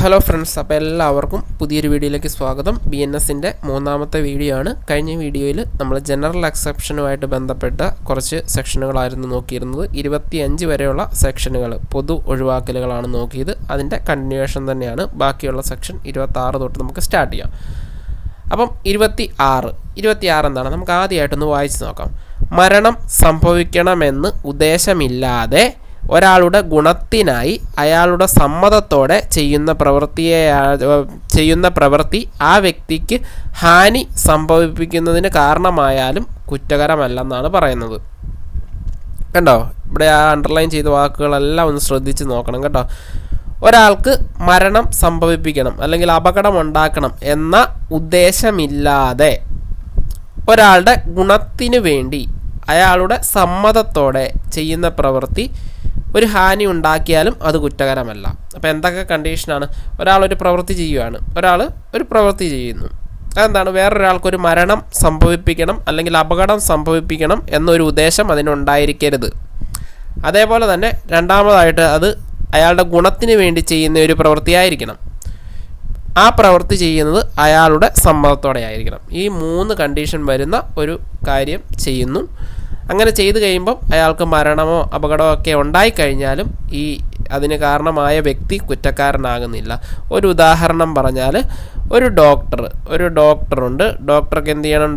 Hello friends, അപ്പോൾ എല്ലാവർക്കും പുതിയൊരു വീഡിയോയിലേക്ക് സ്വാഗതം. BNSൻ്റെ മൂന്നാമത്തെ വീഡിയോ ആണ്. കഴിഞ്ഞ വീഡിയോയിൽ നമ്മൾ ജനറൽ എക്സെപ്ഷനുമായിട്ട് ബന്ധപ്പെട്ട കുറച്ച് സെക്ഷനുകളായിരുന്നു നോക്കിയിരുന്നത്. 25 വരെയുള്ള സെക്ഷനുകൾ പൊതു ഒഴിവാക്കലുകളാണ് നോക്കിയത്. അതിൻ്റെ കണ്ടിന്യൂവേഷൻ തന്നെയാണ് ബാക്കിയുള്ള സെക്ഷൻ 26 തൊട്ട് നമുക്ക് സ്റ്റാർട്ട് ചെയ്യാം. അപ്പം 26 എന്താണ്? നമുക്ക് ആദ്യമായിട്ടൊന്ന് വായിച്ച് നോക്കാം. മരണം സംഭവിക്കണമെന്ന് ഉദ്ദേശമില്ലാതെ ഒരാളുടെ ഗുണത്തിനായി അയാളുടെ സമ്മതത്തോടെ ചെയ്യുന്ന പ്രവൃത്തി ആ വ്യക്തിക്ക് ഹാനി സംഭവിപ്പിക്കുന്നതിന് കാരണമായാലും കുറ്റകരമല്ലെന്നാണ് പറയുന്നത്. കണ്ടോ, ഇവിടെ ആ അണ്ടർലൈൻ ചെയ്ത വാക്കുകളെല്ലാം ഒന്ന് ശ്രദ്ധിച്ച് നോക്കണം കേട്ടോ. ഒരാൾക്ക് മരണം സംഭവിപ്പിക്കണം അല്ലെങ്കിൽ അപകടം ഉണ്ടാക്കണം എന്ന ഉദ്ദേശമില്ലാതെ ഒരാളുടെ ഗുണത്തിനു വേണ്ടി അയാളുടെ സമ്മതത്തോടെ ചെയ്യുന്ന പ്രവൃത്തി ഒരു ഹാനി ഉണ്ടാക്കിയാലും അത് കുറ്റകരമല്ല. അപ്പോൾ എന്തൊക്കെ കണ്ടീഷനാണ്? ഒരാളൊരു പ്രവൃത്തി ചെയ്യുകയാണ്, ഒരാൾ ഒരു പ്രവൃത്തി ചെയ്യുന്നു. അതെന്താണ്? വേറൊരാൾക്കൊരു മരണം സംഭവിപ്പിക്കണം അല്ലെങ്കിൽ അപകടം സംഭവിപ്പിക്കണം എന്നൊരു ഉദ്ദേശം അതിനുണ്ടായിരിക്കരുത്. അതേപോലെ തന്നെ രണ്ടാമതായിട്ട് അത് അയാളുടെ ഗുണത്തിന് വേണ്ടി ചെയ്യുന്ന ഒരു പ്രവൃത്തിയായിരിക്കണം. ആ പ്രവൃത്തി ചെയ്യുന്നത് അയാളുടെ സമ്മതത്തോടെ ആയിരിക്കണം. ഈ 3 കണ്ടീഷൻ വരുന്ന ഒരു കാര്യം ചെയ്യുന്നു. അങ്ങനെ ചെയ്തു കഴിയുമ്പം അയാൾക്ക് മരണമോ അപകടമോ ഒക്കെ ഉണ്ടായിക്കഴിഞ്ഞാലും അതിന് കാരണമായ വ്യക്തി കുറ്റക്കാരനാകുന്നില്ല. ഒരു ഉദാഹരണം പറഞ്ഞാൽ, ഒരു ഡോക്ടറുണ്ട്. ഡോക്ടർക്ക് എന്ത് ചെയ്യണം?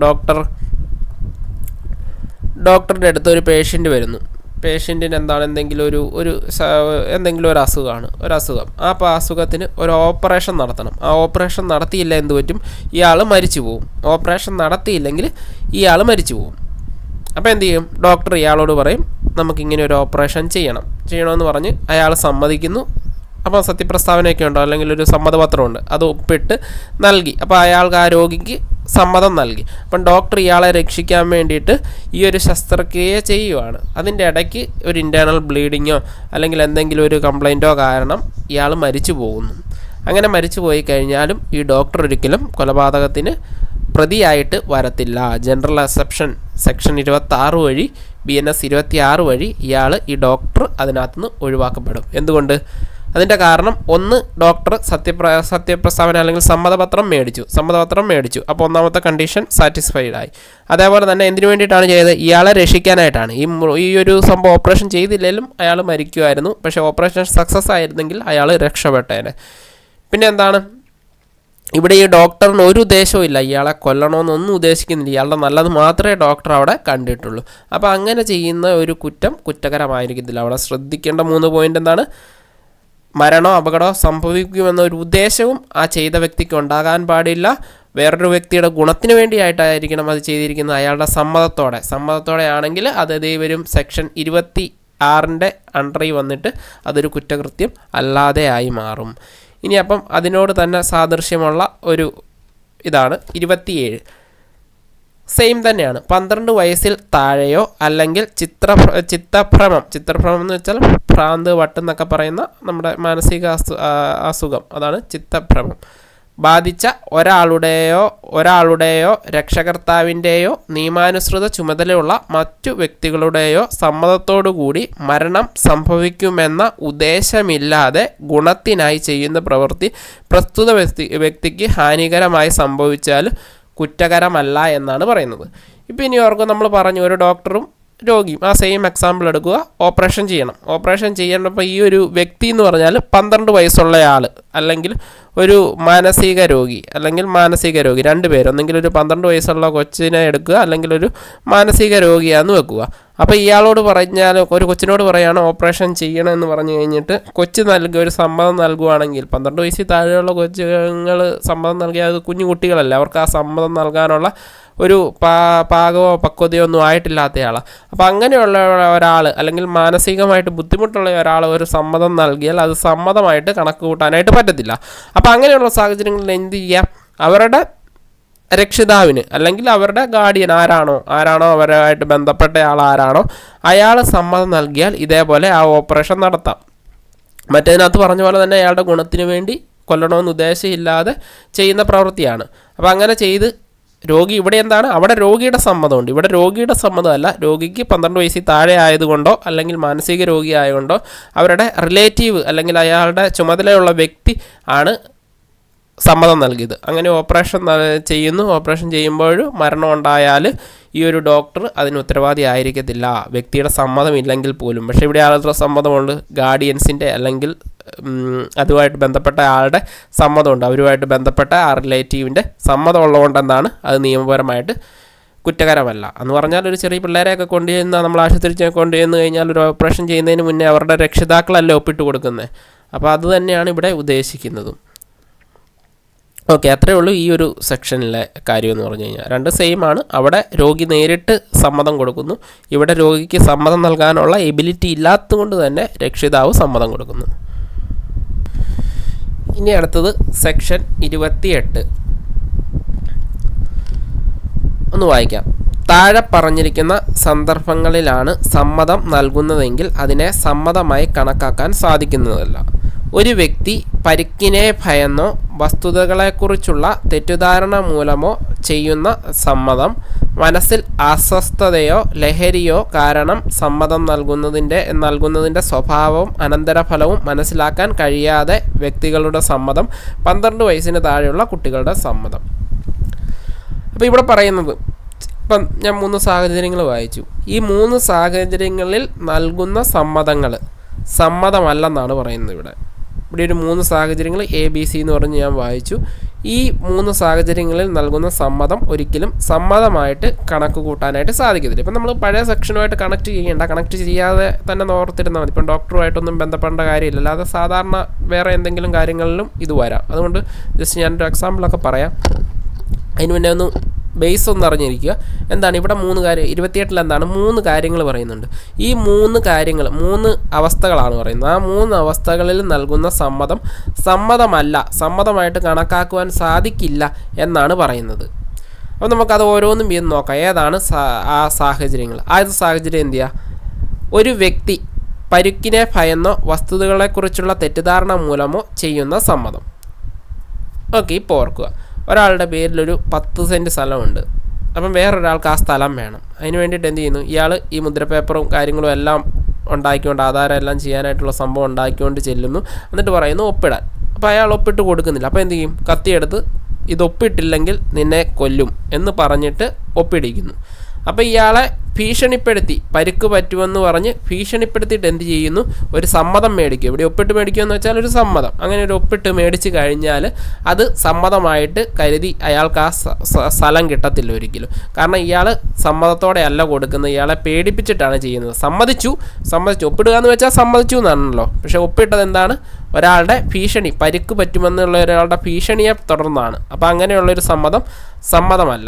ഡോക്ടറുടെ അടുത്ത് ഒരു പേഷ്യൻ്റ് വരുന്നു. പേഷ്യൻറ്റിന് എന്താണ്? എന്തെങ്കിലും ഒരു അസുഖം. ആ അസുഖത്തിന് ഒരു ഓപ്പറേഷൻ നടത്തണം. ആ ഓപ്പറേഷൻ നടത്തിയില്ല എന്ത് പറ്റും? ഇയാൾ മരിച്ചു പോകും. ഓപ്പറേഷൻ നടത്തിയില്ലെങ്കിൽ ഇയാൾ മരിച്ചു പോകും. അപ്പോൾ എന്ത് ചെയ്യും? ഡോക്ടർ ഇയാളോട് പറയും, നമുക്കിങ്ങനെ ഒരു ഓപ്പറേഷൻ ചെയ്യണമെന്ന് പറഞ്ഞ് അയാൾ സമ്മതിക്കുന്നു. അപ്പോൾ സത്യപ്രസ്താവനയൊക്കെ ഉണ്ടോ, അല്ലെങ്കിൽ ഒരു സമ്മതപത്രമുണ്ട്, അത് ഒപ്പിട്ട് നൽകി. അപ്പോൾ അയാൾക്ക് ആ രോഗിക്ക് സമ്മതം നൽകി. അപ്പം ഡോക്ടർ ഇയാളെ രക്ഷിക്കാൻ വേണ്ടിയിട്ട് ഈ ഒരു ശസ്ത്രക്രിയ ചെയ്യുവാണ്. അതിൻ്റെ ഇടയ്ക്ക് ഒരു ഇൻറ്റേർണൽ ബ്ലീഡിങ്ങോ അല്ലെങ്കിൽ എന്തെങ്കിലും ഒരു കംപ്ലൈൻറ്റോ കാരണം ഇയാൾ മരിച്ചു പോകുന്നു. അങ്ങനെ മരിച്ചു പോയി കഴിഞ്ഞാലും ഈ ഡോക്ടർ ഒരിക്കലും കൊലപാതകത്തിന് പ്രതിയായിട്ട് വരത്തില്ല. ജനറൽ എക്സെപ്ഷൻ സെക്ഷൻ 26 വഴി, BNS 26 വഴി ഈ ഡോക്ടർ അതിനകത്തുനിന്ന് ഒഴിവാക്കപ്പെടും. എന്തുകൊണ്ട്? അതിൻ്റെ കാരണം, ഒന്ന്, ഡോക്ടർ സത്യപ്രസ്താവന അല്ലെങ്കിൽ സമ്മതപത്രം മേടിച്ചു. അപ്പോൾ ഒന്നാമത്തെ കണ്ടീഷൻ സാറ്റിസ്ഫൈഡ് ആയി. അതേപോലെ തന്നെ എന്തിനു വേണ്ടിയിട്ടാണ് ചെയ്തത്? ഇയാളെ രക്ഷിക്കാനായിട്ടാണ്. ഈ ഒരു സംഭവം ഓപ്പറേഷൻ ചെയ്തില്ലെങ്കിലും അയാൾ മരിക്കുമായിരുന്നു. പക്ഷേ ഓപ്പറേഷൻ സക്സസ് ആയിരുന്നെങ്കിൽ അയാൾ രക്ഷപ്പെട്ടേനെ. പിന്നെ എന്താണ്? ഇവിടെ ഈ ഡോക്ടറിന് ഒരു ഉദ്ദേശവും ഇല്ല, ഇയാളെ കൊല്ലണമെന്നൊന്നും ഉദ്ദേശിക്കുന്നില്ല. ഇയാളുടെ നല്ലത് മാത്രമേ ഡോക്ടർ അവിടെ കണ്ടിട്ടുള്ളൂ. അപ്പോൾ അങ്ങനെ ചെയ്യുന്ന ഒരു കുറ്റം കുറ്റകരമായിരിക്കത്തില്ല. അവിടെ ശ്രദ്ധിക്കേണ്ട 3 പോയിൻ്റ് എന്താണ്? മരണമോ അപകടമോ സംഭവിക്കുമെന്ന ഒരു ഉദ്ദേശവും ആ ചെയ്ത വ്യക്തിക്ക് ഉണ്ടാകാൻ പാടില്ല. വേറൊരു വ്യക്തിയുടെ ഗുണത്തിന് വേണ്ടിയായിട്ടായിരിക്കണം അത് ചെയ്തിരിക്കുന്നത്, അയാളുടെ സമ്മതത്തോടെ ആണെങ്കിൽ അത് വരും സെക്ഷൻ 26ൻ്റെ അണ്ടറിൽ വന്നിട്ട് അതൊരു കുറ്റകൃത്യം അല്ലാതെ ആയി മാറും. ഇനി അപ്പം അതിനോട് തന്നെ സാദൃശ്യമുള്ള ഒരു ഇതാണ് 27. സെയിം തന്നെയാണ്. 12 വയസ്സിൽ താഴെയോ അല്ലെങ്കിൽ ചിത്തഭ്രമം എന്ന് വെച്ചാൽ ഭ്രാന്ത്, വട്ടെന്നൊക്കെ പറയുന്ന നമ്മുടെ മാനസിക അസുഖം, അതാണ് ചിത്തഭ്രമം, ബാധിച്ച ഒരാളുടെയോ രക്ഷകർത്താവിൻ്റെയോ നിയമാനുസൃത ചുമതലയുള്ള മറ്റു വ്യക്തികളുടെയോ സമ്മതത്തോടുകൂടി മരണം സംഭവിക്കുമെന്ന ഉദ്ദേശമില്ലാതെ ഗുണത്തിനായി ചെയ്യുന്ന പ്രവൃത്തി പ്രസ്തുത വ്യക്തിക്ക് ഹാനികരമായി സംഭവിച്ചാൽ കുറ്റകരമല്ല എന്നാണ് പറയുന്നത്. ഇപ്പോൾ ഇനി ഓർക്കും, നമ്മൾ പറഞ്ഞു ഒരു ഡോക്ടറും രോഗിയും, ആ സെയിം എക്സാമ്പിൾ എടുക്കുക. ഓപ്പറേഷൻ ചെയ്യേണ്ടപ്പോൾ ഈ ഒരു വ്യക്തി എന്ന് പറഞ്ഞാൽ 12 വയസ്സുള്ള ആൾ അല്ലെങ്കിൽ ഒരു മാനസിക രോഗി 2 പേര്, ഒന്നെങ്കിൽ ഒരു 12 വയസ്സുള്ള കൊച്ചിനെ എടുക്കുക അല്ലെങ്കിൽ ഒരു മാനസിക രോഗിയാണെന്ന് വെക്കുക. അപ്പോൾ ഇയാളോട് പറഞ്ഞാൽ, ഒരു കൊച്ചിനോട് പറയുകയാണ് ഓപ്പറേഷൻ ചെയ്യണമെന്ന് പറഞ്ഞു കഴിഞ്ഞിട്ട് കൊച്ച് ഒരു സമ്മതം നൽകുവാണെങ്കിൽ, 12 വയസ്സിൽ താഴെയുള്ള കൊച്ചുങ്ങൾ സമ്മതം നൽകിയാൽ അത് കുഞ്ഞു കുട്ടികളല്ല, അവർക്ക് ആ സമ്മതം നൽകാനുള്ള ഒരു പാകമോ പക്വതയോ ഒന്നും ആയിട്ടില്ലാത്തയാളാണ്. അപ്പോൾ അങ്ങനെയുള്ള ഒരാൾ അല്ലെങ്കിൽ മാനസികമായിട്ട് ബുദ്ധിമുട്ടുള്ള ഒരാൾ ഒരു സമ്മതം നൽകിയാൽ അത് സമ്മതമായിട്ട് കണക്ക് കൂട്ടാനായിട്ട് പറ്റത്തില്ല. അപ്പോൾ അങ്ങനെയുള്ള സാഹചര്യങ്ങളിൽ എന്ത് ചെയ്യുക? അവരുടെ രക്ഷിതാവിന് അല്ലെങ്കിൽ അവരുടെ ഗാർഡിയൻ ആരാണോ അവരുമായിട്ട് ബന്ധപ്പെട്ട ആളാരാണോ അയാൾ സമ്മതം നൽകിയാൽ ഇതേപോലെ ആ ഓപ്പറേഷൻ നടത്താം. മറ്റേതിനകത്ത് പറഞ്ഞ പോലെ തന്നെ അയാളുടെ ഗുണത്തിന് വേണ്ടി കൊല്ലണമെന്ന് ഉദ്ദേശമില്ലാതെ ചെയ്യുന്ന പ്രവൃത്തിയാണ്. അപ്പോൾ അങ്ങനെ ചെയ്ത് രോഗി ഇവിടെ എന്താണ്, അവിടെ രോഗിയുടെ സമ്മതമുണ്ട്. ഇവിടെ രോഗിയുടെ സമ്മതമല്ല, രോഗിക്ക് 12 വയസ്സിൽ താഴെ ആയതുകൊണ്ടോ അല്ലെങ്കിൽ മാനസിക രോഗി ആയതുകൊണ്ടോ അവരുടെ റിലേറ്റീവ് അല്ലെങ്കിൽ അയാളുടെ ചുമതലയുള്ള വ്യക്തി ആണ് സമ്മതം നൽകിയത്. അങ്ങനെ ഓപ്പറേഷൻ ചെയ്യുന്നു. ഓപ്പറേഷൻ ചെയ്യുമ്പോൾ മരണം ഉണ്ടായാൽ ഈ ഒരു ഡോക്ടർ അതിന് ഉത്തരവാദി ആയിരിക്കത്തില്ല, വ്യക്തിയുടെ സമ്മതം ഇല്ലെങ്കിൽ പോലും. പക്ഷേ ഇവിടെ ആളുടെ സമ്മതമുണ്ട്, ഗാർഡിയൻസിൻ്റെ അല്ലെങ്കിൽ അതുമായിട്ട് ബന്ധപ്പെട്ട ആളുടെ സമ്മതമുണ്ട്, അവരുമായിട്ട് ബന്ധപ്പെട്ട ആ റിലേറ്റീവിൻ്റെ സമ്മതം ഉള്ളതുകൊണ്ട് എന്താണ് അത് നിയമപരമായിട്ട് കുറ്റകരമല്ല. എന്ന് പറഞ്ഞാൽ ഒരു ചെറിയ പിള്ളേരെയൊക്കെ കൊണ്ടുചെന്ന് നമ്മൾ ആശുപത്രിയിൽ കൊണ്ടുചെന്ന് കഴിഞ്ഞാൽ ഒരു ഓപ്പറേഷൻ ചെയ്യുന്നതിന് മുന്നേ അവരുടെ രക്ഷിതാക്കളല്ലേ ഒപ്പിട്ട് കൊടുക്കുന്നത്. അപ്പോൾ അത് തന്നെയാണ് ഇവിടെ ഉദ്ദേശിക്കുന്നതും. ഓക്കെ, അത്രയേ ഉള്ളൂ ഈ ഒരു സെക്ഷനിലെ കാര്യം എന്ന് പറഞ്ഞു കഴിഞ്ഞാൽ. രണ്ട് സെയിം ആണ്. അവിടെ രോഗി നേരിട്ട് സമ്മതം കൊടുക്കുന്നു, ഇവിടെ രോഗിക്ക് സമ്മതം നൽകാനുള്ള എബിലിറ്റി ഇല്ലാത്തതുകൊണ്ട് തന്നെ രക്ഷിതാവ് സമ്മതം കൊടുക്കുന്നു. ഇനി അടുത്തത് സെക്ഷൻ 28 ഒന്ന് വായിക്കാം. താഴെ പറഞ്ഞിരിക്കുന്ന സന്ദർഭങ്ങളിലാണ് സമ്മതം നൽകുന്നതെങ്കിൽ അതിനെ സമ്മതമായി കണക്കാക്കാൻ സാധിക്കുന്നതല്ല. ഒരു വ്യക്തി പരിക്കിനെ ഭയന്നോ വസ്തുതകളെക്കുറിച്ചുള്ള തെറ്റിദ്ധാരണ മൂലമോ ചെയ്യുന്ന സമ്മതം മനസ്സിൽ അസ്വസ്ഥതയോ ലഹരിയോ കാരണം സമ്മതം നൽകുന്നതിൻ്റെ സ്വഭാവവും അനന്തരഫലവും മനസ്സിലാക്കാൻ കഴിയാതെ വ്യക്തികളുടെ സമ്മതം, 12 വയസ്സിന് താഴെയുള്ള കുട്ടികളുടെ സമ്മതം. അപ്പോൾ ഇവിടെ പറയുന്നത്, ഇപ്പം ഞാൻ 3 സാഹചര്യങ്ങൾ വായിച്ചു. ഈ 3 സാഹചര്യങ്ങളിൽ നൽകുന്ന സമ്മതങ്ങൾ സമ്മതമല്ലെന്നാണ് പറയുന്നത്. ഇവിടെ ഒരു 3 സാഹചര്യങ്ങൾ ABC എന്ന് പറഞ്ഞ് ഞാൻ വായിച്ചു. ഈ 3 സാഹചര്യങ്ങളിൽ നൽകുന്ന സമ്മതം ഒരിക്കലും സമ്മതമായിട്ട് കണക്ക് കൂട്ടാനായിട്ട് സാധിക്കത്തില്ല. ഇപ്പം നമ്മൾ പഴയ സെക്ഷനുമായിട്ട് കണക്ട് ചെയ്യാതെ തന്നെ ഓർത്തിരുന്നാൽ മതി. ഇപ്പം ഡോക്ടറുമായിട്ടൊന്നും ബന്ധപ്പെടേണ്ട കാര്യമില്ല. അല്ലാതെ സാധാരണ വേറെ എന്തെങ്കിലും കാര്യങ്ങളിലും ഇത് വരാം. അതുകൊണ്ട് ജസ്റ്റ് ഞാനൊരു എക്സാമ്പിളൊക്കെ പറയാം. അതിന് മുന്നേ ഒന്ന് ബേസ് ഒന്ന് അറിഞ്ഞിരിക്കുക. എന്താണ് ഇവിടെ 3 കാര്യം 28 എന്താണ് 3 കാര്യങ്ങൾ പറയുന്നുണ്ട്. ഈ 3 കാര്യങ്ങൾ 3 അവസ്ഥകളാണ് പറയുന്നത്. ആ 3 അവസ്ഥകളിൽ നൽകുന്ന സമ്മതം സമ്മതമല്ല, സമ്മതമായിട്ട് കണക്കാക്കുവാൻ സാധിക്കില്ല എന്നാണ് പറയുന്നത്. അപ്പോൾ നമുക്കത് ഓരോന്നും വീണ്ടും നോക്കാം. ഏതാണ് ആ സാഹചര്യങ്ങൾ? ആദ്യത്തെ സാഹചര്യം എന്ത് ചെയ്യുക? ഒരു വ്യക്തി പരിക്കിനെ ഭയന്നോ വസ്തുതകളെക്കുറിച്ചുള്ള തെറ്റിദ്ധാരണ മൂലമോ ചെയ്യുന്ന സമ്മതം. ഓക്കെ, ഇപ്പോൾ ഓർക്കുക, ഒരാളുടെ പേരിലൊരു 10 സെൻറ്റ് സ്ഥലമുണ്ട്. അപ്പം വേറൊരാൾക്ക് ആ സ്ഥലം വേണം. അതിന് വേണ്ടിയിട്ട് എന്ത് ചെയ്യുന്നു? ഇയാൾ ഈ മുദ്രപേപ്പറും കാര്യങ്ങളും എല്ലാം ഉണ്ടാക്കിക്കൊണ്ട്, ആധാരം എല്ലാം ചെയ്യാനായിട്ടുള്ള സംഭവം ഉണ്ടാക്കിക്കൊണ്ട് ചെല്ലുന്നു. എന്നിട്ട് പറയുന്നു ഒപ്പിടാൻ. അപ്പോൾ അയാൾ ഒപ്പിട്ട് കൊടുക്കുന്നില്ല. അപ്പോൾ എന്ത് ചെയ്യും? കത്തിയെടുത്ത് ഇത് ഒപ്പിട്ടില്ലെങ്കിൽ നിന്നെ കൊല്ലും എന്ന് പറഞ്ഞിട്ട് ഒപ്പിടിക്കുന്നു. അപ്പോൾ ഇയാളെ ഭീഷണിപ്പെടുത്തി, പരിക്ക് പറ്റുമെന്ന് പറഞ്ഞ് ഭീഷണിപ്പെടുത്തിയിട്ട് എന്ത് ചെയ്യുന്നു? ഒരു സമ്മതം മേടിക്കും. ഇവിടെ ഒപ്പിട്ട് മേടിക്കുമെന്ന് വെച്ചാൽ ഒരു സമ്മതം. അങ്ങനെ ഒരു ഒപ്പിട്ട് മേടിച്ച് കഴിഞ്ഞാൽ അത് സമ്മതമായിട്ട് കരുതി അയാൾക്ക് ആ സ്ഥലം കിട്ടത്തില്ല ഒരിക്കലും. കാരണം ഇയാൾ സമ്മതത്തോടെ അല്ല കൊടുക്കുന്നത്, ഇയാളെ പേടിപ്പിച്ചിട്ടാണ് ചെയ്യുന്നത്. സമ്മതിച്ചു ഒപ്പിടുക എന്ന് വെച്ചാൽ സമ്മതിച്ചു എന്നാണല്ലോ. പക്ഷേ ഒപ്പിട്ടത് എന്താണ്? ഒരാളുടെ ഭീഷണി, പരിക്ക് പറ്റുമെന്നുള്ള ഒരാളുടെ ഭീഷണിയെ തുടർന്നാണ്. അപ്പോൾ അങ്ങനെയുള്ളൊരു സമ്മതമല്ല.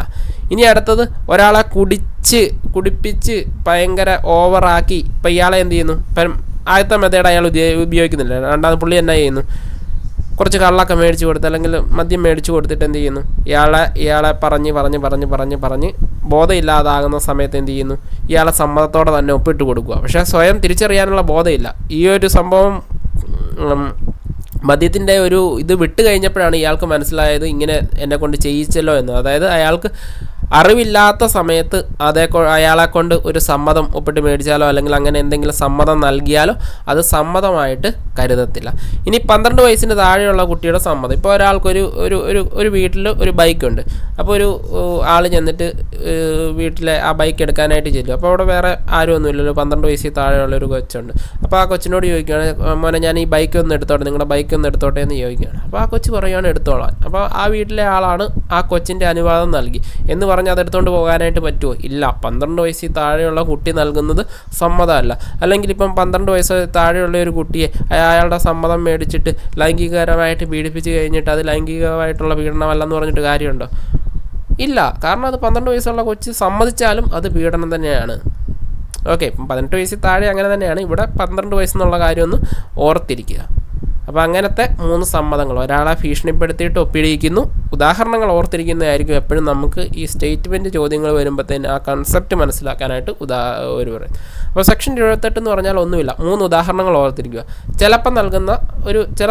ഇനി അടുത്തത്, ഒരാളെ കുടിപ്പിച്ച് ഭയങ്കര ഓവറാക്കി. ഇപ്പം ഇയാളെ എന്ത് ചെയ്യുന്നു? ഇപ്പം ആദ്യത്തെ മെത്തേഡ് അയാൾ ഉപയോഗിക്കുന്നില്ല. രണ്ടാമത് പുള്ളി എന്നാ ചെയ്യുന്നു? കുറച്ച് കള്ളൊക്കെ മേടിച്ച് കൊടുത്ത് അല്ലെങ്കിൽ മദ്യം മേടിച്ച് കൊടുത്തിട്ട് എന്ത് ചെയ്യുന്നു? ഇയാളെ പറഞ്ഞ് ബോധമില്ലാതാകുന്ന സമയത്ത് എന്ത് ചെയ്യുന്നു? ഇയാളെ സമ്മതത്തോടെ തന്നെ ഒപ്പിട്ട് കൊടുക്കുക. പക്ഷേ സ്വയം തിരിച്ചറിയാനുള്ള ബോധമില്ല. ഈ ഒരു സംഭവം മദ്യത്തിൻ്റെ ഒരു ഇത് വിട്ട് കഴിഞ്ഞപ്പോഴാണ് ഇയാൾക്ക് മനസ്സിലായത് ഇങ്ങനെ എന്നെ കൊണ്ട് ചെയ്യിച്ചല്ലോ എന്ന്. അതായത് അയാൾക്ക് അറിവില്ലാത്ത സമയത്ത് അയാളെ കൊണ്ട് ഒരു സമ്മതം ഒപ്പിട്ട് മേടിച്ചാലോ അല്ലെങ്കിൽ അങ്ങനെ എന്തെങ്കിലും സമ്മതം നൽകിയാലോ അത് സമ്മതമായിട്ട് കരുതത്തില്ല. ഇനി 12 വയസ്സിന് താഴെയുള്ള കുട്ടിയുടെ സമ്മതം. ഇപ്പോൾ ഒരാൾക്കൊരു ഒരു വീട്ടിൽ ഒരു ബൈക്കുണ്ട്. അപ്പോൾ ഒരു ആൾ ചെന്നിട്ട് വീട്ടിലെ ആ ബൈക്ക് എടുക്കാനായിട്ട് ചെല്ലും. അപ്പോൾ അവിടെ വേറെ ആരും ഒന്നുമില്ലല്ലോ, 12 വയസ്സിൽ താഴെയുള്ളൊരു കൊച്ചുണ്ട്. അപ്പോൾ ആ കൊച്ചിനോട് ചോദിക്കുകയാണ്, മോനെ ഞാൻ ഈ ബൈക്ക് ഒന്ന് എടുത്തോട്ടെ, നിങ്ങളുടെ ബൈക്ക് ഒന്ന് എടുത്തോട്ടെ എന്ന് ചോദിക്കുകയാണ്. അപ്പോൾ ആ കൊച്ച് പറയുകയാണ് എടുത്തോളാൻ. അപ്പോൾ ആ വീട്ടിലെ ആളാണ് ആ കൊച്ചിൻ്റെ അനുവാദം നൽകി എന്ന് പറഞ്ഞ് അതെടുത്തുകൊണ്ട് പോകാനായിട്ട് പറ്റുമോ? ഇല്ല. 12 വയസ്സിൽ താഴെയുള്ള കുട്ടി നൽകുന്നത് സമ്മതമല്ല. അല്ലെങ്കിൽ ഇപ്പം 12 വയസ്സ് താഴെയുള്ള ഒരു കുട്ടിയെ അയാളുടെ സമ്മതം മേടിച്ചിട്ട് ലൈംഗികപരമായിട്ട് പീഡിപ്പിച്ച് കഴിഞ്ഞിട്ട് അത് ലൈംഗികമായിട്ടുള്ള പീഡനമല്ലെന്ന് പറഞ്ഞിട്ട് കാര്യമുണ്ടോ? ഇല്ല. കാരണം അത് 12 വയസ്സുള്ള കൊച്ച് സമ്മതിച്ചാലും അത് പീഡനം തന്നെയാണ്. ഓക്കെ, ഇപ്പം 18 വയസ്സിൽ താഴെ അങ്ങനെ തന്നെയാണ്. ഇവിടെ 12 വയസ്സെന്നുള്ള കാര്യമൊന്ന് ഓർത്തിരിക്കുക. അപ്പോൾ അങ്ങനത്തെ 3 സമ്മതങ്ങൾ, ഒരാളെ ഭീഷണിപ്പെടുത്തിയിട്ട് ഒപ്പിടിയിക്കുന്നു. ഉദാഹരണങ്ങൾ ഓർത്തിരിക്കുന്നതായിരിക്കും എപ്പോഴും നമുക്ക് ഈ സ്റ്റേറ്റ്മെൻറ്റ് ചോദ്യങ്ങൾ വരുമ്പോഴത്തേന് ആ കൺസെപ്റ്റ് മനസ്സിലാക്കാനായിട്ട് പറയും. അപ്പോൾ സെക്ഷൻ 28 എന്ന് പറഞ്ഞാൽ ഒന്നുമില്ല, 3 ഉദാഹരണങ്ങൾ ഓർത്തിരിക്കുക. ചിലപ്പോൾ നൽകുന്ന ചില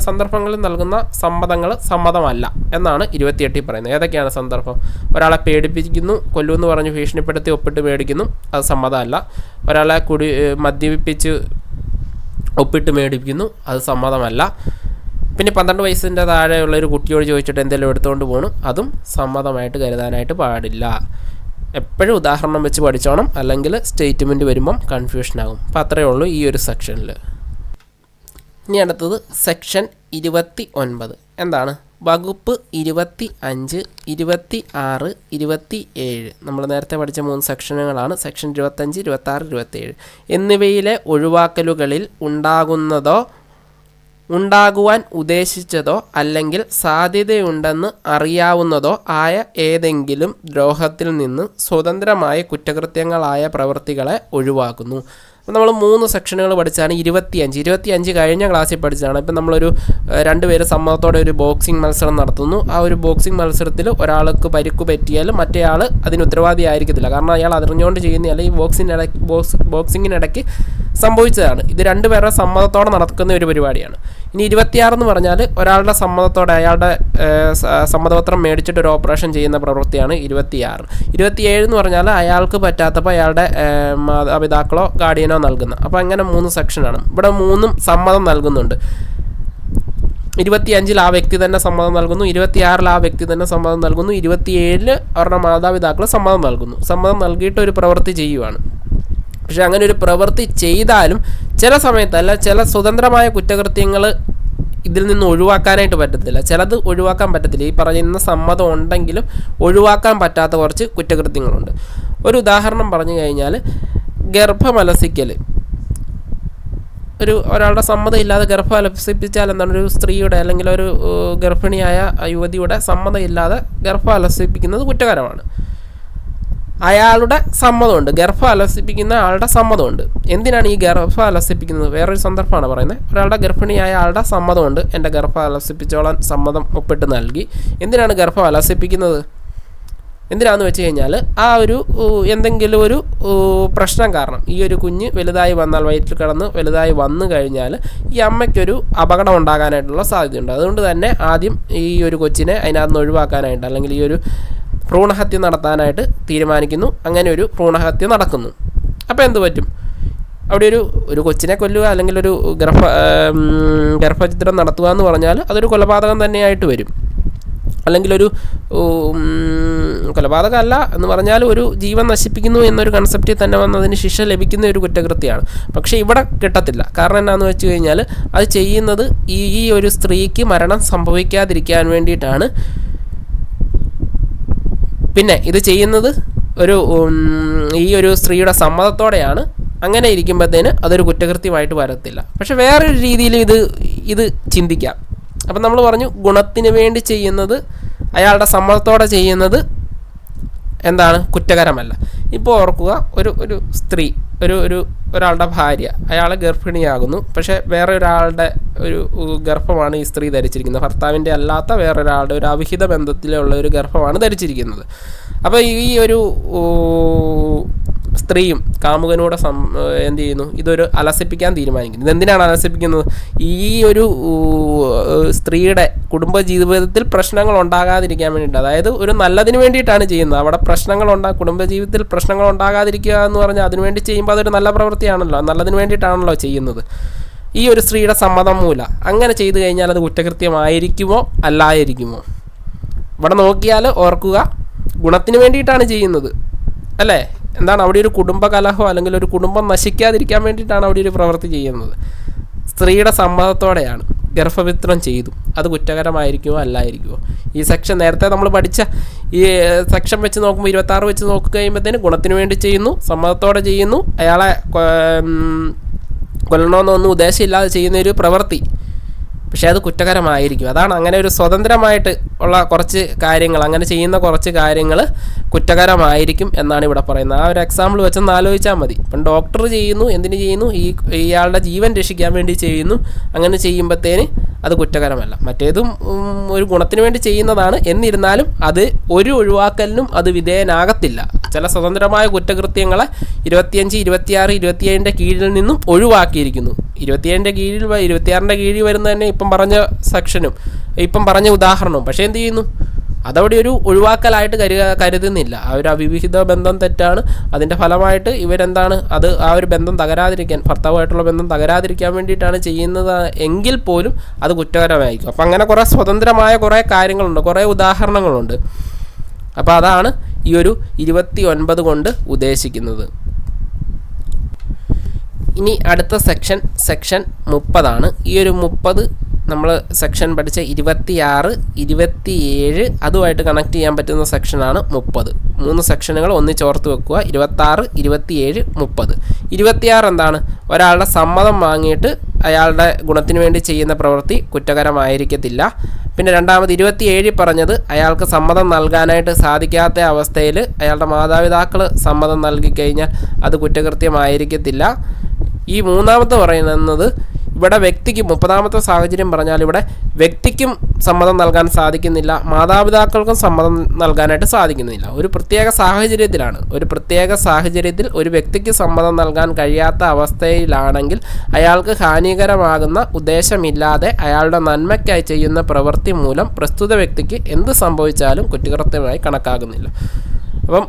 സന്ദർഭങ്ങളിൽ നൽകുന്ന സമ്മതങ്ങൾ സമ്മതമല്ല എന്നാണ് 28 പറയുന്നത്. ഏതൊക്കെയാണ് സന്ദർഭം? ഒരാളെ പേടിപ്പിക്കുന്നു, കൊല്ലുമെന്ന് പറഞ്ഞ് ഭീഷണിപ്പെടുത്തി ഒപ്പിട്ട് മേടിക്കുന്നു, അത് സമ്മതമല്ല. ഒരാളെ മദ്യപിപ്പിച്ച് ഒപ്പിട്ട് മേടിപ്പിക്കുന്നു, അത് സമ്മതമല്ല. പിന്നെ 12 വയസ്സിൻ്റെ താഴെയുള്ള ഒരു കുട്ടിയോട് ചോദിച്ചിട്ട് എന്തെങ്കിലും എടുത്തുകൊണ്ട് പോകണം, അതും സമ്മതമായിട്ട് കരുതാനായിട്ട് പാടില്ല. എപ്പോഴും ഉദാഹരണം വെച്ച് പഠിച്ചോണം, അല്ലെങ്കിൽ സ്റ്റേറ്റ്മെൻറ്റ് വരുമ്പം കൺഫ്യൂഷനാകും. അപ്പോൾ അത്രയേ ഉള്ളൂ ഈ ഒരു സെക്ഷനിൽ. ഇനി അടുത്തത് സെക്ഷൻ 29. എന്താണ്? വകുപ്പ് 25, 26, 27. നമ്മൾ നേരത്തെ പഠിച്ച 3 സെക്ഷനുകളാണ്. സെക്ഷൻ 25, 26, 27 എന്നിവയിലെ ഒഴിവാക്കലുകളിൽ ഉണ്ടാകുവാൻ ഉദ്ദേശിച്ചതോ അല്ലെങ്കിൽ സാധ്യതയുണ്ടെന്ന് അറിയാവുന്നതോ ആയ ഏതെങ്കിലും ദ്രോഹത്തിൽ നിന്ന് സ്വതന്ത്രമായ കുറ്റകൃത്യങ്ങളായ പ്രവൃത്തികളെ ഒഴിവാക്കുന്നു. അപ്പോൾ നമ്മൾ 3 സെക്ഷനുകൾ പഠിച്ചാണ്. 25 കഴിഞ്ഞ ക്ലാസ്സിൽ പഠിച്ചതാണ്. ഇപ്പം നമ്മളൊരു 2 പേര് സമ്മതത്തോടെ ഒരു ബോക്സിംഗ് മത്സരം നടത്തുന്നു. ആ ഒരു ബോക്സിംഗ് മത്സരത്തിൽ ഒരാൾക്ക് പരിക്ക് പറ്റിയാൽ മറ്റേ ആൾ അതിന് ഉത്തരവാദിയായിരിക്കത്തില്ല. കാരണം അയാൾ അറിഞ്ഞുകൊണ്ട് ചെയ്യുന്നതല്ല, ഈ ബോക്സിങ്ങിനിടയ്ക്ക് സംഭവിച്ചതാണ്. ഇത് 2 പേരുടെ സമ്മതത്തോടെ നടക്കുന്ന ഒരു പരിപാടിയാണ്. ഇനി 26 എന്ന് പറഞ്ഞാൽ ഒരാളുടെ സമ്മതത്തോടെ, അയാളുടെ സമ്മതപത്രം മേടിച്ചിട്ട് ഒരു ഓപ്പറേഷൻ ചെയ്യുന്ന പ്രവൃത്തിയാണ് 26. 27 എന്ന് പറഞ്ഞാൽ അയാൾക്ക് പറ്റാത്തപ്പോൾ അയാളുടെ മാതാപിതാക്കളോ ഗാർഡിയനോ നൽകുന്ന. അപ്പോൾ അങ്ങനെ 3 സെക്ഷനാണ്. ഇവിടെ 3ഉം സമ്മതം നൽകുന്നുണ്ട്. 25 ആ വ്യക്തി തന്നെ സമ്മതം നൽകുന്നു, 26 ആ വ്യക്തി തന്നെ സമ്മതം നൽകുന്നു, 27 അവരുടെ മാതാപിതാക്കൾ സമ്മതം നൽകുന്നു. സമ്മതം നൽകിയിട്ട് ഒരു പ്രവൃത്തി ചെയ്യുവാണ്. പക്ഷെ അങ്ങനെ ഒരു പ്രവൃത്തി ചെയ്താലും ചില സമയത്തല്ല, ചില സ്വതന്ത്രമായ കുറ്റകൃത്യങ്ങൾ ഇതിൽ നിന്ന് ഒഴിവാക്കാനായിട്ട് പറ്റത്തില്ല. ചിലത് ഒഴിവാക്കാൻ പറ്റത്തില്ല. ഈ പറയുന്ന സമ്മതം ഉണ്ടെങ്കിലും ഒഴിവാക്കാൻ പറ്റാത്ത കുറച്ച് കുറ്റകൃത്യങ്ങളുണ്ട്. ഒരു ഉദാഹരണം പറഞ്ഞു കഴിഞ്ഞാൽ, ഗർഭമലസിക്കൽ. ഒരാളുടെ സമ്മതം ഇല്ലാതെ ഗർഭമലസിപ്പിച്ചാൽ എന്താണ്? ഒരു സ്ത്രീയുടെ അല്ലെങ്കിൽ ഒരു ഗർഭിണിയായ യുവതിയുടെ സമ്മതം ഇല്ലാതെ ഗർഭമലസിപ്പിക്കുന്നത് കുറ്റകരമാണ്. അയാളുടെ സമ്മതമുണ്ട്, ഗർഭം അലസിപ്പിക്കുന്ന ആളുടെ സമ്മതമുണ്ട്. എന്തിനാണ് ഈ ഗർഭം അലസിപ്പിക്കുന്നത്? വേറൊരു സന്ദർഭമാണ് പറയുന്നത്. ഒരാളുടെ ഗർഭിണിയായ ആളുടെ സമ്മതമുണ്ട്, എൻ്റെ ഗർഭം അലസിപ്പിച്ചോളാൻ സമ്മതം ഒപ്പിട്ട് നൽകി. എന്തിനാണ് ഗർഭം അലസിപ്പിക്കുന്നത്? എന്തിനാണെന്ന് വെച്ച് കഴിഞ്ഞാൽ, ആ ഒരു എന്തെങ്കിലും ഒരു പ്രശ്നം കാരണം ഈ ഒരു കുഞ്ഞ് വലുതായി വന്നാൽ, വയറ്റിൽ കിടന്ന് വലുതായി വന്നു കഴിഞ്ഞാൽ ഈ അമ്മയ്ക്കൊരു അപകടം ഉണ്ടാകാനായിട്ടുള്ള സാധ്യതയുണ്ട്. അതുകൊണ്ട് തന്നെ ആദ്യം ഈ ഒരു കൊച്ചിനെ അതിനകത്ത് നിന്ന് ഒഴിവാക്കാനായിട്ട്, അല്ലെങ്കിൽ ഈ ഒരു ഭ്രൂണഹത്യ നടത്താനായിട്ട് തീരുമാനിക്കുന്നു. അങ്ങനെ ഒരു ഭ്രൂണഹത്യ നടക്കുന്നു. അപ്പോൾ എന്ത് പറ്റും? അവിടെ ഒരു കൊച്ചിനെ കൊല്ലുക അല്ലെങ്കിൽ ഒരു ഗർഭചിത്രം നടത്തുക എന്ന് പറഞ്ഞാൽ അതൊരു കൊലപാതകം തന്നെയായിട്ട് വരും. അല്ലെങ്കിൽ ഒരു കൊലപാതകമല്ല എന്ന് പറഞ്ഞാൽ ഒരു ജീവൻ നശിപ്പിക്കുന്നു എന്നൊരു കൺസെപ്റ്റിൽ തന്നെ വന്നതിന് ശിക്ഷ ലഭിക്കുന്ന ഒരു കുറ്റകൃത്യമാണ്. പക്ഷേ ഇവിടെ കിട്ടത്തില്ല. കാരണം എന്താണെന്ന് വെച്ച് കഴിഞ്ഞാൽ, അത് ചെയ്യുന്നത് ഈ ഒരു സ്ത്രീക്ക് മരണം സംഭവിക്കാതിരിക്കാൻ വേണ്ടിയിട്ടാണ്. പിന്നെ ഇത് ചെയ്യുന്നത് ഈ ഒരു സ്ത്രീയുടെ സമ്മതത്തോടെയാണ്. അങ്ങനെ ഇരിക്കുമ്പോഴത്തേന് അതൊരു കുറ്റകൃത്യമായിട്ട് വരത്തില്ല. പക്ഷെ വേറൊരു രീതിയിൽ ഇത് ചിന്തിക്കാം. അപ്പം നമ്മൾ പറഞ്ഞു, ഗുണത്തിന് വേണ്ടി ചെയ്യുന്നത്, അയാളുടെ സമ്മതത്തോടെ ചെയ്യുന്നത് എന്താണ്? കുറ്റകരമല്ല. ഇപ്പോൾ ഓർക്കുക, ഒരു സ്ത്രീ, ഒരാളുടെ ഭാര്യ, അയാൾ ഗർഭിണിയാകുന്നു. പക്ഷേ വേറെ ഒരാളുടെ ഒരു ഗർഭമാണ് ഈ സ്ത്രീ ധരിച്ചിരിക്കുന്നത്. ഭർത്താവിൻ്റെ അല്ലാത്ത വേറൊരാളുടെ ഒരു അവിഹിത ബന്ധത്തിലുള്ള ഒരു ഗർഭമാണ് ധരിച്ചിരിക്കുന്നത്. അപ്പോൾ ഈ ഒരു സ്ത്രീയും കാമുകനോട് എന്ത് ചെയ്യുന്നു? ഇതൊരു അലസിപ്പിക്കാൻ തീരുമാനിക്കുന്നു. ഇതെന്തിനാണ് അലസിപ്പിക്കുന്നത്? ഈ ഒരു സ്ത്രീയുടെ കുടുംബജീവിതത്തിൽ പ്രശ്നങ്ങൾ ഉണ്ടാകാതിരിക്കാൻ വേണ്ടിയിട്ട്, അതായത് ഒരു നല്ലതിന് വേണ്ടിയിട്ടാണ് ചെയ്യുന്നത്. അവിടെ കുടുംബജീവിതത്തിൽ പ്രശ്നങ്ങൾ ഉണ്ടാകാതിരിക്കുക എന്ന് പറഞ്ഞാൽ അതിനുവേണ്ടി ചെയ്യുമ്പോൾ അതൊരു നല്ല പ്രവൃത്തിയാണല്ലോ, നല്ലതിന് വേണ്ടിയിട്ടാണല്ലോ ചെയ്യുന്നത്. ഈ ഒരു സ്ത്രീയുടെ സമ്മതം മൂലം അങ്ങനെ ചെയ്തു കഴിഞ്ഞാൽ അത് കുറ്റകൃത്യമായിരിക്കുമോ അല്ലായിരിക്കുമോ? ഇവിടെ നോക്കിയാൽ ഓർക്കുക, ഗുണത്തിന് വേണ്ടിയിട്ടാണ് ചെയ്യുന്നത് അല്ലേ? എന്താണ്? അവിടെ ഒരു കുടുംബകലഹോ അല്ലെങ്കിൽ ഒരു കുടുംബം നശിക്കാതിരിക്കാൻ വേണ്ടിയിട്ടാണ് അവിടെ ഒരു പ്രവൃത്തി ചെയ്യുന്നത്. സ്ത്രീയുടെ സമ്മതത്തോടെയാണ്, ഗർഭചിത്രം ചെയ്തു. അത് കുറ്റകരമായിരിക്കുമോ അല്ലായിരിക്കുമോ? ഈ സെക്ഷൻ നേരത്തെ നമ്മൾ പഠിച്ച ഈ സെക്ഷൻ വെച്ച് നോക്കുമ്പോൾ 26 വെച്ച് നോക്കി കഴിയുമ്പോഴത്തേന് ഗുണത്തിന് വേണ്ടി ചെയ്യുന്നു, സമ്മതത്തോടെ ചെയ്യുന്നു, അയാളെ കൊല്ലണമെന്നൊന്നും ഉദ്ദേശമില്ലാതെ ചെയ്യുന്ന ഒരു പ്രവൃത്തി പക്ഷേ അത് കുറ്റകരമായിരിക്കും. അതാണ് അങ്ങനെ ഒരു സ്വതന്ത്രമായിട്ട് ഉള്ള കുറച്ച് കാര്യങ്ങൾ, അങ്ങനെ ചെയ്യുന്ന കുറച്ച് കാര്യങ്ങൾ കുറ്റകരമായിരിക്കും എന്നാണ് ഇവിടെ പറയുന്നത്. ആ ഒരു എക്സാമ്പിൾ വെച്ചൊന്ന് ആലോചിച്ചാൽ മതി. ഇപ്പം ഡോക്ടർ ചെയ്യുന്നു, എന്തിനു ചെയ്യുന്നു? ഇയാളുടെ ജീവൻ രക്ഷിക്കാൻ വേണ്ടി ചെയ്യുന്നു. അങ്ങനെ ചെയ്യുമ്പോഴത്തേന് അത് കുറ്റകരമല്ല. മറ്റേതും ഒരു ഗുണത്തിന് വേണ്ടി ചെയ്യുന്നതാണ്. എന്നിരുന്നാലും അത് ഒരു ഒഴിവാക്കലിനും അത് വിധേയനാകത്തില്ല. ചില സ്വതന്ത്രമായ കുറ്റകൃത്യങ്ങളെ 25, 26, 27 കീഴിൽ നിന്നും ഒഴിവാക്കിയിരിക്കുന്നു. 27 കീഴിൽ 26 കീഴിൽ വരുന്ന തന്നെ ഇപ്പം പറഞ്ഞ സെക്ഷനും ഇപ്പം പറഞ്ഞ ഉദാഹരണവും. പക്ഷേ എന്ത് ചെയ്യുന്നു? അതവിടെ ഒരു ഒഴിവാക്കലായിട്ട് കരുതുന്നില്ല. ആ ഒരു അവിഹിത ബന്ധം തെറ്റാണ്. അതിൻ്റെ ഫലമായിട്ട് ഇവരെന്താണ്, അത് ആ ഒരു ബന്ധം തകരാതിരിക്കാൻ, ഭർത്താവുമായിട്ടുള്ള ബന്ധം തകരാതിരിക്കാൻ വേണ്ടിയിട്ടാണ് ചെയ്യുന്നത് എങ്കിൽ പോലും അത് കുറ്റകരമായിരിക്കും. അപ്പം അങ്ങനെ കുറേ സ്വതന്ത്രമായ കുറേ കാര്യങ്ങളുണ്ട്, കുറേ ഉദാഹരണങ്ങളുണ്ട്. അപ്പോൾ അതാണ് ഈ ഒരു 29 കൊണ്ട് ഉദ്ദേശിക്കുന്നത്. ഇനി അടുത്ത സെക്ഷൻ 30 ഈ ഒരു 30 നമ്മൾ സെക്ഷൻ പഠിച്ച 26, 27 അതുമായിട്ട് കണക്ട് ചെയ്യാൻ പറ്റുന്ന സെക്ഷനാണ് 30. 3 സെക്ഷനുകൾ ഒന്നിച്ചോർത്ത് വെക്കുക. 26, 27, 30. 26 എന്താണ്? ഒരാളുടെ സമ്മതം വാങ്ങിയിട്ട് അയാളുടെ ഗുണത്തിന് വേണ്ടി ചെയ്യുന്ന പ്രവൃത്തി കുറ്റകരമായിരിക്കത്തില്ല. പിന്നെ രണ്ടാമത് 27 പറഞ്ഞത് അയാൾക്ക് സമ്മതം നൽകാനായിട്ട് സാധിക്കാത്ത അവസ്ഥയിൽ അയാളുടെ മാതാപിതാക്കൾ സമ്മതം നൽകിക്കഴിഞ്ഞാൽ അത് കുറ്റകൃത്യമായിരിക്കത്തില്ല. ഈ മൂന്നാമത്തെ പറയുന്നത് ഇവിടെ വ്യക്തിക്ക് 30ാമത്തെ സാഹചര്യം പറഞ്ഞാൽ ഇവിടെ വ്യക്തിക്കും സമ്മതം നൽകാൻ സാധിക്കുന്നില്ല, മാതാപിതാക്കൾക്കും സമ്മതം നൽകാനായിട്ട് സാധിക്കുന്നില്ല. ഒരു പ്രത്യേക സാഹചര്യത്തിലാണ്. ഒരു പ്രത്യേക സാഹചര്യത്തിൽ ഒരു വ്യക്തിക്ക് സമ്മതം നൽകാൻ കഴിയാത്ത അവസ്ഥയിലാണെങ്കിൽ അയാൾക്ക് ഹാനികരമാകുന്ന ഉദ്ദേശമില്ലാതെ അയാളുടെ നന്മയ്ക്കായി ചെയ്യുന്ന പ്രവൃത്തി മൂലം പ്രസ്തുത വ്യക്തിക്ക് എന്ത് സംഭവിച്ചാലും കുറ്റകൃത്യമായി കണക്കാകുന്നില്ല. അപ്പം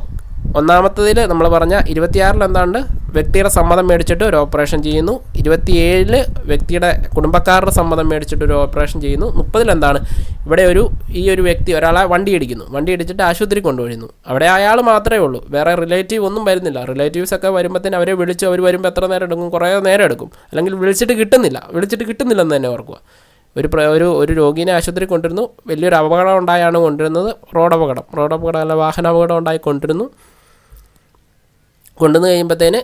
ഒന്നാമത്തതിൽ നമ്മൾ പറഞ്ഞ 26 എന്താണ്ട് വ്യക്തിയുടെ സമ്മതം മേടിച്ചിട്ട് ഒരു ഓപ്പറേഷൻ ചെയ്യുന്നു. 27 വ്യക്തിയുടെ കുടുംബക്കാരുടെ സമ്മതം മേടിച്ചിട്ട് ഒരു ഓപ്പറേഷൻ ചെയ്യുന്നു. 30 എന്താണ്? ഇവിടെ ഈ ഒരു വ്യക്തി ഒരാളെ വണ്ടി ഇടിച്ചിട്ട് ആശുപത്രി കൊണ്ടുപോയിരുന്നു. അവിടെ അയാൾ മാത്രമേ ഉള്ളൂ, വേറെ റിലേറ്റീവ് ഒന്നും വരുന്നില്ല. റിലേറ്റീവ്സൊക്കെ വരുമ്പോഴത്തേന് അവരെ വിളിച്ച് അവർ വരുമ്പോൾ എത്ര നേരം എടുക്കും? കുറേ നേരം എടുക്കും. അല്ലെങ്കിൽ വിളിച്ചിട്ട് കിട്ടുന്നില്ലെന്ന് തന്നെ ഓർക്കുക. ഒരു രോഗീനെ ആശുപത്രി കൊണ്ടിരുന്നു, വലിയൊരു അപകടം ഉണ്ടായാണ് കൊണ്ടുവരുന്നത്. റോഡ് അപകടം അല്ല, വാഹനാപകടം ഉണ്ടായി കൊണ്ടുവരുന്നു കഴിയുമ്പോഴത്തേന്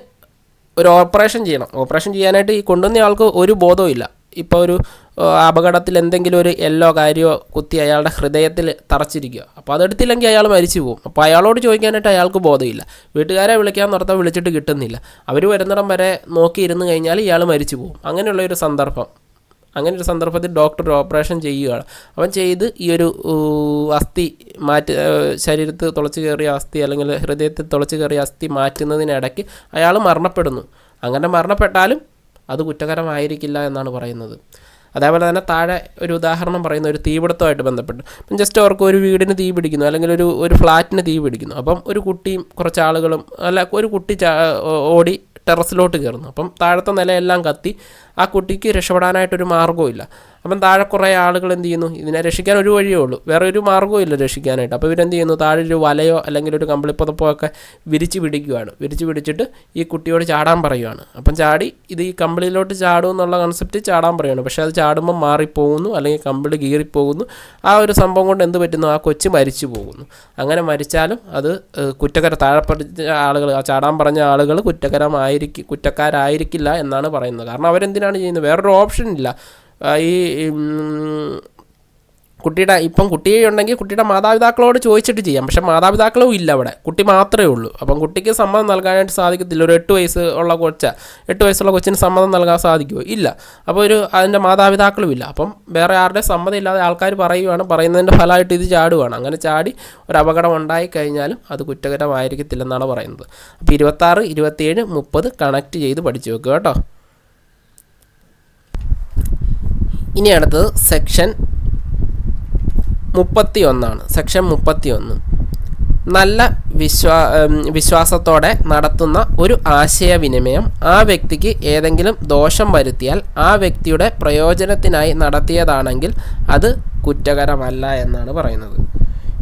ഒരു ഓപ്പറേഷൻ ചെയ്യണം. ഓപ്പറേഷൻ ചെയ്യാനായിട്ട് ഈ കൊണ്ടുവന്ന ആൾക്ക് ഒരു ബോധവും ഇല്ല. ഇപ്പോൾ ഒരു അപകടത്തിൽ എന്തെങ്കിലും ഒരു എല്ലോ കാര്യമോ കുത്തി അയാളുടെ ഹൃദയത്തിൽ തറച്ചിരിക്കുക. അപ്പോൾ അതെടുത്തില്ലെങ്കിൽ അയാൾ മരിച്ചു പോകും. അപ്പോൾ അയാളോട് ചോദിക്കാനായിട്ട് അയാൾക്ക് ബോധമില്ല. വീട്ടുകാരെ വിളിക്കാൻ നടത്താൻ വിളിച്ചിട്ട് കിട്ടുന്നില്ല. അവർ വരുന്നിടം വരെ നോക്കിയിരുന്നു കഴിഞ്ഞാൽ ഇയാൾ മരിച്ചു പോകും. അങ്ങനെയുള്ളൊരു സന്ദർഭത്തിൽ ഡോക്ടർ ഓപ്പറേഷൻ ചെയ്യുകയാണ്. അവൻ ചെയ്ത് ഈ ഒരു അസ്ഥി ശരീരത്തിൽ തുളച്ച് കയറിയ അസ്ഥി അല്ലെങ്കിൽ ഹൃദയത്തിൽ തുളച്ച് കയറിയ അസ്ഥി മാറ്റുന്നതിനിടയ്ക്ക് അയാൾ മരണപ്പെടുന്നു. അങ്ങനെ മരണപ്പെട്ടാലും അത് കുറ്റകരമായിരിക്കില്ല എന്നാണ് പറയുന്നത്. അതേപോലെ തന്നെ താഴെ ഒരു ഉദാഹരണം പറയുന്ന ഒരു തീപിടുത്തമായിട്ട് ബന്ധപ്പെട്ട്, അപ്പം ജസ്റ്റ് അവർക്ക് ഒരു വീടിന് തീ പിടിക്കുന്നു അല്ലെങ്കിൽ ഒരു ഫ്ലാറ്റിന് തീ പിടിക്കുന്നു. അപ്പം ഒരു കുട്ടിയും കുറച്ച് ആളുകളും ഒരു കുട്ടി ഓടി ടെറസിലോട്ട് കയറുന്നു. അപ്പം താഴത്തെ നിലയെല്ലാം കത്തി. ആ കുട്ടിക്ക് രക്ഷപ്പെടാനായിട്ടൊരു മാർഗ്ഗവും ഇല്ല. അപ്പം താഴെ കുറേ ആളുകൾ എന്ത് ചെയ്യുന്നു? ഇതിനെ രക്ഷിക്കാൻ ഒരു വഴിയേ ഉള്ളൂ, വേറെ ഒരു മാർഗ്ഗവും ഇല്ല രക്ഷിക്കാനായിട്ട്. അപ്പോൾ ഇവരെന്ത് ചെയ്യുന്നു? താഴെ ഒരു വലയോ അല്ലെങ്കിൽ ഒരു കമ്പിളിപ്പുതപ്പോ ഒക്കെ വിരിച്ച് പിടിച്ചിട്ട് ഈ കുട്ടിയോട് ചാടാൻ പറയുകയാണ്. അപ്പം ഇത് ഈ കമ്പിളിയിലോട്ട് ചാടും എന്നുള്ള കൺസെപ്റ്റ് ചാടാൻ പറയുകയാണ്. പക്ഷേ അത് ചാടുമ്പോൾ മാറിപ്പോകുന്നു, അല്ലെങ്കിൽ കമ്പിളി കീറിപ്പോകുന്നു. ആ ഒരു സംഭവം കൊണ്ട് എന്ത് പറ്റുന്നു? ആ കൊച്ച് മരിച്ചു പോകുന്നു. അങ്ങനെ മരിച്ചാലും അത് താഴെ പഠിച്ച ആളുകൾ, ആ ചാടാൻ പറഞ്ഞ ആളുകൾ കുറ്റക്കാരായിരിക്കില്ല എന്നാണ് പറയുന്നത്. കാരണം അവരെന്തിനാണ് ചെയ്യുന്നത്? വേറൊരു ഓപ്ഷൻ ഇല്ല. ഈ കുട്ടിയെ ഉണ്ടെങ്കിൽ കുട്ടിയുടെ മാതാപിതാക്കളോട് ചോദിച്ചിട്ട് ചെയ്യാം. പക്ഷേ മാതാപിതാക്കളും ഇല്ല അവിടെ, കുട്ടി മാത്രമേ ഉള്ളൂ. അപ്പം കുട്ടിക്ക് സമ്മതം നൽകാനായിട്ട് സാധിക്കത്തില്ല. ഒരു 8 വയസ്സുള്ള കൊച്ചിന് സമ്മതം നൽകാൻ സാധിക്കുമോ? ഇല്ല. അപ്പോൾ അതിൻ്റെ മാതാപിതാക്കളും ഇല്ല. അപ്പം വേറെ ആരുടെ സമ്മതം ഇല്ലാതെ ആൾക്കാർ പറയുന്നതിൻ്റെ ഫലമായിട്ട് ഇത് ചാടുകയാണ്. അങ്ങനെ ചാടി ഒരു അപകടം ഉണ്ടായി കഴിഞ്ഞാലും അത് കുറ്റകരമായിരിക്കത്തില്ലെന്നാണ് പറയുന്നത്. അപ്പോൾ 26, 27, 30 കണക്ട് ചെയ്ത് പഠിച്ചു വെക്കുക കേട്ടോ. ഇനി അടുത്തത് സെക്ഷൻ 31. സെക്ഷൻ 31 നല്ല വിശ്വാസത്തോടെ നടത്തുന്ന ഒരു ആശയവിനിമയം ആ വ്യക്തിക്ക് ഏതെങ്കിലും ദോഷം വരുത്തിയാൽ ആ വ്യക്തിയുടെ പ്രയോജനത്തിനായി നടത്തിയതാണെങ്കിൽ അത് കുറ്റകരമല്ല എന്നാണ് പറയുന്നത്.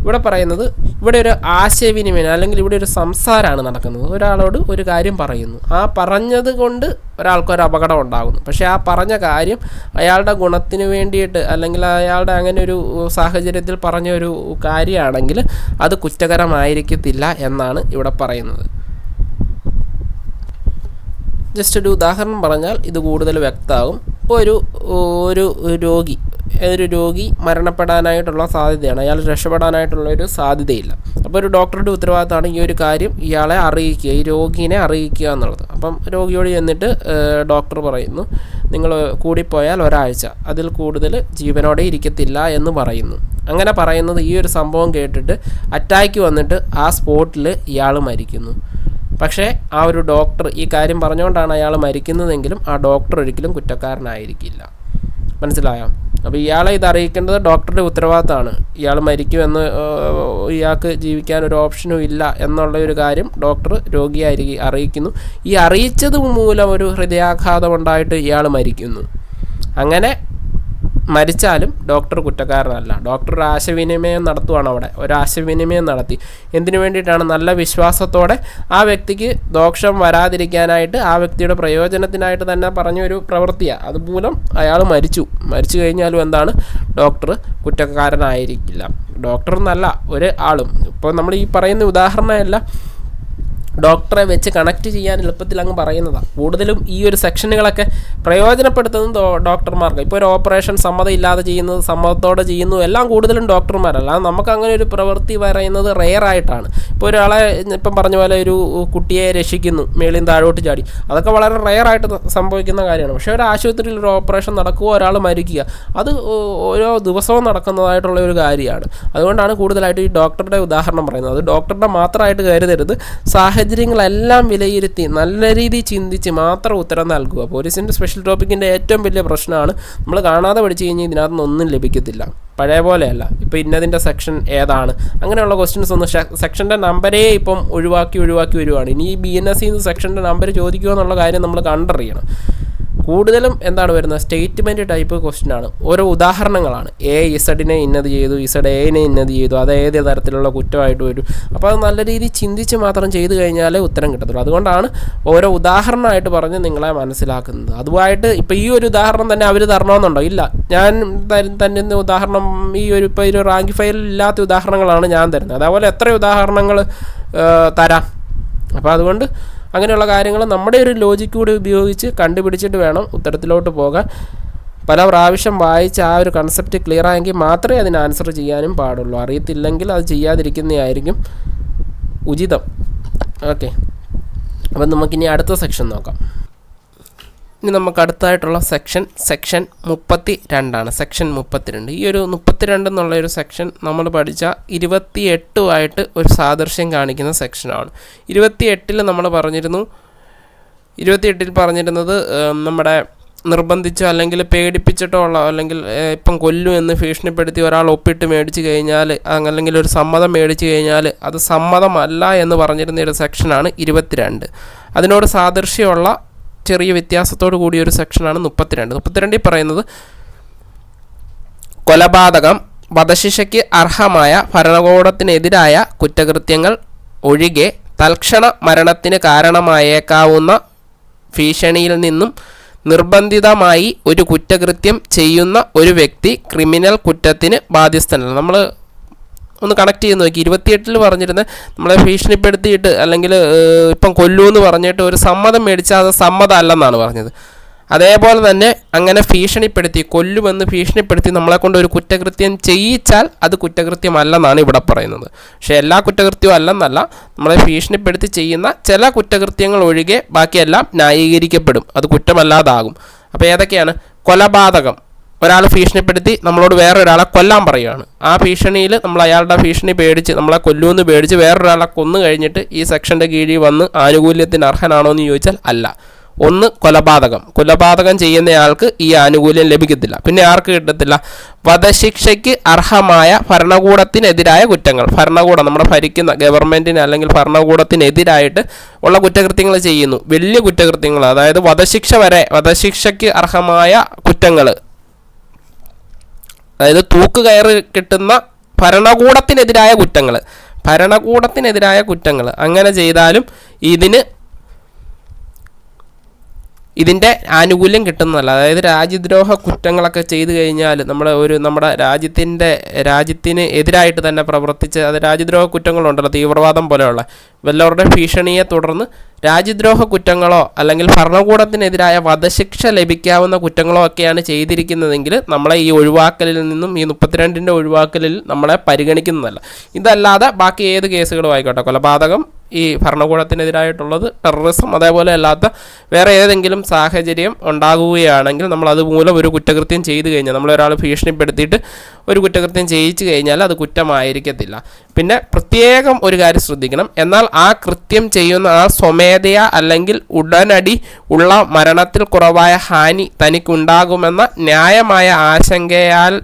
ഇവിടെ ഒരു ആശയവിനിമയം അല്ലെങ്കിൽ ഇവിടെ ഒരു സംസാരമാണ് നടക്കുന്നത്. ഒരാളോട് ഒരു കാര്യം പറയുന്നു, ആ പറഞ്ഞത് കൊണ്ട് ഒരാൾക്കൊരു അപകടം ഉണ്ടാകുന്നു. പക്ഷേ ആ പറഞ്ഞ കാര്യം അയാളുടെ ഗുണത്തിന് വേണ്ടിയിട്ട് അല്ലെങ്കിൽ അയാളുടെ അങ്ങനെ ഒരു സാഹചര്യത്തിൽ പറഞ്ഞ ഒരു കാര്യമാണെങ്കിൽ അത് കുറ്റകരമായിരിക്കത്തില്ല എന്നാണ് ഇവിടെ പറയുന്നത്. ജസ്റ്റ് ഒരു ഉദാഹരണം പറഞ്ഞാൽ ഇത് കൂടുതൽ വ്യക്തമാകും. ഇപ്പോൾ ഒരു രോഗി, ഒരു രോഗി മരണപ്പെടാനായിട്ടുള്ള സാധ്യതയാണ്, അയാൾ രക്ഷപ്പെടാനായിട്ടുള്ള ഒരു സാധ്യതയില്ല. അപ്പോൾ ഒരു ഡോക്ടറുടെ ഉത്തരവാദിത്തമാണ് ഈ ഒരു കാര്യം ഇയാളെ അറിയിക്കുക, ഈ രോഗീനെ അറിയിക്കുക എന്നുള്ളത്. അപ്പം രോഗിയോട് ചെന്നിട്ട് ഡോക്ടർ പറയുന്നു, നിങ്ങൾ കൂടിപ്പോയാൽ ഒരാഴ്ച, അതിൽ കൂടുതൽ ജീവനോടെ ഇരിക്കത്തില്ല എന്ന് പറയുന്നു. അങ്ങനെ പറയുന്നത് ഈ ഒരു സംഭവം കേട്ടിട്ട് അറ്റാക്ക് വന്നിട്ട് ആ സ്പോട്ടിൽ ഇയാൾ മരിക്കുന്നു. പക്ഷേ ആ ഒരു ഡോക്ടർ ഈ കാര്യം പറഞ്ഞുകൊണ്ടാണ് അയാൾ മരിക്കുന്നതെങ്കിലും ആ ഡോക്ടർ ഒരിക്കലും കുറ്റക്കാരനായിരിക്കില്ല. മനസ്സിലായോ? അപ്പോൾ ഇയാളെ ഇത് അറിയിക്കേണ്ടത് ഡോക്ടറുടെ ഉത്തരവാദിത്തമാണ്. ഇയാൾ മരിക്കുമെന്ന്, ഇയാൾക്ക് ജീവിക്കാൻ ഒരു ഓപ്ഷനും ഇല്ല എന്നുള്ള ഒരു കാര്യം ഡോക്ടർ രോഗിയെ അറിയിക്കുന്നു. ഈ അറിയിച്ചത് മൂലം ഒരു ഹൃദയാഘാതം ഉണ്ടായിട്ട് ഇയാൾ മരിക്കുന്നു. അങ്ങനെ മരിച്ചാലും ഡോക്ടർ കുറ്റക്കാരനല്ല. ഡോക്ടർ ഒരു ആശയവിനിമയം നടത്തുവാണ്. അവിടെ ഒരു ആശയവിനിമയം നടത്തി. എന്തിനു വേണ്ടിയിട്ടാണ്? നല്ല വിശ്വാസത്തോടെ ആ വ്യക്തിക്ക് ദോഷം വരാതിരിക്കാനായിട്ട്, ആ വ്യക്തിയുടെ പ്രയോജനത്തിനായിട്ട് തന്നെ പറഞ്ഞൊരു പ്രവൃത്തിയാണ്. അതുമൂലം അയാൾ മരിച്ചു കഴിഞ്ഞാലും എന്താണ്, ഡോക്ടർ കുറ്റക്കാരനായിരിക്കില്ല. ഡോക്ടർ എന്നല്ല ഒരു ആളും. ഇപ്പോൾ നമ്മൾ ഈ പറയുന്ന ഉദാഹരണമല്ല ഡോക്ടറെ വെച്ച് കണക്ട് ചെയ്യാൻ എളുപ്പത്തിൽ അങ്ങ് പറയുന്നതാണ്. കൂടുതലും ഈ ഒരു സെക്ഷനുകളൊക്കെ പ്രയോജനപ്പെടുത്തുന്നത് ഡോക്ടർമാർക്ക്. ഇപ്പോൾ ഒരു ഓപ്പറേഷൻ സമ്മതം ഇല്ലാതെ ചെയ്യുന്നത്, സമ്മതത്തോടെ ചെയ്യുന്നു, എല്ലാം കൂടുതലും ഡോക്ടർമാരല്ല. നമുക്ക് അങ്ങനെ ഒരു പ്രവൃത്തി പറയുന്നത് റെയറായിട്ടാണ്. ഇപ്പോൾ ഒരാളെ ഇപ്പം പറഞ്ഞ പോലെ ഒരു കുട്ടിയെ രക്ഷിക്കുന്നു, മേളിൽ താഴോട്ട് ചാടി, അതൊക്കെ വളരെ റെയറായിട്ട് സംഭവിക്കുന്ന കാര്യമാണ്. പക്ഷേ ഒരു ആശുപത്രിയിൽ ഒരു ഓപ്പറേഷൻ നടക്കുക, ഒരാൾ മരിക്കുക, അത് ഓരോ ദിവസവും നടക്കുന്നതായിട്ടുള്ള ഒരു കാര്യമാണ്. അതുകൊണ്ടാണ് കൂടുതലായിട്ട് ഈ ഡോക്ടറുടെ ഉദാഹരണം പറയുന്നത്. അത് ഡോക്ടറുടെ മാത്രമായിട്ട് കരുതരുത്. സാഹചര്യങ്ങളെല്ലാം വിലയിരുത്തി നല്ല രീതിയിൽ ചിന്തിച്ച് മാത്രം ഉത്തരം നൽകുക. പോലീസിൻ്റെ സ്പെഷ്യൽ ടോപ്പിക്കിൻ്റെ ഏറ്റവും വലിയ പ്രശ്നമാണ് നമ്മൾ കാണാതെ പഠിച്ചു കഴിഞ്ഞാൽ ഇതിനകത്തുനിന്ന് ഒന്നും ലഭിക്കത്തില്ല. പഴയ പോലെയല്ല. ഇപ്പോൾ ഇന്നതിൻ്റെ സെക്ഷൻ ഏതാണ്, അങ്ങനെയുള്ള ക്വസ്റ്റ്യൻസ് ഒന്നും സെക്ഷൻ്റെ നമ്പരേ ഇപ്പം ഒഴിവാക്കി വരുവാണ്. ഇനി ഈ BNSC സെക്ഷൻ്റെ നമ്പർ ചോദിക്കുക എന്നുള്ള കാര്യം നമ്മൾ കണ്ടറിയണം. കൂടുതലും എന്താണ് വരുന്നത്, സ്റ്റേറ്റ്മെൻറ്റ് ടൈപ്പ് ക്വസ്റ്റ്യനാണ്. ഓരോ ഉദാഹരണങ്ങളാണ്. ഇസഡിനെ ഇന്നത് ചെയ്തു, ഇസഡ് എനെ ഇന്നത് ചെയ്തു, അത് ഏത് തരത്തിലുള്ള കുറ്റമായിട്ട് വരും. അപ്പോൾ അത് നല്ല രീതിയിൽ ചിന്തിച്ച് മാത്രം ചെയ്തു കഴിഞ്ഞാലേ ഉത്തരം കിട്ടത്തുള്ളൂ. അതുകൊണ്ടാണ് ഓരോ ഉദാഹരണമായിട്ട് പറഞ്ഞ് നിങ്ങളെ മനസ്സിലാക്കുന്നത്. അതുമായിട്ട് ഇപ്പോൾ ഈ ഒരു ഉദാഹരണം തന്നെ അവർ തരണമെന്നുണ്ടോ? ഇല്ല. ഞാൻ തരുന്ന ഉദാഹരണം ഇപ്പോൾ ഒരു റാങ്ക് ഫയലിൽ ഇല്ലാത്ത ഉദാഹരണങ്ങളാണ് ഞാൻ തരുന്നത്. അതേപോലെ എത്ര ഉദാഹരണങ്ങൾ തരാം. അപ്പോൾ അതുകൊണ്ട് അങ്ങനെയുള്ള കാര്യങ്ങൾ നമ്മുടെ ഒരു ലോജിക്ക് കൂടി ഉപയോഗിച്ച് കണ്ടുപിടിച്ചിട്ട് വേണം ഉത്തരത്തിലോട്ട് പോകാൻ. പല പ്രാവശ്യം വായിച്ച് ആ ഒരു കൺസെപ്റ്റ് ക്ലിയർ ആയെങ്കിൽ മാത്രമേ അതിന് ആൻസർ ചെയ്യാനും പാടുള്ളൂ. അറിയത്തില്ലെങ്കിൽ അത് ചെയ്യാതിരിക്കുന്നതായിരിക്കും ഉചിതം. ഓക്കെ, അപ്പം നമുക്കിനി അടുത്ത സെക്ഷൻ നോക്കാം. ഇനി നമുക്ക് അടുത്തായിട്ടുള്ള സെക്ഷൻ 32 സെക്ഷൻ 32. ഈ ഒരു 32 എന്നുള്ളൊരു സെക്ഷൻ നമ്മൾ പഠിച്ച 28 ഒരു സാദൃശ്യം കാണിക്കുന്ന സെക്ഷനാണ്. 28 നമ്മൾ പറഞ്ഞിരുന്നു. 28 പറഞ്ഞിരുന്നത് നമ്മുടെ നിർബന്ധിച്ചോ അല്ലെങ്കിൽ പേടിപ്പിച്ചിട്ടോ ഉള്ള, അല്ലെങ്കിൽ ഇപ്പം കൊല്ലും എന്ന് ഭീഷണിപ്പെടുത്തി ഒരാൾ ഒപ്പിട്ട് മേടിച്ച് കഴിഞ്ഞാൽ, അല്ലെങ്കിൽ ഒരു സമ്മതം മേടിച്ച് കഴിഞ്ഞാൽ അത് സമ്മതമല്ല എന്ന് പറഞ്ഞിരുന്ന ഒരു സെക്ഷനാണ് 22. അതിനോട് സാദൃശ്യമുള്ള ചെറിയ വ്യത്യാസത്തോടു കൂടിയ ഒരു സെക്ഷനാണ് 32. 32 പറയുന്നത് കൊലപാതകം, വധശിക്ഷയ്ക്ക് അർഹമായ ഭരണകൂടത്തിനെതിരായ കുറ്റകൃത്യങ്ങൾ ഒഴികെ തൽക്ഷണ മരണത്തിന് കാരണമായേക്കാവുന്ന ഭീഷണിയിൽ നിന്നും നിർബന്ധിതമായി ഒരു കുറ്റകൃത്യം ചെയ്യുന്ന ഒരു വ്യക്തി ക്രിമിനൽ കുറ്റത്തിന് ബാധ്യസ്ഥനല്ല. നമ്മൾ ഒന്ന് കണക്ട് ചെയ്ത് നോക്കി. 28 പറഞ്ഞിരുന്നത് നമ്മളെ ഭീഷണിപ്പെടുത്തിയിട്ട് അല്ലെങ്കിൽ ഇപ്പം കൊല്ലൂന്ന് പറഞ്ഞിട്ട് ഒരു സമ്മതം മേടിച്ചാൽ അത് സമ്മതം അല്ലെന്നാണ് പറഞ്ഞത്. അതേപോലെ തന്നെ അങ്ങനെ ഭീഷണിപ്പെടുത്തി, കൊല്ലുമെന്ന് ഭീഷണിപ്പെടുത്തി നമ്മളെ കൊണ്ട് ഒരു കുറ്റകൃത്യം ചെയ്യിച്ചാൽ അത് കുറ്റകൃത്യമല്ലെന്നാണ് ഇവിടെ പറയുന്നത്. പക്ഷേ എല്ലാ കുറ്റകൃത്യവും അല്ലെന്നല്ല, നമ്മളെ ഭീഷണിപ്പെടുത്തി ചെയ്യുന്ന ചില കുറ്റകൃത്യങ്ങൾ ഒഴികെ ബാക്കിയെല്ലാം ന്യായീകരിക്കപ്പെടും, അത് കുറ്റമല്ലാതാകും. അപ്പോൾ ഏതൊക്കെയാണ്? കൊലപാതകം, ഒരാൾ ഭീഷണിപ്പെടുത്തി നമ്മളോട് വേറൊരാളെ കൊല്ലാൻ പറയുകയാണ്. ആ ഭീഷണിയിൽ നമ്മൾ അയാളുടെ ഭീഷണി പേടിച്ച്, നമ്മളെ കൊല്ലുമെന്ന് പേടിച്ച് വേറൊരാളെ കൊന്നു കഴിഞ്ഞിട്ട് ഈ സെക്ഷൻ്റെ കീഴിൽ വന്ന് ആനുകൂല്യത്തിന് അർഹനാണോ എന്ന് ചോദിച്ചാൽ അല്ല. ഒന്ന് കൊലപാതകം ചെയ്യുന്നയാൾക്ക് ഈ ആനുകൂല്യം ലഭിക്കത്തില്ല. പിന്നെ ആർക്ക് കിട്ടത്തില്ല? വധശിക്ഷയ്ക്ക് അർഹമായ ഭരണകൂടത്തിനെതിരായ കുറ്റങ്ങൾ. ഭരണകൂടം, നമ്മുടെ ഭരിക്കുന്ന ഗവൺമെൻറ്റിന് അല്ലെങ്കിൽ ഭരണകൂടത്തിനെതിരായിട്ട് ഉള്ള കുറ്റകൃത്യങ്ങൾ ചെയ്യുന്നു, വലിയ കുറ്റകൃത്യങ്ങൾ, അതായത് വധശിക്ഷയ്ക്ക് അർഹമായ കുറ്റങ്ങൾ, അതായത് തൂക്കുകയറ് കിട്ടുന്ന ഭരണകൂടത്തിനെതിരായ കുറ്റങ്ങൾ അങ്ങനെ ചെയ്താലും ഇതിൻ്റെ ആനുകൂല്യം കിട്ടുന്നതല്ല. അതായത് രാജ്യദ്രോഹ കുറ്റങ്ങളൊക്കെ ചെയ്തു കഴിഞ്ഞാൽ നമ്മുടെ രാജ്യത്തിന് എതിരായിട്ട് തന്നെ പ്രവർത്തിച്ച് അത് രാജ്യദ്രോഹ കുറ്റങ്ങളുണ്ടല്ലോ, തീവ്രവാദം പോലെയുള്ള വല്ലവരുടെ ഭീഷണിയെ തുടർന്ന് രാജ്യദ്രോഹ കുറ്റങ്ങളോ അല്ലെങ്കിൽ ഭരണകൂടത്തിനെതിരായ വധശിക്ഷ ലഭിക്കാവുന്ന കുറ്റങ്ങളോ ഒക്കെയാണ് ചെയ്തിരിക്കുന്നതെങ്കിൽ നമ്മളെ ഈ ഒഴിവാക്കലിൽ നിന്നും ഈ 32ൻ്റെ ഒഴിവാക്കലിൽ നമ്മളെ പരിഗണിക്കുന്നതല്ല. ഇതല്ലാതെ ബാക്കി ഏത് കേസുകളും ആയിക്കോട്ടെ, കൊലപാതകം, ഈ ഭരണകൂടത്തിനെതിരായിട്ടുള്ളത്, ടെററിസം, അതേപോലെ അല്ലാത്ത വേറെ ഏതെങ്കിലും സാഹചര്യം ഉണ്ടാകുകയാണെങ്കിൽ നമ്മൾ അതുമൂലം ഒരു കുറ്റകൃത്യം ചെയ്തു കഴിഞ്ഞാൽ, നമ്മളൊരാൾ ഭീഷണിപ്പെടുത്തിയിട്ട് ഒരു കുറ്റകൃത്യം ചെയ്യിച്ചു കഴിഞ്ഞാൽ അത് കുറ്റമായിരിക്കത്തില്ല. പിന്നെ പ്രത്യേകം ഒരു കാര്യം ശ്രദ്ധിക്കണം, എന്നാൽ ആ കൃത്യം ചെയ്യുന്ന ആ സ്വമേധയാ അല്ലെങ്കിൽ ഉടനടി ഉള്ള മരണത്തിൽ കുറവായ ഹാനി തനിക്കുണ്ടാകുമെന്ന ന്യായമായ ആശങ്കയാൽ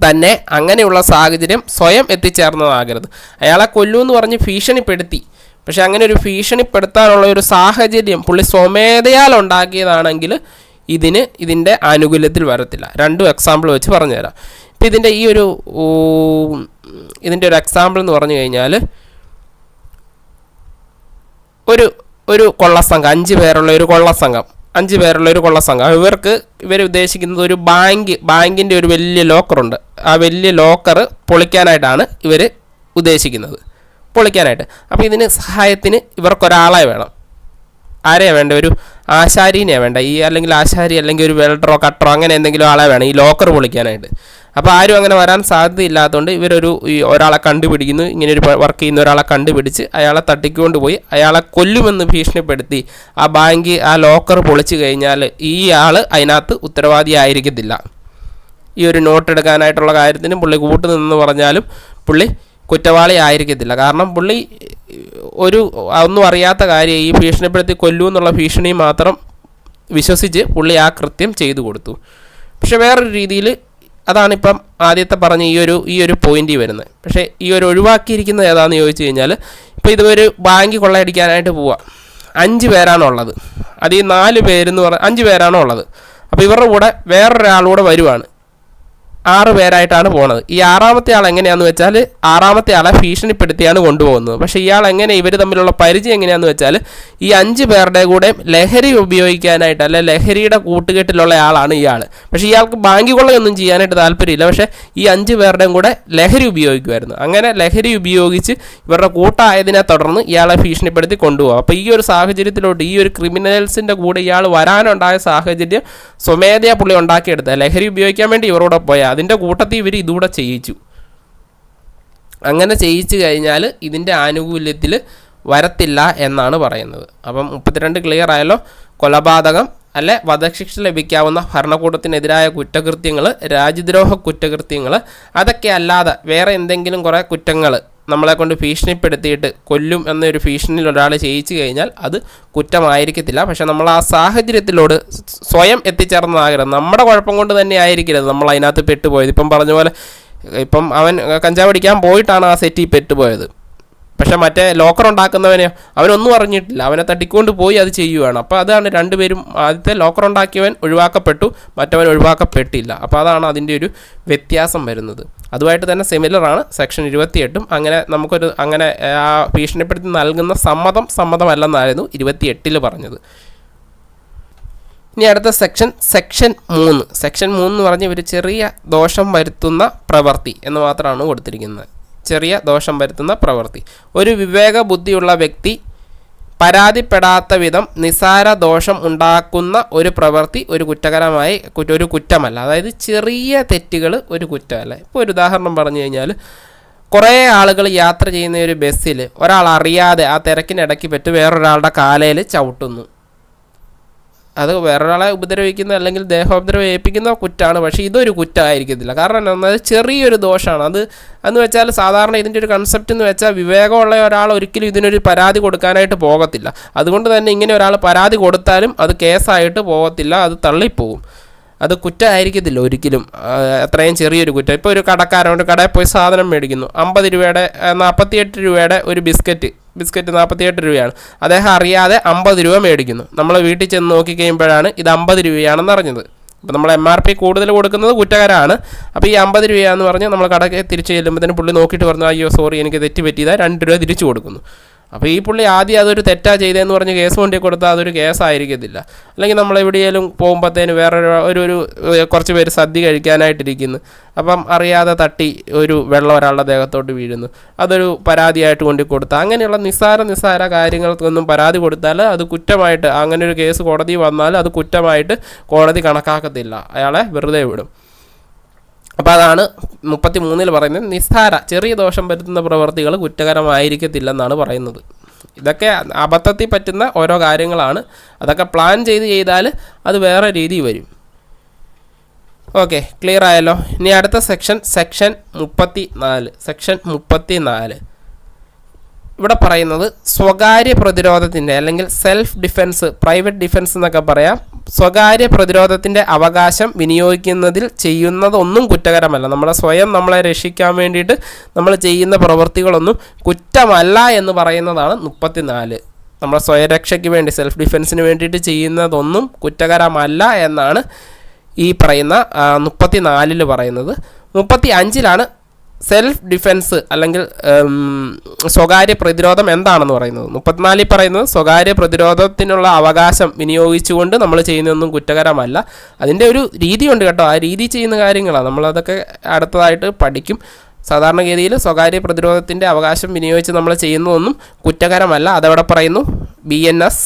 തന്നെ അങ്ങനെയുള്ള സാഹചര്യം സ്വയം എത്തിച്ചേർന്നതാകരുത്. അയാളെ കൊല്ലൂന്ന് പറഞ്ഞ് ഭീഷണിപ്പെടുത്തി, പക്ഷെ അങ്ങനെ ഒരു ഭീഷണിപ്പെടുത്താനുള്ള ഒരു സാഹചര്യം പുള്ളി സ്വമേധയാൽ ഉണ്ടാക്കിയതാണെങ്കിൽ ഇതിൻ്റെ ആനുകൂല്യത്തിൽ വരത്തില്ല. 2 എക്സാമ്പിൾ വെച്ച് പറഞ്ഞുതരാം. ഇപ്പം ഇതിൻ്റെ ഒരു എക്സാമ്പിൾ എന്ന് പറഞ്ഞു കഴിഞ്ഞാൽ, ഒരു കൊള്ളസംഘം, 5 പേരുള്ള ഒരു കൊള്ളസംഘം, ഇവർ ഉദ്ദേശിക്കുന്നത് ഒരു ബാങ്കിൻ്റെ ഒരു വലിയ ലോക്കറുണ്ട്. ആ വലിയ ലോക്കർ പൊളിക്കാനായിട്ടാണ് ഇവർ ഉദ്ദേശിക്കുന്നത്, അപ്പോൾ ഇതിന് സഹായത്തിന് ഇവർക്കൊരാളെ വേണം. ആരെയാണ് വേണ്ട? ഒരു ആശാരിനെയാണ് വേണ്ട, അല്ലെങ്കിൽ ആശാരി അല്ലെങ്കിൽ ഒരു വെൽഡറോ കട്ടറോ അങ്ങനെ എന്തെങ്കിലും ആളെ വേണം ഈ ലോക്കർ പൊളിക്കാനായിട്ട്. അപ്പോൾ ആരും അങ്ങനെ വരാൻ സാധ്യതയില്ലാത്തതുകൊണ്ട് ഒരാളെ കണ്ടുപിടിക്കുന്നു, ഇങ്ങനെ ഒരു വർക്ക് ചെയ്യുന്ന ഒരാളെ കണ്ടുപിടിച്ച് അയാളെ തട്ടിക്കൊണ്ട് പോയി അയാളെ കൊല്ലുമെന്ന് ഭീഷണിപ്പെടുത്തി ആ ലോക്കർ പൊളിച്ചു കഴിഞ്ഞാൽ ഈ ആൾ അതിനകത്ത് ഉത്തരവാദിയായിരിക്കത്തില്ല. ഈ ഒരു നോട്ട് എടുക്കാനായിട്ടുള്ള കാര്യത്തിന് പുള്ളി കൂട്ടുനിന്ന് പറഞ്ഞാലും പുള്ളി കുറ്റവാളി ആയിരിക്കത്തില്ല. കാരണം പുള്ളി ഒന്നും അറിയാത്ത കാര്യം ഈ ഭീഷണിപ്പെടുത്തി കൊല്ലൂ എന്നുള്ള ഭീഷണി മാത്രം വിശ്വസിച്ച് പുള്ളി ആ കൃത്യം ചെയ്തു കൊടുത്തു. പക്ഷെ വേറൊരു രീതിയിൽ അതാണിപ്പം ആദ്യത്തെ പറഞ്ഞ ഈ ഒരു പോയിന്റ് വരുന്നത്. പക്ഷേ ഈ ഒരു ഒഴിവാക്കിയിരിക്കുന്നത് ഏതാണെന്ന് ചോദിച്ചു കഴിഞ്ഞാൽ, ഇപ്പോൾ ഇതൊരു ബാങ്ക് കൊള്ളയടിക്കാനായിട്ട് പോവുക, 5 പേരാണുള്ളത്. അത് ഈ 4 പേരെന്ന് പറഞ്ഞാൽ 5 പേരാണോ ഉള്ളത്. അപ്പോൾ ഇവരുടെ കൂടെ വേറൊരാളൂടെ വരുവാണ്, 6 പേരായിട്ടാണ് പോണത്. ഈ 6ാമത്തെ ആൾ എങ്ങനെയാണെന്ന് വെച്ചാൽ 6ാമത്തെ ആളെ ഭീഷണിപ്പെടുത്തിയാണ് കൊണ്ടുപോകുന്നത്. പക്ഷേ ഇവർ തമ്മിലുള്ള പരിചയം എങ്ങനെയാണെന്ന് വെച്ചാൽ ഈ 5 പേരുടെ കൂടെ ലഹരി ഉപയോഗിക്കാനായിട്ട്, അല്ലെ ലഹരിയുടെ കൂട്ടുകെട്ടിലുള്ള ആളാണ് ഇയാൾ. പക്ഷേ ഇയാൾക്ക് ബാങ്ക് കൊള്ളയൊന്നും ചെയ്യാനായിട്ട് താല്പര്യമില്ല. പക്ഷേ ഈ 5 പേരുടെയും കൂടെ ലഹരി ഉപയോഗിക്കുമായിരുന്നു. അങ്ങനെ ലഹരി ഉപയോഗിച്ച് ഇവരുടെ കൂട്ടായതിനെ തുടർന്ന് ഇയാളെ ഭീഷണിപ്പെടുത്തി കൊണ്ടുപോകും. അപ്പോൾ ഈ ഒരു സാഹചര്യത്തിലോട്ട് ഈ ഒരു ക്രിമിനൽസിൻ്റെ കൂടെ ഇയാൾ വരാനുണ്ടായ സാഹചര്യം സ്വമേധയാ പുള്ളി ഉണ്ടാക്കിയെടുത്ത, ലഹരി ഉപയോഗിക്കാൻ വേണ്ടി ഇവരോടെ പോയാൽ അതിൻ്റെ കൂട്ടത്തിൽ ഇവർ ഇതുകൂടെ ചെയ്യിച്ചു. അങ്ങനെ ചെയ്യിച്ചു കഴിഞ്ഞാൽ ഇതിൻ്റെ ആനുകൂല്യത്തിൽ വരത്തില്ല എന്നാണ് പറയുന്നത്. അപ്പം 32 ക്ലിയർ ആയല്ലോ. കൊലപാതകം അല്ലെ വധശിക്ഷ ലഭിക്കാവുന്ന ഭരണകൂടത്തിനെതിരായ കുറ്റകൃത്യങ്ങൾ, രാജ്യദ്രോഹ കുറ്റകൃത്യങ്ങൾ, അതൊക്കെ അല്ലാതെ വേറെ എന്തെങ്കിലും കുറേ കുറ്റങ്ങൾ നമ്മളെ കൊണ്ട് ഭീഷണിപ്പെടുത്തിയിട്ട് കൊല്ലും എന്നൊരു ഭീഷണിയിൽ ഒരാൾ ചെയ്യിച്ചു കഴിഞ്ഞാൽ അത് കുറ്റമായിരിക്കത്തില്ല. പക്ഷെ നമ്മൾ ആ സാഹചര്യത്തിലോട് സ്വയം എത്തിച്ചേർന്നതാകരുത്. നമ്മുടെ കുഴപ്പം കൊണ്ട് തന്നെ ആയിരിക്കരുത് നമ്മൾ അതിനകത്ത് പെട്ടുപോയത്. ഇപ്പം പറഞ്ഞ പോലെ അവൻ കഞ്ചാവ് അടിക്കാൻ പോയിട്ടാണ് ആ സെറ്റിൽ പെട്ടുപോയത്. പക്ഷെ മറ്റേ ലോക്കർ ഉണ്ടാക്കുന്നവനെയോ അവനൊന്നും അറിഞ്ഞിട്ടില്ല, അവനെ തട്ടിക്കൊണ്ട് പോയി അത് ചെയ്യുകയാണ്. അപ്പോൾ അതാണ് 2 പേരും, ആദ്യത്തെ ലോക്കർ ഉണ്ടാക്കിയവൻ ഒഴിവാക്കപ്പെട്ടു, മറ്റവൻ ഒഴിവാക്കപ്പെട്ടില്ല. അപ്പോൾ അതാണ് അതിൻ്റെ ഒരു വ്യത്യാസം വരുന്നത്. അതുമായിട്ട് തന്നെ സിമിലറാണ് സെക്ഷൻ 28. അങ്ങനെ ആ ഭീഷണിപ്പെടുത്തി നൽകുന്ന സമ്മതമല്ലെന്നായിരുന്നു 28 പറഞ്ഞത്. ഇനി അടുത്ത സെക്ഷൻ 3. സെക്ഷൻ 3 എന്ന് പറഞ്ഞ് ഒരു ചെറിയ ദോഷം വരുത്തുന്ന പ്രവൃത്തി എന്ന് മാത്രമാണ് കൊടുത്തിരിക്കുന്നത്. ചെറിയ ദോഷം വരുത്തുന്ന പ്രവൃത്തി. ഒരു വിവേക ബുദ്ധിയുള്ള വ്യക്തി പരാതിപ്പെടാത്ത വിധം നിസാര ദോഷം ഉണ്ടാക്കുന്ന ഒരു പ്രവൃത്തി ഒരു കുറ്റമല്ല. അതായത് ചെറിയ തെറ്റുകൾ ഒരു കുറ്റമല്ല. ഇപ്പോൾ ഒരു ഉദാഹരണം പറഞ്ഞു കഴിഞ്ഞാൽ, കുറേ ആളുകൾ യാത്ര ചെയ്യുന്ന ഒരു ബസ്സിൽ ഒരാൾ അറിയാതെ ആ തിരക്കിനിടയ്ക്ക് വേറൊരാളുടെ കാലയിൽ ചവിട്ടുന്നു. അത് വേറൊരാളെ ഉപദ്രവിക്കുന്ന അല്ലെങ്കിൽ ദേഹോപദ്രവം ഏൽപ്പിക്കുന്ന കുറ്റമാണ്. പക്ഷേ ഇതൊരു കുറ്റമായിരിക്കത്തില്ല. കാരണം അത് ചെറിയൊരു ദോഷമാണ്. അതെന്ന് വെച്ചാൽ സാധാരണ ഇതിൻ്റെ ഒരു കൺസെപ്റ്റ് എന്ന് വെച്ചാൽ വിവേകമുള്ള ഒരാൾ ഒരിക്കലും ഇതിനൊരു പരാതി കൊടുക്കാനായിട്ട് പോകത്തില്ല. അതുകൊണ്ട് തന്നെ ഇങ്ങനെ ഒരാൾ പരാതി കൊടുത്താലും അത് കേസായിട്ട് പോകത്തില്ല, അത് തള്ളിപ്പോവും. അത് കുറ്റമായിരിക്കത്തില്ല ഒരിക്കലും, അത്രയും ചെറിയൊരു കുറ്റം. ഇപ്പോൾ ഒരു കടക്കാരൻ കടയിൽ പോയി സാധനം മേടിക്കുന്നു, 50 രൂപയുടെ 48 രൂപയുടെ ഒരു ബിസ്ക്കറ്റ് 48 രൂപയാണ്. അദ്ദേഹം അറിയാതെ 50 രൂപ മേടിക്കുന്നു. നമ്മൾ വീട്ടിൽ ചെന്ന് നോക്കിക്കഴിയുമ്പോഴാണ് ഇത് 50 രൂപയാണെന്ന് അറിഞ്ഞത്. അപ്പോൾ നമ്മൾ MRP കൂടുതൽ കൊടുക്കുന്നത് കുറ്റകരമാണ്. അപ്പോൾ ഈ 50 രൂപയാണെന്ന് പറഞ്ഞ് നമ്മൾ കടയ്ക്ക് തിരിച്ച് ചെല്ലുമ്പോഴത്തേനും പുള്ളി നോക്കിയിട്ട് പറഞ്ഞു, അയ്യോ സോറി എനിക്ക് തെറ്റ് പറ്റിയതാണ്, 2 രൂപ തിരിച്ചു കൊടുക്കുന്നു. അപ്പോൾ ഈ പുള്ളി ആദ്യം അതൊരു തെറ്റാ ചെയ്തതെന്ന് പറഞ്ഞ് കേസ് കൊണ്ടു കൊടുത്താൽ അതൊരു കേസായിരിക്കത്തില്ല. അല്ലെങ്കിൽ നമ്മളെവിടെയെങ്കിലും പോകുമ്പോഴത്തേന് ഒരു കുറച്ച് പേര് സദ്യ കഴിക്കാനായിട്ടിരിക്കുന്നു, അപ്പം അറിയാതെ തട്ടി ഒരു വെള്ളം ഒരാളുടെ ദേഹത്തോട്ട് വീഴുന്നു, അതൊരു പരാതിയായിട്ട് കൊണ്ടു കൊടുത്താൽ, അങ്ങനെയുള്ള നിസ്സാര കാര്യങ്ങൾക്കൊന്നും പരാതി കൊടുത്താൽ അത് കുറ്റമായിട്ട്, അങ്ങനെ ഒരു കേസ് കോടതി വന്നാൽ അത് കുറ്റമായിട്ട് കോടതി കണക്കാക്കത്തില്ല, അയാളെ വെറുതെ വിടും. അപ്പോൾ അതാണ് 33 പറയുന്നത്, ചെറിയ ദോഷം വരുത്തുന്ന പ്രവൃത്തികൾ കുറ്റകരമായിരിക്കത്തില്ലെന്നാണ് പറയുന്നത്. ഇതൊക്കെ അബദ്ധത്തിൽ പറ്റുന്ന ഓരോ കാര്യങ്ങളാണ്. അതൊക്കെ പ്ലാൻ ചെയ്താൽ അത് വേറെ രീതി വരും. ഓക്കെ, ക്ലിയർ ആയല്ലോ. ഇനി അടുത്ത സെക്ഷൻ 34. സെക്ഷൻ 34 ഇവിടെ പറയുന്നത് സ്വകാര്യ പ്രതിരോധത്തിൻ്റെ അല്ലെങ്കിൽ സെൽഫ് ഡിഫെൻസ്, പ്രൈവറ്റ് ഡിഫെൻസ് എന്നൊക്കെ പറയാം, സ്വകാര്യ പ്രതിരോധത്തിൻ്റെ അവകാശം വിനിയോഗിക്കുന്നതിൽ ചെയ്യുന്നതൊന്നും കുറ്റകരമല്ല. നമ്മളെ രക്ഷിക്കാൻ വേണ്ടിയിട്ട് നമ്മൾ ചെയ്യുന്ന പ്രവൃത്തികളൊന്നും കുറ്റമല്ല എന്ന് പറയുന്നതാണ് 34. നമ്മളെ സ്വയരക്ഷയ്ക്ക് വേണ്ടി, സെൽഫ് ഡിഫെൻസിന് വേണ്ടിയിട്ട് ചെയ്യുന്നതൊന്നും കുറ്റകരമല്ല എന്നാണ് ഈ പറയുന്ന 34 പറയുന്നത്. 35 സെൽഫ് ഡിഫെൻസ് അല്ലെങ്കിൽ സ്വകാര്യ പ്രതിരോധം എന്താണെന്ന് പറയുന്നത്. 34 പറയുന്നത് സ്വകാര്യ പ്രതിരോധത്തിനുള്ള അവകാശം വിനിയോഗിച്ചുകൊണ്ട് നമ്മൾ ചെയ്യുന്നതൊന്നും കുറ്റകരമല്ല. അതിൻ്റെ ഒരു രീതിയുണ്ട് കേട്ടോ, ആ രീതി ചെയ്യുന്ന കാര്യങ്ങളാണ്, നമ്മളതൊക്കെ അടുത്തതായിട്ട് പഠിക്കും. സാധാരണഗതിയിൽ സ്വകാര്യ പ്രതിരോധത്തിൻ്റെ അവകാശം വിനിയോഗിച്ച് നമ്മൾ ചെയ്യുന്നതൊന്നും കുറ്റകരമല്ല. അതവിടെ പറയുന്നു. BNS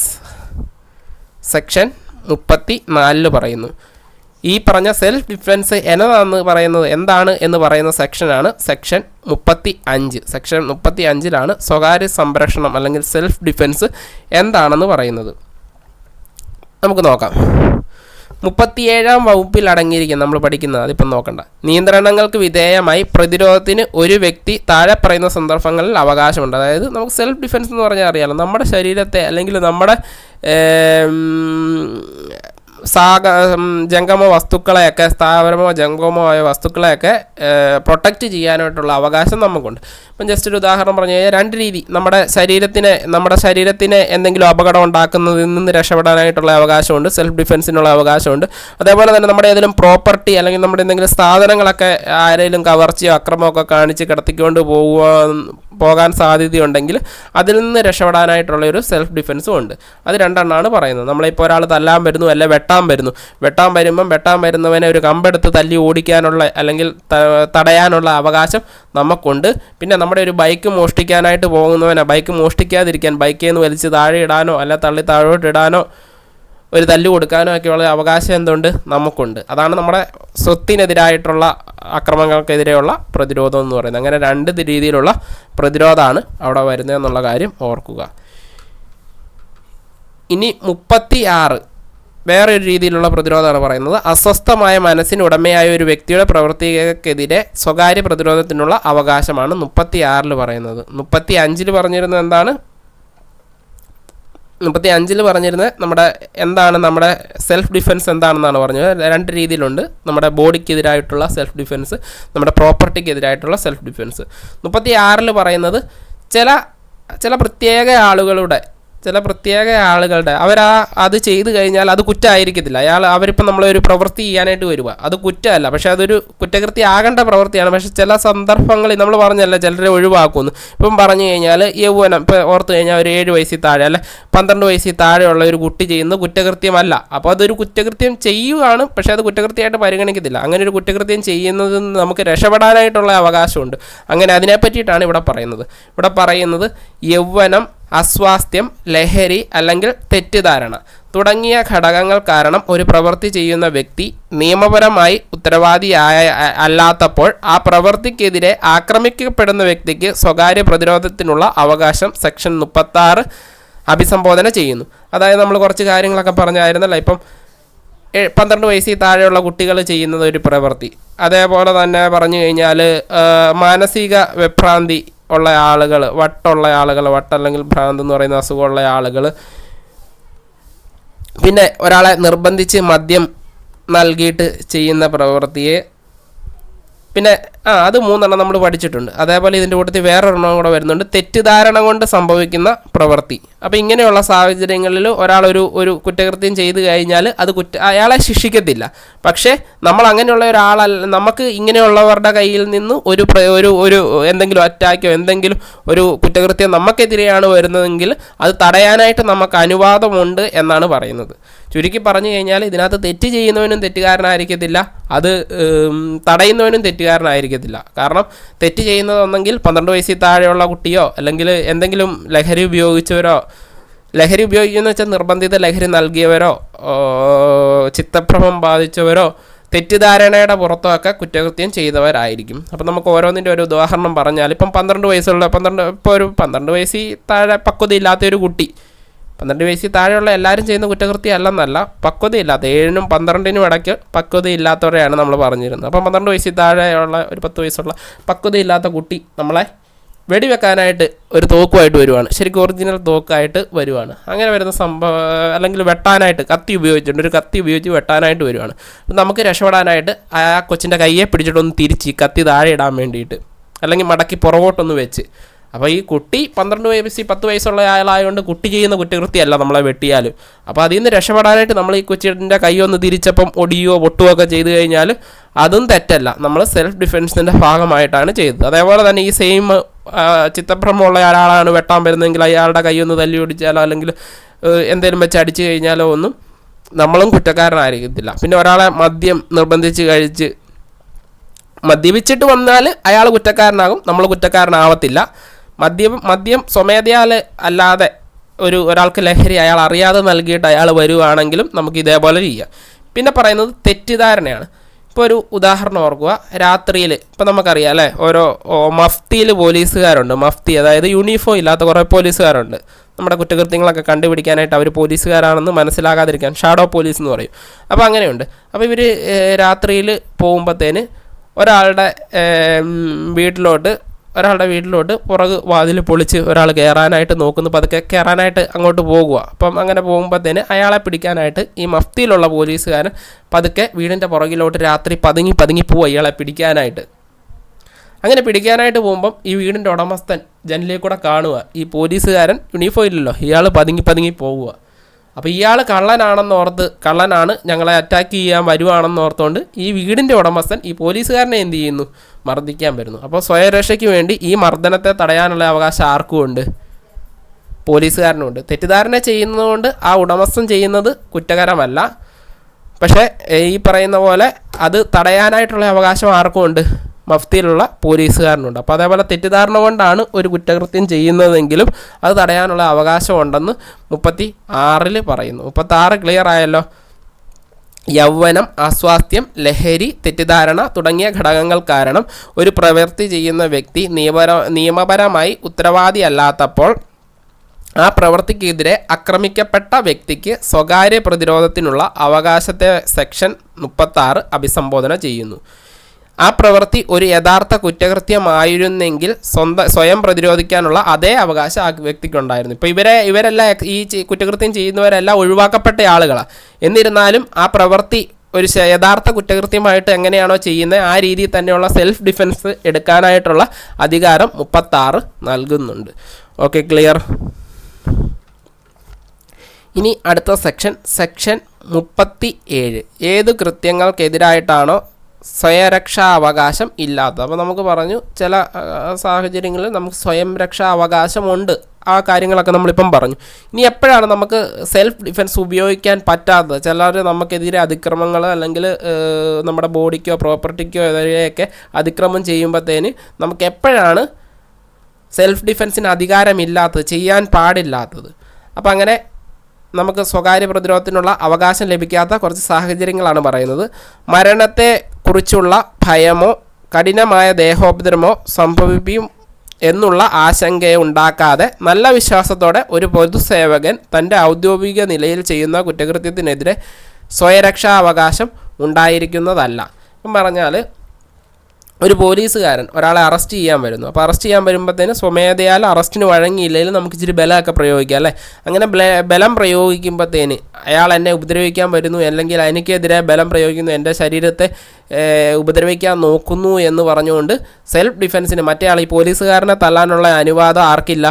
സെക്ഷൻ 34 പറയുന്നു. ഈ പറഞ്ഞ സെൽഫ് ഡിഫെൻസ് എന്താണ് എന്ന് പറയുന്ന സെക്ഷനാണ് സെക്ഷൻ 35. സെക്ഷൻ 35 സ്വകാര്യ സംരക്ഷണം അല്ലെങ്കിൽ സെൽഫ് ഡിഫെൻസ് എന്താണെന്ന് പറയുന്നത്. നമുക്ക് നോക്കാം. 37-ാം വകുപ്പിൽ അടങ്ങിയിരിക്കുന്ന, നമ്മൾ പഠിക്കുന്നത് അതിപ്പം നോക്കണ്ട, നിയന്ത്രണങ്ങൾക്ക് വിധേയമായി പ്രതിരോധത്തിന് ഒരു വ്യക്തി താഴെ പറയുന്ന സന്ദർഭങ്ങളിൽ അവകാശമുണ്ട്. അതായത് നമുക്ക് സെൽഫ് ഡിഫെൻസ് എന്ന് പറഞ്ഞാൽ അറിയാലോ, നമ്മുടെ ശരീരത്തെ അല്ലെങ്കിൽ നമ്മുടെ ജംഗമ വസ്തുക്കളെയൊക്കെ, സ്ഥാവരമോ ജംഗമോ ആയ വസ്തുക്കളെയൊക്കെ പ്രൊട്ടക്റ്റ് ചെയ്യാനായിട്ടുള്ള അവകാശം നമുക്കുണ്ട്. ഇപ്പം ജസ്റ്റ് ഒരു ഉദാഹരണം പറഞ്ഞു കഴിഞ്ഞാൽ, രണ്ട് രീതി. നമ്മുടെ ശരീരത്തിന് എന്തെങ്കിലും അപകടം ഉണ്ടാക്കുന്നതിൽ നിന്ന് രക്ഷപ്പെടാനായിട്ടുള്ള അവകാശമുണ്ട്, സെൽഫ് ഡിഫെൻസിനുള്ള അവകാശമുണ്ട്. അതേപോലെ തന്നെ നമ്മുടെ ഏതെങ്കിലും പ്രോപ്പർട്ടി അല്ലെങ്കിൽ നമ്മുടെ എന്തെങ്കിലും സാധനങ്ങളൊക്കെ ആരെങ്കിലും കവർച്ചയോ അക്രമമൊക്കെ കാണിച്ച് കടത്തിക്കൊണ്ട് പോകാൻ സാധ്യതയുണ്ടെങ്കിൽ അതിൽ നിന്ന് രക്ഷപ്പെടാനായിട്ടുള്ള ഒരു സെൽഫ് ഡിഫെൻസും ഉണ്ട്. അത് രണ്ടെണ്ണമാണ് പറയുന്നത്. നമ്മളിപ്പോൾ ഒരാൾ തല്ലാൻ വരുന്നു, അല്ലെ വെട്ടാൻ വരുന്നവനെ ഒരു കമ്പെടുത്ത് തല്ലി ഓടിക്കാനുള്ള അല്ലെങ്കിൽ തടയാനുള്ള അവകാശം നമുക്കുണ്ട്. പിന്നെ നമ്മുടെ ഒരു ബൈക്ക് മോഷ്ടിക്കാനായിട്ട് പോകുന്നവനെ ബൈക്ക് മോഷ്ടിക്കാതിരിക്കാൻ ബൈക്കിൽ നിന്ന് വലിച്ച് താഴെ ഇടാനോ അല്ല തള്ളി താഴോട്ട് ഇടാനോ ഒരു തല്ല് കൊടുക്കാനോ ഒക്കെയുള്ള അവകാശം എന്തുണ്ട്, നമുക്കുണ്ട്. അതാണ് നമ്മുടെ സ്വത്തിനെതിരായിട്ടുള്ള അക്രമങ്ങൾക്കെതിരെയുള്ള പ്രതിരോധം എന്ന് പറയുന്നത്. അങ്ങനെ രണ്ട് രീതിയിലുള്ള പ്രതിരോധമാണ് അവിടെ വരുന്നതെന്നുള്ള കാര്യം ഓർക്കുക. ഇനി 36 വേറൊരു രീതിയിലുള്ള പ്രതിരോധമാണ് പറയുന്നത്. അസ്വസ്ഥമായ മനസ്സിന് ഉടമയായ ഒരു വ്യക്തിയുടെ പ്രവൃത്തിക്കെതിരെ സ്വകാര്യ പ്രതിരോധത്തിനുള്ള അവകാശമാണ് 36 പറയുന്നത്. 35 പറഞ്ഞിരുന്നത് എന്താണ്? 35 പറഞ്ഞിരുന്നത് നമ്മുടെ സെൽഫ് ഡിഫെൻസ് എന്താണെന്നാണ് പറഞ്ഞത്. രണ്ട് രീതിയിലുണ്ട്. നമ്മുടെ ബോഡിക്കെതിരായിട്ടുള്ള സെൽഫ് ഡിഫെൻസ്, നമ്മുടെ പ്രോപ്പർട്ടിക്കെതിരായിട്ടുള്ള സെൽഫ് ഡിഫെൻസ്. 36 പറയുന്നത് ചില പ്രത്യേക ആളുകളുടെ അത് ചെയ്തു കഴിഞ്ഞാൽ അത് കുറ്റമായിരിക്കത്തില്ല. അവരിപ്പം നമ്മളൊരു പ്രവൃത്തി ചെയ്യാനായിട്ട് വരിക, അത് കുറ്റമല്ല, പക്ഷേ അതൊരു കുറ്റകൃത്യം ആകേണ്ട പ്രവൃത്തിയാണ്. പക്ഷേ ചില സന്ദർഭങ്ങളിൽ നമ്മൾ പറഞ്ഞല്ല, ചിലരെ ഒഴിവാക്കുന്നു. ഇപ്പം പറഞ്ഞു കഴിഞ്ഞാൽ യൗവനം, ഇപ്പോൾ ഓർത്ത് കഴിഞ്ഞാൽ ഒരു 7 വയസ്സിൽ താഴെ അല്ലെ 12 വയസ്സിൽ താഴെയുള്ള ഒരു കുട്ടി ചെയ്യുന്ന കുറ്റകൃത്യമല്ല. അപ്പോൾ അതൊരു കുറ്റകൃത്യം ചെയ്യുകയാണ്, പക്ഷേ അത് കുറ്റകൃത്യമായിട്ട് പരിഗണിക്കത്തില്ല. അങ്ങനെ ഒരു കുറ്റകൃത്യം ചെയ്യുന്നതിൽ നമുക്ക് രക്ഷപ്പെടാനായിട്ടുള്ള അവകാശമുണ്ട്. അങ്ങനെ അതിനെ പറ്റിയിട്ടാണ് ഇവിടെ പറയുന്നത്. യൗവനം, അസ്വാസ്ഥ്യം, ലഹരി അല്ലെങ്കിൽ തെറ്റിദ്ധാരണ തുടങ്ങിയ ഘടകങ്ങൾ കാരണം ഒരു പ്രവൃത്തി ചെയ്യുന്ന വ്യക്തി നിയമപരമായി അല്ലാത്തപ്പോൾ ആ പ്രവൃത്തിക്കെതിരെ ആക്രമിക്കപ്പെടുന്ന വ്യക്തിക്ക് സ്വകാര്യ പ്രതിരോധത്തിനുള്ള അവകാശം സെക്ഷൻ 36 അഭിസംബോധന ചെയ്യുന്നു. അതായത് നമ്മൾ കുറച്ച് കാര്യങ്ങളൊക്കെ പറഞ്ഞായിരുന്നല്ലോ. ഇപ്പം 12 വയസ്സിൽ താഴെയുള്ള കുട്ടികൾ ചെയ്യുന്നത് ഒരു പ്രവൃത്തി. അതേപോലെ തന്നെ പറഞ്ഞു കഴിഞ്ഞാൽ മാനസിക വിഭ്രാന്തി ഉള്ള ആളുകൾ, അല്ലെങ്കിൽ ഭ്രാന്ത് എന്ന് പറയുന്ന അസുഖമുള്ള ആളുകൾ, പിന്നെ ഒരാളെ നിർബന്ധിച്ച് മദ്യം നൽകിയിട്ട് ചെയ്യുന്ന പ്രവൃത്തിയെ, പിന്നെ അത് 3 നമ്മൾ പഠിച്ചിട്ടുണ്ട്. അതേപോലെ ഇതിൻ്റെ കൂട്ടത്തിൽ വേറൊരെണ്ണം കൂടെ വരുന്നുണ്ട്, തെറ്റിദ്ധാരണ കൊണ്ട് സംഭവിക്കുന്ന പ്രവൃത്തി. അപ്പോൾ ഇങ്ങനെയുള്ള സാഹചര്യങ്ങളിൽ ഒരാൾ ഒരു കുറ്റകൃത്യം ചെയ്തു കഴിഞ്ഞാൽ അത് അയാളെ ശിക്ഷിക്കത്തില്ല, പക്ഷേ നമ്മൾ അങ്ങനെയുള്ള ഒരാളല്ല. നമുക്ക് ഇങ്ങനെയുള്ളവരുടെ കയ്യിൽ നിന്ന് ഒരു ഒരു എന്തെങ്കിലും അറ്റാക്കോ എന്തെങ്കിലും ഒരു കുറ്റകൃത്യം നമുക്കെതിരെയാണ് വരുന്നതെങ്കിൽ അത് തടയാനായിട്ട് നമുക്ക് അനുവാദമുണ്ട് എന്നാണ് പറയുന്നത്. ചുരുക്കി പറഞ്ഞു കഴിഞ്ഞാൽ ഇതിനകത്ത് തെറ്റ് ചെയ്യുന്നവനും തെറ്റുകാരനായിരിക്കത്തില്ല, അത് തടയുന്നവനും തെറ്റുകാരനായിരിക്കത്തില്ല. കാരണം തെറ്റ് ചെയ്യുന്നതൊന്നെങ്കിൽ 12 വയസ്സിൽ താഴെയുള്ള കുട്ടിയോ അല്ലെങ്കിൽ എന്തെങ്കിലും ലഹരി ഉപയോഗിച്ചവരോ, ലഹരി ഉപയോഗിക്കുന്ന വെച്ചാൽ നിർബന്ധിത ലഹരി നൽകിയവരോ, ചിത്തഭ്രമം ബാധിച്ചവരോ, തെറ്റിദ്ധാരണയുടെ പുറത്തൊക്കെ കുറ്റകൃത്യം ചെയ്തവരായിരിക്കും. അപ്പം നമുക്ക് ഓരോന്നിൻ്റെ ഒരു ഉദാഹരണം പറഞ്ഞാൽ, ഇപ്പം 12 വയസ്സിൽ താഴെ പക്വതയില്ലാത്തൊരു കുട്ടി, 12 വയസ്സിൽ താഴെയുള്ള എല്ലാവരും ചെയ്യുന്ന കുറ്റകൃത്യം അല്ലെന്നല്ല, പക്വതയില്ലാത്ത 7-നും 12-നും ഇടയ്ക്ക് പക്വതയില്ലാത്തവരെയാണ് നമ്മൾ പറഞ്ഞിരുന്നത്. അപ്പം 12 വയസ്സിൽ താഴെയുള്ള ഒരു 10 വയസ്സുള്ള പക്വതയില്ലാത്ത കുട്ടി നമ്മളെ വെടിവെക്കാനായിട്ട് ഒരു തോക്കുമായിട്ട് വരുവാണ്, ശരിക്കും ഒറിജിനൽ തോക്കായിട്ട് വരുവാണ്. അങ്ങനെ വരുന്ന സംഭവം, അല്ലെങ്കിൽ വെട്ടാനായിട്ട് കത്തി ഉപയോഗിച്ചിട്ടുണ്ട്, ഒരു കത്തി ഉപയോഗിച്ച് വെട്ടാനായിട്ട് വരുവാണ്. നമുക്ക് രക്ഷപ്പെടാനായിട്ട് ആ കൊച്ചിൻ്റെ കയ്യെ പിടിച്ചിട്ടൊന്ന് തിരിച്ച് കത്തി താഴെ ഇടാൻ വേണ്ടിയിട്ട്, അല്ലെങ്കിൽ മടക്കി പുറകോട്ടൊന്ന് വെച്ച്. അപ്പോൾ ഈ കുട്ടി 12 വയസ്സിൽ 10 വയസ്സുള്ള ആളായതുകൊണ്ട് കുട്ടി ചെയ്യുന്ന കുറ്റകൃത്യമല്ല നമ്മളെ വെട്ടിയാലും. അപ്പോൾ അതിൽ നിന്ന് രക്ഷപ്പെടാനായിട്ട് നമ്മൾ ഈ കൊച്ചിൻ്റെ കൈ ഒന്ന് തിരിച്ചപ്പം ഒടിയോ പൊട്ടുകയോ ഒക്കെ ചെയ്ത് കഴിഞ്ഞാൽ അതും തെറ്റല്ല, നമ്മൾ സെൽഫ് ഡിഫെൻസിൻ്റെ ഭാഗമായിട്ടാണ് ചെയ്തത്. അതേപോലെ തന്നെ ഈ സെയിം ചിത്തഭ്രമമുള്ള ഒരാളാണ് വെട്ടാൻ വരുന്നതെങ്കിൽ അയാളുടെ കൈ ഒന്ന് തല്ലി ഒടിച്ചാലോ അല്ലെങ്കിൽ എന്തെങ്കിലും വെച്ച് അടിച്ചു കഴിഞ്ഞാലോ ഒന്നും നമ്മളും കുറ്റക്കാരനായിരിക്കത്തില്ല. പിന്നെ ഒരാളെ മദ്യം നിർബന്ധിച്ച് കഴിച്ച് മദ്യപിച്ചിട്ട് വന്നാൽ അയാൾ കുറ്റക്കാരനാകും, നമ്മൾ കുറ്റക്കാരനാവത്തില്ല. മദ്യം സ്വമേധയാൽ അല്ലാതെ ഒരാൾക്ക് ലഹരി അയാൾ അറിയാതെ നൽകിയിട്ട് അയാൾ വരുവാണെങ്കിലും നമുക്ക് ഇതേപോലെ ചെയ്യാം. പിന്നെ പറയുന്നത് തെറ്റിദ്ധാരണയാണ്. ഇപ്പോൾ ഒരു ഉദാഹരണം ഓർക്കുക, രാത്രിയിൽ ഇപ്പോൾ നമുക്കറിയാം അല്ലേ, ഓരോ മഫ്തിയിൽ പോലീസുകാരുണ്ട്. മഫ്തി അതായത് യൂണിഫോം ഇല്ലാത്ത കുറേ പോലീസുകാരുണ്ട്. നമ്മുടെ കുറ്റകൃത്യങ്ങളൊക്കെ കണ്ടുപിടിക്കാനായിട്ട് അവർ പോലീസുകാരാണെന്ന് മനസ്സിലാകാതിരിക്കാൻ ഷാഡോ പോലീസ് എന്ന് പറയും. അപ്പോൾ അങ്ങനെയുണ്ട്. അപ്പോൾ ഇവർ രാത്രിയിൽ പോകുമ്പോഴത്തേന് ഒരാളുടെ വീട്ടിലോട്ട് പുറകു വാതിൽ പൊളിച്ച് ഒരാൾ കയറാനായിട്ട് നോക്കുന്നു, പതുക്കെ കയറാനായിട്ട് അങ്ങോട്ട് പോകുക. അപ്പം അങ്ങനെ പോകുമ്പോഴത്തേന് അയാളെ പിടിക്കാനായിട്ട് ഈ മഫ്തിയിലുള്ള പോലീസുകാരൻ പതുക്കെ വീടിൻ്റെ പുറകിലോട്ട് രാത്രി പതുങ്ങി പോവുക ഇയാളെ പിടിക്കാനായിട്ട്. അങ്ങനെ പിടിക്കാനായിട്ട് പോകുമ്പം ഈ വീടിൻ്റെ ഉടമസ്ഥൻ ജനലിൽ കൂടെ കാണുക ഈ പോലീസുകാരൻ യൂണിഫോം ഇല്ലല്ലോ, ഇയാൾ പതുങ്ങി പോവുക. അപ്പോൾ ഇയാൾ കള്ളനാണ് ഞങ്ങളെ അറ്റാക്ക് ചെയ്യാൻ വരുവാണെന്നോർത്തുകൊണ്ട് ഈ വീടിൻ്റെ ഉടമസ്ഥൻ ഈ പോലീസുകാരനെ എന്ത് ചെയ്യുന്നു, മർദ്ദിക്കാൻ വരുന്നു. അപ്പോൾ സ്വയരക്ഷയ്ക്ക് വേണ്ടി ഈ മർദ്ദനത്തെ തടയാനുള്ള അവകാശം ആർക്കും ഉണ്ട്, പോലീസുകാരനുണ്ട്. തെറ്റിദ്ധാരണ ചെയ്യുന്നതുകൊണ്ട് ആ ഉടമസ്ഥൻ ചെയ്യുന്നത് കുറ്റകരമല്ല, പക്ഷേ ഈ പറയുന്ന പോലെ അത് തടയാനായിട്ടുള്ള അവകാശം ആർക്കും ഉണ്ട്, മഫ്തിയിലുള്ള പോലീസുകാരനുണ്ട്. അപ്പോൾ അതേപോലെ തെറ്റിദ്ധാരണ കൊണ്ടാണ് ഒരു കുറ്റകൃത്യം ചെയ്യുന്നതെങ്കിലും അത് തടയാനുള്ള അവകാശമുണ്ടെന്ന് 36 പറയുന്നു. 36 ക്ലിയർ ആയല്ലോ. യൗവനം, അസ്വാസ്ഥ്യം, ലഹരി, തെറ്റിദ്ധാരണ തുടങ്ങിയ ഘടകങ്ങൾ കാരണം ഒരു പ്രവൃത്തി ചെയ്യുന്ന വ്യക്തി നിയമപരമായി ഉത്തരവാദിയല്ലാത്തപ്പോൾ ആ പ്രവൃത്തിക്കെതിരെ ആക്രമിക്കപ്പെട്ട വ്യക്തിക്ക് സ്വകാര്യ പ്രതിരോധത്തിനുള്ള അവകാശത്തെ സെക്ഷൻ 36 അഭിസംബോധന ചെയ്യുന്നു. ആ പ്രവൃത്തി ഒരു യഥാർത്ഥ കുറ്റകൃത്യമായിരുന്നെങ്കിൽ സ്വയം പ്രതിരോധിക്കാനുള്ള അതേ അവകാശം ആ വ്യക്തിക്കുണ്ടായിരുന്നു. ഇപ്പോൾ ഇവരെല്ലാം ഈ കുറ്റകൃത്യം ചെയ്യുന്നവരെല്ലാം ഒഴിവാക്കപ്പെട്ട ആളുകളാണ്. എന്നിരുന്നാലും ആ പ്രവൃത്തി ഒരു യഥാർത്ഥ കുറ്റകൃത്യമായിട്ട് എങ്ങനെയാണോ ചെയ്യുന്നത് ആ രീതിയിൽ തന്നെയുള്ള സെൽഫ് ഡിഫെൻസ് എടുക്കാനായിട്ടുള്ള അധികാരം 36 നൽകുന്നുണ്ട്. Okay, clear. ഇനി അടുത്ത സെക്ഷൻ 37. ഏത് കൃത്യങ്ങൾക്കെതിരായിട്ടാണോ സ്വയരക്ഷാ അവകാശം ഇല്ലാത്തത്. അപ്പോൾ നമുക്ക് പറഞ്ഞു ചില സാഹചര്യങ്ങളിൽ നമുക്ക് സ്വയം രക്ഷാ അവകാശമുണ്ട്, ആ കാര്യങ്ങളൊക്കെ നമ്മളിപ്പം പറഞ്ഞു. ഇനി എപ്പോഴാണ് നമുക്ക് സെൽഫ് ഡിഫെൻസ് ഉപയോഗിക്കാൻ പറ്റാത്തത്? ചിലർ നമുക്കെതിരെ അതിക്രമങ്ങൾ അല്ലെങ്കിൽ നമ്മുടെ ബോഡിക്കോ പ്രോപ്പർട്ടിക്കോ എതിരെയൊക്കെ അതിക്രമം ചെയ്യുമ്പോഴത്തേന് നമുക്ക് എപ്പോഴാണ് സെൽഫ് ഡിഫെൻസിന് അധികാരമില്ലാത്തത്, ചെയ്യാൻ പാടില്ലാത്തത്? അപ്പോൾ അങ്ങനെ നമുക്ക് സ്വകാര്യ പ്രതിരോധത്തിനുള്ള അവകാശം ലഭിക്കാത്ത കുറച്ച് സാഹചര്യങ്ങളാണ് പറയുന്നത്. മരണത്തെ കുറിച്ചുള്ള ഭയമോ കഠിനമായ ദേഹോപദ്രവമോ സംഭവിക്കും എന്നുള്ള ആശങ്കയെ ഉണ്ടാക്കാതെ നല്ല വിശ്വാസത്തോടെ ഒരു പൊതുസേവകൻ തൻ്റെ ഔദ്യോഗിക നിലയിൽ ചെയ്യുന്ന കുറ്റകൃത്യത്തിനെതിരെ സ്വയരക്ഷാ അവകാശം ഉണ്ടായിരിക്കുന്നതല്ല. എന്ന് പറഞ്ഞാൽ ഒരു പോലീസുകാരൻ ഒരാളെ അറസ്റ്റ് ചെയ്യാൻ വരുന്നു. അപ്പോൾ അറസ്റ്റ് ചെയ്യാൻ വരുമ്പോഴത്തേന് സ്വമേധയാൽ അറസ്റ്റിന് വഴങ്ങിയില്ലെങ്കിലും നമുക്ക് ഇച്ചിരി ബലമൊക്കെ പ്രയോഗിക്കാം അല്ലേ. അങ്ങനെ ബലം പ്രയോഗിക്കുമ്പോഴത്തേന് അയാൾ എന്നെ ഉപദ്രവിക്കാൻ വരുന്നു, അല്ലെങ്കിൽ എനിക്കെതിരെ ബലം പ്രയോഗിക്കുന്നു, എൻ്റെ ശരീരത്തെ ഉപദ്രവിക്കാൻ നോക്കുന്നു എന്ന് പറഞ്ഞുകൊണ്ട് സെൽഫ് ഡിഫെൻസിന് മറ്റേ ആൾ ഈ പോലീസുകാരനെ തല്ലാനുള്ള അനുവാദം ആർക്കില്ല?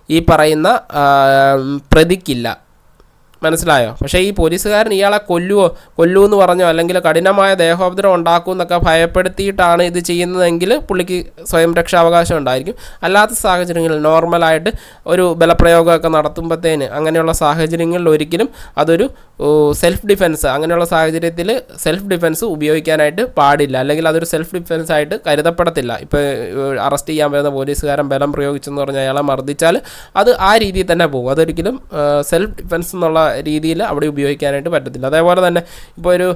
ഈ പറയുന്ന പ്രതിക്കില്ല. മനസ്സിലായോ? പക്ഷേ ഈ പോലീസുകാരൻ ഇയാളെ കൊല്ലുമെന്ന് പറഞ്ഞോ അല്ലെങ്കിൽ കഠിനമായ ദേഹോപദ്രവം ഉണ്ടാക്കും എന്നൊക്കെ ഭയപ്പെടുത്തിയിട്ടാണ് ഇത് ചെയ്യുന്നതെങ്കിൽ പുള്ളിക്ക് സ്വയം രക്ഷാവകാശം ഉണ്ടായിരിക്കും. അല്ലാത്ത സാഹചര്യങ്ങളിൽ നോർമലായിട്ട് ഒരു ബലപ്രയോഗമൊക്കെ നടത്തുമ്പോഴത്തേന് അങ്ങനെയുള്ള സാഹചര്യങ്ങളിൽ ഒരിക്കലും അതൊരു സെൽഫ് ഡിഫെൻസ്, അങ്ങനെയുള്ള സാഹചര്യത്തിൽ സെൽഫ് ഡിഫെൻസ് ഉപയോഗിക്കാനായിട്ട് പാടില്ല, അല്ലെങ്കിൽ അതൊരു സെൽഫ് ഡിഫെൻസ് ആയിട്ട് കരുതപ്പെടത്തില്ല. ഇപ്പോൾ അറസ്റ്റ് ചെയ്യാൻ വരുന്ന പോലീസുകാരൻ ബലം പ്രയോഗിച്ചെന്ന് പറഞ്ഞാൽ അയാളെ മർദ്ദിച്ചാൽ അത് ആ രീതിയിൽ തന്നെ പോകും. അതൊരിക്കലും സെൽഫ് ഡിഫെൻസ് എന്നുള്ള രീതിയിൽ അവിടെ ഉപയോഗിക്കാനായിട്ട് പറ്റത്തില്ല. അതേപോലെ തന്നെ ഇപ്പോൾ ഒരു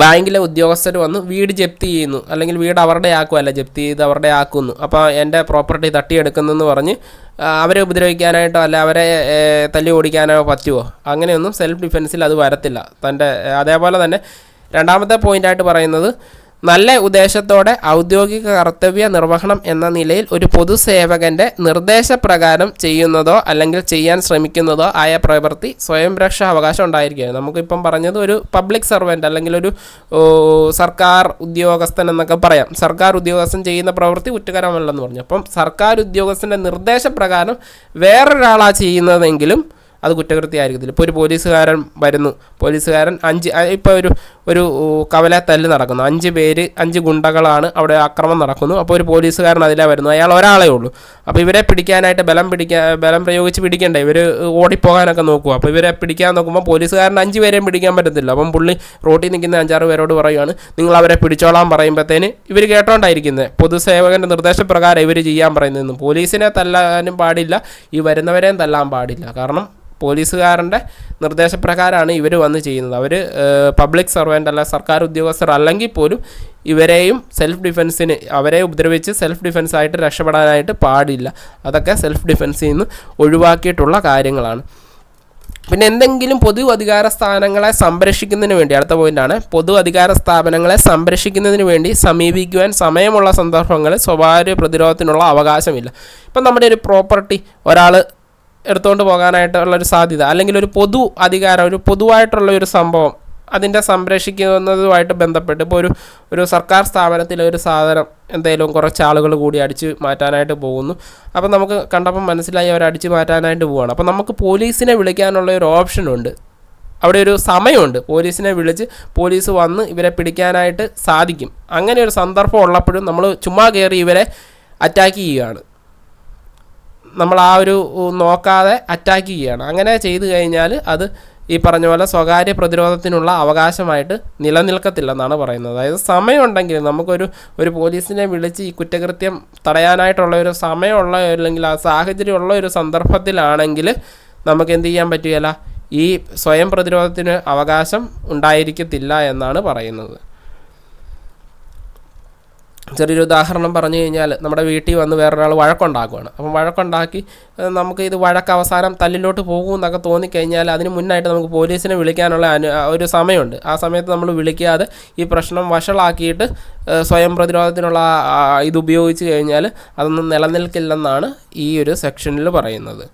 ബാങ്കിലെ ഉദ്യോഗസ്ഥർ വന്ന് വീട് ജപ്തി ചെയ്യുന്നു, അല്ലെങ്കിൽ വീട് അവരുടെ ആക്കുമല്ല, ജപ്തി ചെയ്ത് അവരുടെ ആക്കുന്നു. അപ്പോൾ എൻ്റെ പ്രോപ്പർട്ടി തട്ടിയെടുക്കുന്നെന്ന് പറഞ്ഞ് അവരെ ഉപദ്രവിക്കാനായിട്ടോ അല്ല അവരെ തല്ലി ഓടിക്കാനോ പറ്റുമോ? അങ്ങനെയൊന്നും സെൽഫ് ഡിഫെൻസിൽ അത് വരത്തില്ല. അതേപോലെ തന്നെ രണ്ടാമത്തെ പോയിൻ്റായിട്ട് പറയുന്നത്, നല്ല ഉദ്ദേശത്തോടെ ഔദ്യോഗിക കർത്തവ്യ നിർവഹണം എന്ന നിലയിൽ ഒരു പൊതുസേവകൻ്റെ നിർദ്ദേശപ്രകാരം ചെയ്യുന്നതോ അല്ലെങ്കിൽ ചെയ്യാൻ ശ്രമിക്കുന്നതോ ആയ പ്രവൃത്തി സ്വയം രക്ഷാ അവകാശം ഉണ്ടായിരിക്കുകയാണ്. നമുക്കിപ്പം പറഞ്ഞത് ഒരു പബ്ലിക് സർവൻറ്റ് അല്ലെങ്കിൽ ഒരു സർക്കാർ ഉദ്യോഗസ്ഥൻ എന്നൊക്കെ പറയാം. സർക്കാർ ഉദ്യോഗസ്ഥൻ ചെയ്യുന്ന പ്രവൃത്തി കുറ്റകരമല്ലെന്ന് പറഞ്ഞു. അപ്പം സർക്കാർ ഉദ്യോഗസ്ഥൻ്റെ നിർദ്ദേശപ്രകാരം വേറൊരാളാണ് ചെയ്യുന്നതെങ്കിലും അത് കുറ്റകൃത്യമായിരിക്കത്തില്ല. ഇപ്പോൾ ഒരു പോലീസുകാരൻ വരുന്നു, പോലീസുകാരൻ ഇപ്പോൾ ഒരു കവല തല്ല് നടക്കുന്നു, 5 ഗുണ്ടകളാണ് അവിടെ ആക്രമണം നടക്കുന്നു. അപ്പോൾ ഒരു പോലീസുകാരൻ അതിലെ വരുന്നു, അയാൾ ഒരാളേ ഉള്ളൂ. അപ്പോൾ ഇവരെ പിടിക്കാനായിട്ട് ബലം പ്രയോഗിച്ച് പിടിക്കണ്ടേ, ഇവർ ഓടിപ്പോകാനൊക്കെ നോക്കുക. അപ്പോൾ ഇവരെ പിടിക്കാൻ നോക്കുമ്പോൾ പോലീസുകാരൻ 5 പേരെയും പിടിക്കാൻ പറ്റത്തില്ല. അപ്പം പുള്ളി റോട്ടിൽ നിൽക്കുന്ന 5-6 പേരോട് പറയുകയാണ്, നിങ്ങൾ അവരെ പിടിച്ചോളാൻ പറയുമ്പോഴത്തേന് ഇവർ കേട്ടോണ്ടായിരിക്കുന്നത് പൊതുസേവകൻ്റെ നിർദ്ദേശപ്രകാരം ഇവർ ചെയ്യാൻ പറയുന്നതെന്നും. പോലീസിനെ തല്ലാനും പാടില്ല, ഈ വരുന്നവരെയും തല്ലാൻ പാടില്ല. കാരണം പോലീസുകാരൻ്റെ നിർദ്ദേശപ്രകാരമാണ് ഇവർ വന്ന് ചെയ്യുന്നത്. അവർ പബ്ലിക് സർവൻ്റ് അല്ല, സർക്കാർ ഉദ്യോഗസ്ഥർ അല്ലെങ്കിൽ പോലും ഇവരെയും സെൽഫ് ഡിഫെൻസിന്, അവരെ ഉപദ്രവിച്ച് സെൽഫ് ഡിഫെൻസായിട്ട് രക്ഷപ്പെടാനായിട്ട് പാടില്ല. അതൊക്കെ സെൽഫ് ഡിഫെൻസിൽ നിന്ന് ഒഴിവാക്കിയിട്ടുള്ള കാര്യങ്ങളാണ്. പിന്നെ എന്തെങ്കിലും പൊതു അധികാര സ്ഥാനങ്ങളെ സംരക്ഷിക്കുന്നതിന് വേണ്ടി, അടുത്ത പോയിൻ്റാണ്, പൊതു അധികാര സ്ഥാപനങ്ങളെ സംരക്ഷിക്കുന്നതിന് വേണ്ടി സമീപിക്കുവാൻ സമയമുള്ള സന്ദർഭങ്ങളിൽ സ്വകാര്യ പ്രതിരോധത്തിനുള്ള അവകാശമില്ല. ഇപ്പം നമ്മുടെ ഒരു പ്രോപ്പർട്ടി ഒരാൾ എടുത്തുകൊണ്ട് പോകാനായിട്ടുള്ളൊരു സാധ്യത, അല്ലെങ്കിൽ ഒരു പൊതു അധികാരം, ഒരു പൊതുവായിട്ടുള്ള ഒരു സംഭവം അതിൻ്റെ സംരക്ഷിക്കുന്നതുമായിട്ട് ബന്ധപ്പെട്ട് ഇപ്പോൾ ഒരു സർക്കാർ സ്ഥാപനത്തിലെ ഒരു സാധനം എന്തെങ്കിലും കുറച്ച് ആളുകൾ കൂടി അടിച്ച് മാറ്റാനായിട്ട് പോകുന്നു. അപ്പം നമുക്ക് കണ്ടപ്പം മനസ്സിലായി അവർ അടിച്ച് മാറ്റാനായിട്ട് പോവുകയാണ്. അപ്പം നമുക്ക് പോലീസിനെ വിളിക്കാനുള്ള ഒരു ഓപ്ഷനുണ്ട്, അവിടെ ഒരു സമയമുണ്ട്. പോലീസിനെ വിളിച്ച് പോലീസ് വന്ന് ഇവരെ പിടിക്കാനായിട്ട് സാധിക്കും. അങ്ങനെ ഒരു സന്ദർഭം ഉള്ളപ്പോഴും നമ്മൾ ചുമ്മാ കയറി ഇവരെ അറ്റാക്ക് ചെയ്യുകയാണ്, നമ്മൾ ആ ഒരു നോക്കാതെ അറ്റാക്ക് ചെയ്യുകയാണ്. അങ്ങനെ ചെയ്തു കഴിഞ്ഞാൽ അത് ഈ പറഞ്ഞ പോലെ സ്വകാര്യ പ്രതിരോധത്തിനുള്ള അവകാശമായിട്ട് നിലനിൽക്കത്തില്ലെന്നാണ് പറയുന്നത്. അതായത് സമയമുണ്ടെങ്കിൽ നമുക്കൊരു പോലീസിനെ വിളിച്ച് ഈ കുറ്റകൃത്യം തടയാനായിട്ടുള്ള ഒരു സമയമുള്ള അല്ലെങ്കിൽ ആ സാഹചര്യമുള്ള ഒരു സന്ദർഭത്തിലാണെങ്കിൽ നമുക്ക് എന്ത് ചെയ്യാൻ പറ്റുകയില്ല, ഈ സ്വയം പ്രതിരോധത്തിന് അവകാശം ഉണ്ടായിരിക്കത്തില്ല എന്നാണ് പറയുന്നത്. ചെറിയൊരു ഉദാഹരണം പറഞ്ഞു കഴിഞ്ഞാൽ, നമ്മുടെ വീട്ടിൽ വന്ന് വേറൊരാൾ വഴക്കുണ്ടാക്കുകയാണ്. അപ്പം വഴക്കുണ്ടാക്കി നമുക്ക് ഇത് വഴക്ക് അവസാനം തല്ലിലോട്ട് പോകും എന്നൊക്കെ തോന്നിക്കഴിഞ്ഞാൽ അതിന് മുന്നായിട്ട് നമുക്ക് പോലീസിനെ വിളിക്കാനുള്ള ഒരു സമയമുണ്ട്. ആ സമയത്ത് നമ്മൾ വിളിക്കാതെ ഈ പ്രശ്നം വഷളാക്കിയിട്ട് സ്വയം പ്രതിരോധത്തിനുള്ള ഇത് ഉപയോഗിച്ച് കഴിഞ്ഞാൽ അതൊന്നും നിലനിൽക്കില്ലെന്നാണ് ഈ ഒരു സെക്ഷനിൽ പറയുന്നത്.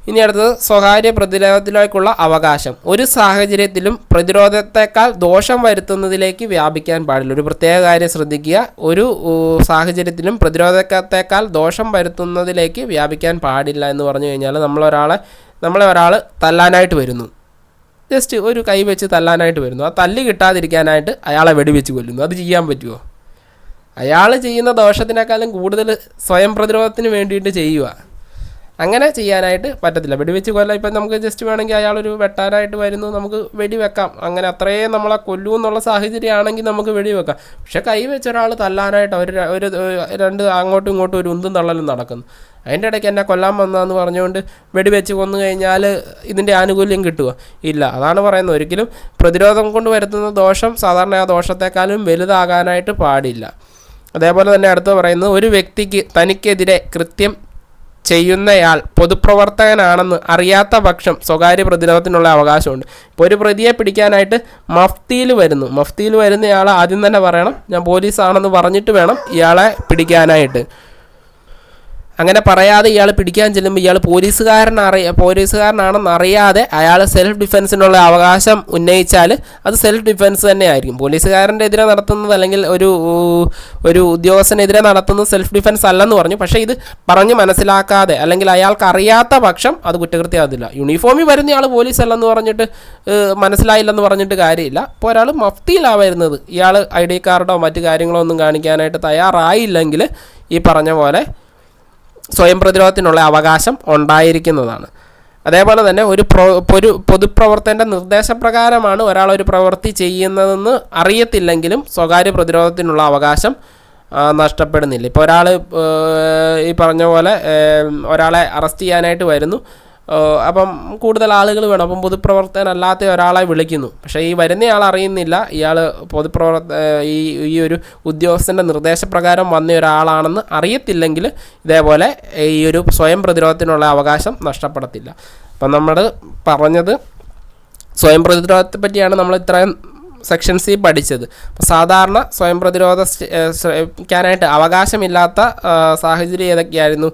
ഇനി അടുത്തത് സ്വകാര്യ പ്രതിരോധത്തിലേക്കുള്ള അവകാശം. ഒരു സാഹചര്യത്തിലും പ്രതിരോധത്തെക്കാൾ ദോഷം വരുത്തുന്നതിലേക്ക് വ്യാപിക്കാൻ പാടില്ല. ഒരു പ്രത്യേക കാര്യം ശ്രദ്ധിക്കുക, ഒരു സാഹചര്യത്തിലും പ്രതിരോധത്തെക്കാൾ ദോഷം വരുത്തുന്നതിലേക്ക് വ്യാപിക്കാൻ പാടില്ല എന്ന് പറഞ്ഞു കഴിഞ്ഞാൽ, നമ്മളെ ഒരാൾ തല്ലാനായിട്ട് വരുന്നു, ജസ്റ്റ് ഒരു കൈ വെച്ച് തല്ലാനായിട്ട് വരുന്നു, ആ തല്ല് കിട്ടാതിരിക്കാനായിട്ട് അയാളെ വെടിവെച്ച് കൊല്ലുന്നു. അത് ചെയ്യാൻ പറ്റുമോ? അയാൾ ചെയ്യുന്ന ദോഷത്തിനേക്കാളും കൂടുതൽ സ്വയം പ്രതിരോധത്തിന് വേണ്ടിയിട്ട് ചെയ്യുക. അങ്ങനെ ചെയ്യാനായിട്ട് പറ്റത്തില്ല. വെടിവെച്ച് കൊല്ലാം. ഇപ്പം നമുക്ക് ജസ്റ്റ് വേണമെങ്കിൽ അയാളൊരു വെട്ടാനായിട്ട് വരുന്നു, നമുക്ക് വെടിവെക്കാം. അങ്ങനെ അത്രയും നമ്മളെ കൊല്ലുമെന്നുള്ള സാഹചര്യമാണെങ്കിൽ നമുക്ക് വെടിവെക്കാം. പക്ഷെ കൈ വെച്ച ഒരാൾ തല്ലാനായിട്ട് ഒരു രണ്ട് അങ്ങോട്ടും ഇങ്ങോട്ടും ഒരു ഉന്തും തള്ളലും നടക്കുന്നു. അതിൻ്റെ ഇടയ്ക്ക് എന്നെ കൊല്ലാൻ വന്നതെന്ന് പറഞ്ഞുകൊണ്ട് വെടിവെച്ച് കൊന്നു കഴിഞ്ഞാൽ ഇതിൻ്റെ ആനുകൂല്യം കിട്ടുക ഇല്ല. അതാണ് പറയുന്നത്, ഒരിക്കലും പ്രതിരോധം കൊണ്ട് വരുത്തുന്ന ദോഷം സാധാരണ ആ ദോഷത്തെക്കാളും വലുതാകാനായിട്ട് പാടില്ല. അതേപോലെ തന്നെ അടുത്ത് പറയുന്നത്, ഒരു വ്യക്തിക്ക് തനിക്കെതിരെ കൃത്യം ചെയ്യുന്നയാൾ പൊതുപ്രവർത്തകനാണെന്ന് അറിയാത്ത പക്ഷം സ്വകാര്യ പ്രതിരോധത്തിനുള്ള അവകാശമുണ്ട്. ഇപ്പോൾ ഒരു പ്രതിയെ പിടിക്കാനായിട്ട് മഫ്തിയിൽ വരുന്നയാൾ ആദ്യം തന്നെ പറയണം ഞാൻ പോലീസാണെന്ന് പറഞ്ഞിട്ട് വേണം ഇയാളെ പിടിക്കാനായിട്ട്. അങ്ങനെ പറയാതെ ഇയാൾ പിടിക്കാൻ ചെല്ലുമ്പോൾ ഇയാൾ പോലീസുകാരനാണെന്ന് അറിയാതെ അയാൾ സെൽഫ് ഡിഫെൻസിനുള്ള അവകാശം ഉന്നയിച്ചാൽ അത് സെൽഫ് ഡിഫെൻസ് തന്നെ ആയിരിക്കും. പോലീസുകാരൻ്റെ എതിരെ നടത്തുന്നത് അല്ലെങ്കിൽ ഒരു ഉദ്യോഗസ്ഥനെതിരെ നടത്തുന്നത് സെൽഫ് ഡിഫെൻസ് അല്ലെന്ന് പറഞ്ഞു. പക്ഷേ ഇത് പറഞ്ഞ് മനസ്സിലാക്കാതെ അല്ലെങ്കിൽ അയാൾക്ക് അറിയാത്ത പക്ഷം അത് കുറ്റകൃത്യമാകില്ല. യൂണിഫോമിൽ വരുന്ന ആൾ പോലീസ് അല്ലെന്ന് പറഞ്ഞിട്ട് മനസ്സിലായില്ലെന്ന് പറഞ്ഞിട്ട് കാര്യമില്ല. ഇപ്പോൾ ഒരാൾ മഫ്തിയിലാണ് വരുന്നത്, ഇയാൾ ID കാർഡോ മറ്റു കാര്യങ്ങളോ ഒന്നും കാണിക്കാനായിട്ട് തയ്യാറായില്ലെങ്കിൽ ഈ പറഞ്ഞ പോലെ സ്വയം പ്രതിരോധത്തിനുള്ള അവകാശം ഉണ്ടായിരിക്കുന്നതാണ്. അതേപോലെ തന്നെ ഒരു പൊതുപ്രവർത്തകൻ്റെ നിർദ്ദേശപ്രകാരമാണ് ഒരാൾ ഒരു പ്രവൃത്തി ചെയ്യുന്നതെന്ന് അറിയത്തില്ലെങ്കിലും സ്വകാര്യ പ്രതിരോധത്തിനുള്ള അവകാശം നഷ്ടപ്പെടുന്നില്ല. ഇപ്പോൾ ഒരാൾ ഈ പറഞ്ഞ പോലെ ഒരാളെ അറസ്റ്റ് ചെയ്യാനായിട്ട് വരുന്നു, അപ്പം കൂടുതൽ ആളുകൾ വേണം, അപ്പം പൊതുപ്രവർത്തകനല്ലാത്ത ഒരാളെ വിളിക്കുന്നു. പക്ഷേ ഈ വരുന്നയാൾ അറിയുന്നില്ല ഇയാൾ ഈ ഒരു ഉദ്യോഗസ്ഥൻ്റെ നിർദ്ദേശപ്രകാരം വന്ന ഒരാളാണെന്ന് അറിയത്തില്ലെങ്കിൽ ഇതേപോലെ ഈ ഒരു സ്വയം പ്രതിരോധത്തിനുള്ള അവകാശം നഷ്ടപ്പെടത്തില്ല. അപ്പം നമ്മൾ പറഞ്ഞത് സ്വയം പ്രതിരോധത്തെ പറ്റിയാണ് നമ്മൾ ഇത്രയും സെക്ഷൻ C പഠിച്ചത്. അപ്പോൾ സാധാരണ സ്വയം പ്രതിരോധിക്കാനായിട്ട് അവകാശമില്ലാത്ത സാഹചര്യം ഏതൊക്കെയായിരുന്നു?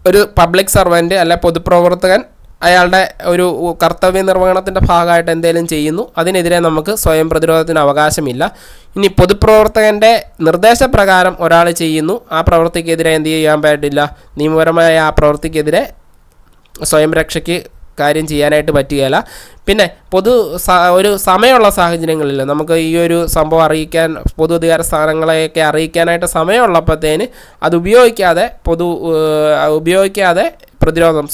ഒരു പബ്ലിക് സർവൻറ്റ് അല്ലെ പൊതുപ്രവർത്തകൻ അയാളുടെ ഒരു കർത്തവ്യ നിർവഹണത്തിൻ്റെ ഭാഗമായിട്ട് എന്തെങ്കിലും ചെയ്യുന്നു, അതിനെതിരെ നമുക്ക് സ്വയം പ്രതിരോധത്തിന് അവകാശമില്ല. ഇനി പൊതുപ്രവർത്തകൻ്റെ നിർദ്ദേശപ്രകാരം ഒരാൾ ചെയ്യുന്നു, ആ പ്രവൃത്തിക്കെതിരെ എന്ത് ചെയ്യാൻ പാടില്ല, നിയമപരമായ ആ പ്രവൃത്തിക്കെതിരെ സ്വയം രക്ഷയ്ക്ക് കാര്യം ചെയ്യാനായിട്ട് പറ്റുകയില്ല. പിന്നെ ഒരു സമയമുള്ള സാഹചര്യങ്ങളിൽ നമുക്ക് ഈ ഒരു സംഭവം അറിയിക്കാൻ പൊതു അധികാര സ്ഥാനങ്ങളെയൊക്കെ അറിയിക്കാനായിട്ട് സമയമുള്ളപ്പോഴത്തേന് അത് ഉപയോഗിക്കാതെ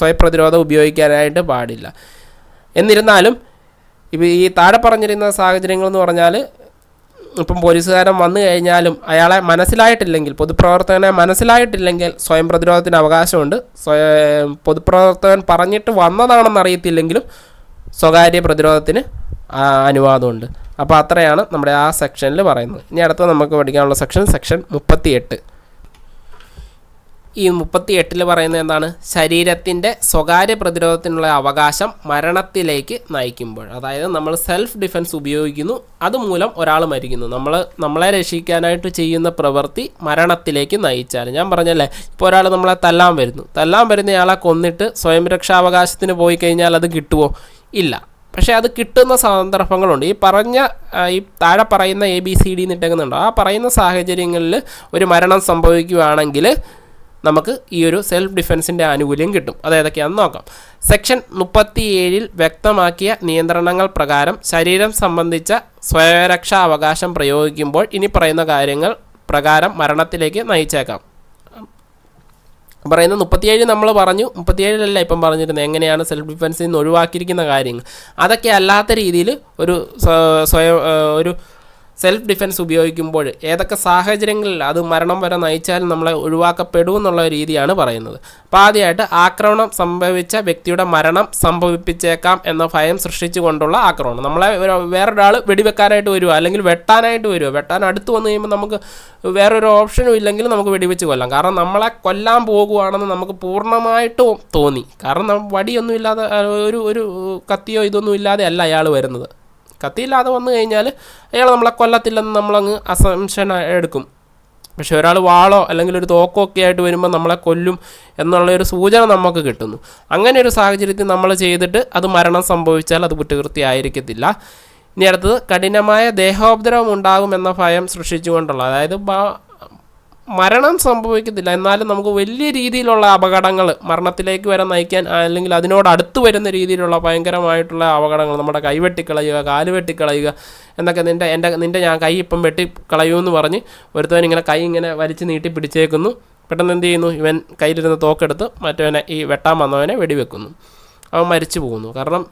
സ്വയം പ്രതിരോധം ഉപയോഗിക്കാനായിട്ട് പാടില്ല. എന്നിരുന്നാലും ഈ താഴെ പറഞ്ഞിരുന്ന സാഹചര്യങ്ങളെന്ന് പറഞ്ഞാൽ ഇപ്പം പോലീസുകാരൻ വന്നു കഴിഞ്ഞാലും അയാളെ മനസ്സിലായിട്ടില്ലെങ്കിൽ, പൊതുപ്രവർത്തകനെ മനസ്സിലായിട്ടില്ലെങ്കിൽ സ്വയം പ്രതിരോധത്തിന് അവകാശമുണ്ട്. പൊതുപ്രവർത്തകൻ പറഞ്ഞിട്ട് വന്നതാണെന്ന് അറിയത്തില്ലെങ്കിലും സ്വകാര്യ പ്രതിരോധത്തിന് അനുവാദമുണ്ട്. അപ്പോൾ അത്രയാണ് നമ്മുടെ ആ സെക്ഷനിൽ പറയുന്നത്. ഇനി അടുത്ത നമുക്ക് പഠിക്കാനുള്ള സെക്ഷൻ 38. ഈ 38 പറയുന്നത് എന്താണ്? ശരീരത്തിൻ്റെ സ്വകാര്യ പ്രതിരോധത്തിനുള്ള അവകാശം മരണത്തിലേക്ക് നയിക്കുമ്പോൾ, അതായത് നമ്മൾ സെൽഫ് ഡിഫെൻസ് ഉപയോഗിക്കുന്നു, അതുമൂലം ഒരാൾ മരിക്കുന്നു, നമ്മളെ രക്ഷിക്കാനായിട്ട് ചെയ്യുന്ന പ്രവൃത്തി മരണത്തിലേക്ക് നയിച്ചാൽ, ഞാൻ പറഞ്ഞല്ലേ ഇപ്പോൾ ഒരാൾ നമ്മളെ തല്ലാൻ വരുന്നയാളെ കൊന്നിട്ട് സ്വയം രക്ഷാവകാശത്തിന് പോയി കഴിഞ്ഞാൽ അത് കിട്ടുമോ? ഇല്ല. പക്ഷേ അത് കിട്ടുന്ന സന്ദർഭങ്ങളുണ്ട്. ഈ താഴെ പറയുന്ന ABCD എന്നിട്ടെങ്ങുന്നുണ്ടോ, ആ പറയുന്ന സാഹചര്യങ്ങളിൽ ഒരു മരണം സംഭവിക്കുകയാണെങ്കിൽ നമുക്ക് ഈ ഒരു സെൽഫ് ഡിഫെൻസിൻ്റെ ആനുകൂല്യം കിട്ടും. അതേതൊക്കെയാണെന്ന് നോക്കാം. സെക്ഷൻ 37 വ്യക്തമാക്കിയ നിയന്ത്രണങ്ങൾ പ്രകാരം ശരീരം സംബന്ധിച്ച സ്വയരക്ഷാ അവകാശം പ്രയോഗിക്കുമ്പോൾ ഇനി പറയുന്ന കാര്യങ്ങൾ പ്രകാരം മരണത്തിലേക്ക് നയിച്ചേക്കാം. പറയുന്നത് 37 നമ്മൾ പറഞ്ഞു, 37 ഇപ്പം പറഞ്ഞിരുന്നത് എങ്ങനെയാണ് സെൽഫ് ഡിഫെൻസിൽ നിന്ന് ഒഴിവാക്കിയിരിക്കുന്ന കാര്യങ്ങൾ. അതൊക്കെ അല്ലാത്ത രീതിയിൽ ഒരു സെൽഫ് ഡിഫെൻസ് ഉപയോഗിക്കുമ്പോൾ ഏതൊക്കെ സാഹചര്യങ്ങളിൽ അത് മരണം വരെ നയിച്ചാൽ നമ്മളെ ഒഴിവാക്കപ്പെടുമെന്നുള്ള രീതിയാണ് പറയുന്നത്. അപ്പോൾ ആദ്യമായിട്ട് ആക്രമണം സംഭവിച്ച വ്യക്തിയുടെ മരണം സംഭവിപ്പിച്ചേക്കാം എന്ന ഭയം സൃഷ്ടിച്ചുകൊണ്ടുള്ള ആക്രമണം. നമ്മളെ വേറൊരാൾ വെടിവെക്കാനായിട്ട് വരുമോ അല്ലെങ്കിൽ വെട്ടാനായിട്ട് വരുമോ, വെട്ടാൻ അടുത്ത് വന്നു കഴിയുമ്പോൾ നമുക്ക് വേറൊരു ഓപ്ഷനും ഇല്ലെങ്കിൽ നമുക്ക് വെടിവെച്ച് കൊല്ലാം. കാരണം നമ്മളെ കൊല്ലാൻ പോകുകയാണെന്ന് നമുക്ക് പൂർണ്ണമായിട്ടും തോന്നി. കാരണം വടിയൊന്നും ഇല്ലാതെ ഒരു കത്തിയോ ഇതൊന്നും ഇല്ലാതെ അല്ല അയാൾ വരുന്നത്. കത്തിയില്ലാതെ വന്നു കഴിഞ്ഞാൽ അയാൾ നമ്മളെ കൊല്ലത്തില്ലെന്ന് നമ്മളങ്ങ് അസംഷൻ എടുക്കും. പക്ഷെ ഒരാൾ വാളോ അല്ലെങ്കിൽ ഒരു തോക്കോ ഒക്കെ ആയിട്ട് വരുമ്പോൾ നമ്മളെ കൊല്ലും എന്നുള്ളൊരു സൂചന നമുക്ക് കിട്ടുന്നു. അങ്ങനെ ഒരു സാഹചര്യത്തിൽ നമ്മൾ ചെയ്തിട്ട് അത് മരണം സംഭവിച്ചാൽ അത് കുറ്റകൃത്യമായിരിക്കത്തില്ല. ഇനി അടുത്തത് കഠിനമായ ദേഹോപദ്രവം ഉണ്ടാകുമെന്ന ഭയം സൃഷ്ടിച്ചുകൊണ്ടുള്ള, അതായത് മരണം സംഭവിക്കത്തില്ല എന്നാലും നമുക്ക് വലിയ രീതിയിലുള്ള അപകടങ്ങൾ മരണത്തിലേക്ക് വരെ നയിക്കാൻ അല്ലെങ്കിൽ അതിനോട് അടുത്ത് വരുന്ന രീതിയിലുള്ള ഭയങ്കരമായിട്ടുള്ള അപകടങ്ങൾ, നമ്മുടെ കൈ വെട്ടിക്കളയുക, കാല് വെട്ടിക്കളയുക എന്നൊക്കെ നിൻ്റെ ഞാൻ കൈ ഇപ്പം വെട്ടിക്കളയുമെന്ന് പറഞ്ഞ് ഒരുത്തവൻ ഇങ്ങനെ കൈ ഇങ്ങനെ വലിച്ച് നീട്ടി പിടിച്ചേക്കുന്നു. പെട്ടെന്ന് എന്ത് ചെയ്യുന്നു, ഇവൻ കയ്യിലിരുന്ന് തോക്കെടുത്ത് മറ്റവനെ ഈ വെട്ടാൻ വന്നവനെ വെടിവെക്കുന്നു, അവൻ മരിച്ചു പോകുന്നു. കാരണം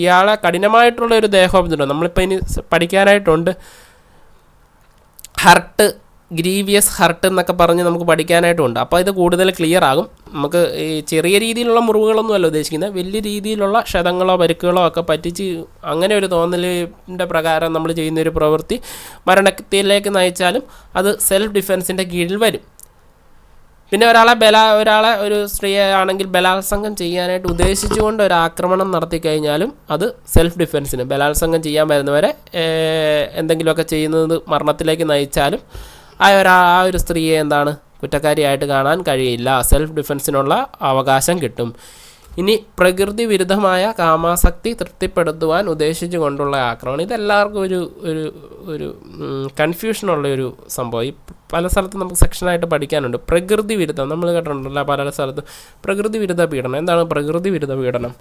ഇയാളെ കഠിനമായിട്ടുള്ള ഒരു ദേഹോപദ്രവം നമ്മളിപ്പോൾ ഇനി പഠിക്കാനായിട്ടുണ്ട്. ഹർട്ട്, ഗ്രീവിയസ് ഹർട്ട് എന്നൊക്കെ പറഞ്ഞ് നമുക്ക് പഠിക്കാനായിട്ടുണ്ട്. അപ്പോൾ ഇത് കൂടുതൽ ക്ലിയർ ആകും. നമുക്ക് ഈ ചെറിയ രീതിയിലുള്ള മുറിവുകളൊന്നുമല്ല ഉദ്ദേശിക്കുന്നത്, വലിയ രീതിയിലുള്ള ക്ഷതങ്ങളോ പരിക്കുകളോ ഒക്കെ പറ്റിച്ച് അങ്ങനെ ഒരു തോന്നലിൻ്റെ പ്രകാരം നമ്മൾ ചെയ്യുന്നൊരു പ്രവൃത്തി മരണത്തിലേക്ക് നയിച്ചാലും അത് സെൽഫ് ഡിഫെൻസിൻ്റെ കീഴിൽ വരും. പിന്നെ ഒരാളെ ഒരു സ്ത്രീയെ ആണെങ്കിൽ ബലാത്സംഗം ചെയ്യാനായിട്ട് ഉദ്ദേശിച്ചുകൊണ്ട് ഒരു ആക്രമണം നടത്തി കഴിഞ്ഞാലും അത് സെൽഫ് ഡിഫെൻസിന്, ബലാത്സംഗം ചെയ്യാൻ വരുന്നവരെ എന്തെങ്കിലുമൊക്കെ ചെയ്യുന്നത് മരണത്തിലേക്ക് നയിച്ചാലും ആ ഒരു സ്ത്രീയെ എന്താണ് കുറ്റക്കാരിയായിട്ട് കാണാൻ കഴിയില്ല. സെൽഫ് ഡിഫെൻസിനുള്ള അവകാശം കിട്ടും. ഇനി പ്രകൃതി വിരുദ്ധമായ കാമാസക്തി തൃപ്തിപ്പെടുത്തുവാൻ ഉദ്ദേശിച്ചു കൊണ്ടുള്ള ആക്രമണം. ഇതെല്ലാവർക്കും ഒരു ഒരു ഒരു കൺഫ്യൂഷനുള്ളൊരു സംഭവം. ഈ പല സ്ഥലത്തും നമുക്ക് സെക്ഷനായിട്ട് പഠിക്കാനുണ്ട്. പ്രകൃതി വിരുദ്ധം നമ്മൾ കേട്ടിട്ടുണ്ടല്ലോ പല സ്ഥലത്തും. പ്രകൃതി വിരുദ്ധ പീഡനം. എന്താണ് പ്രകൃതി വിരുദ്ധ പീഡനം?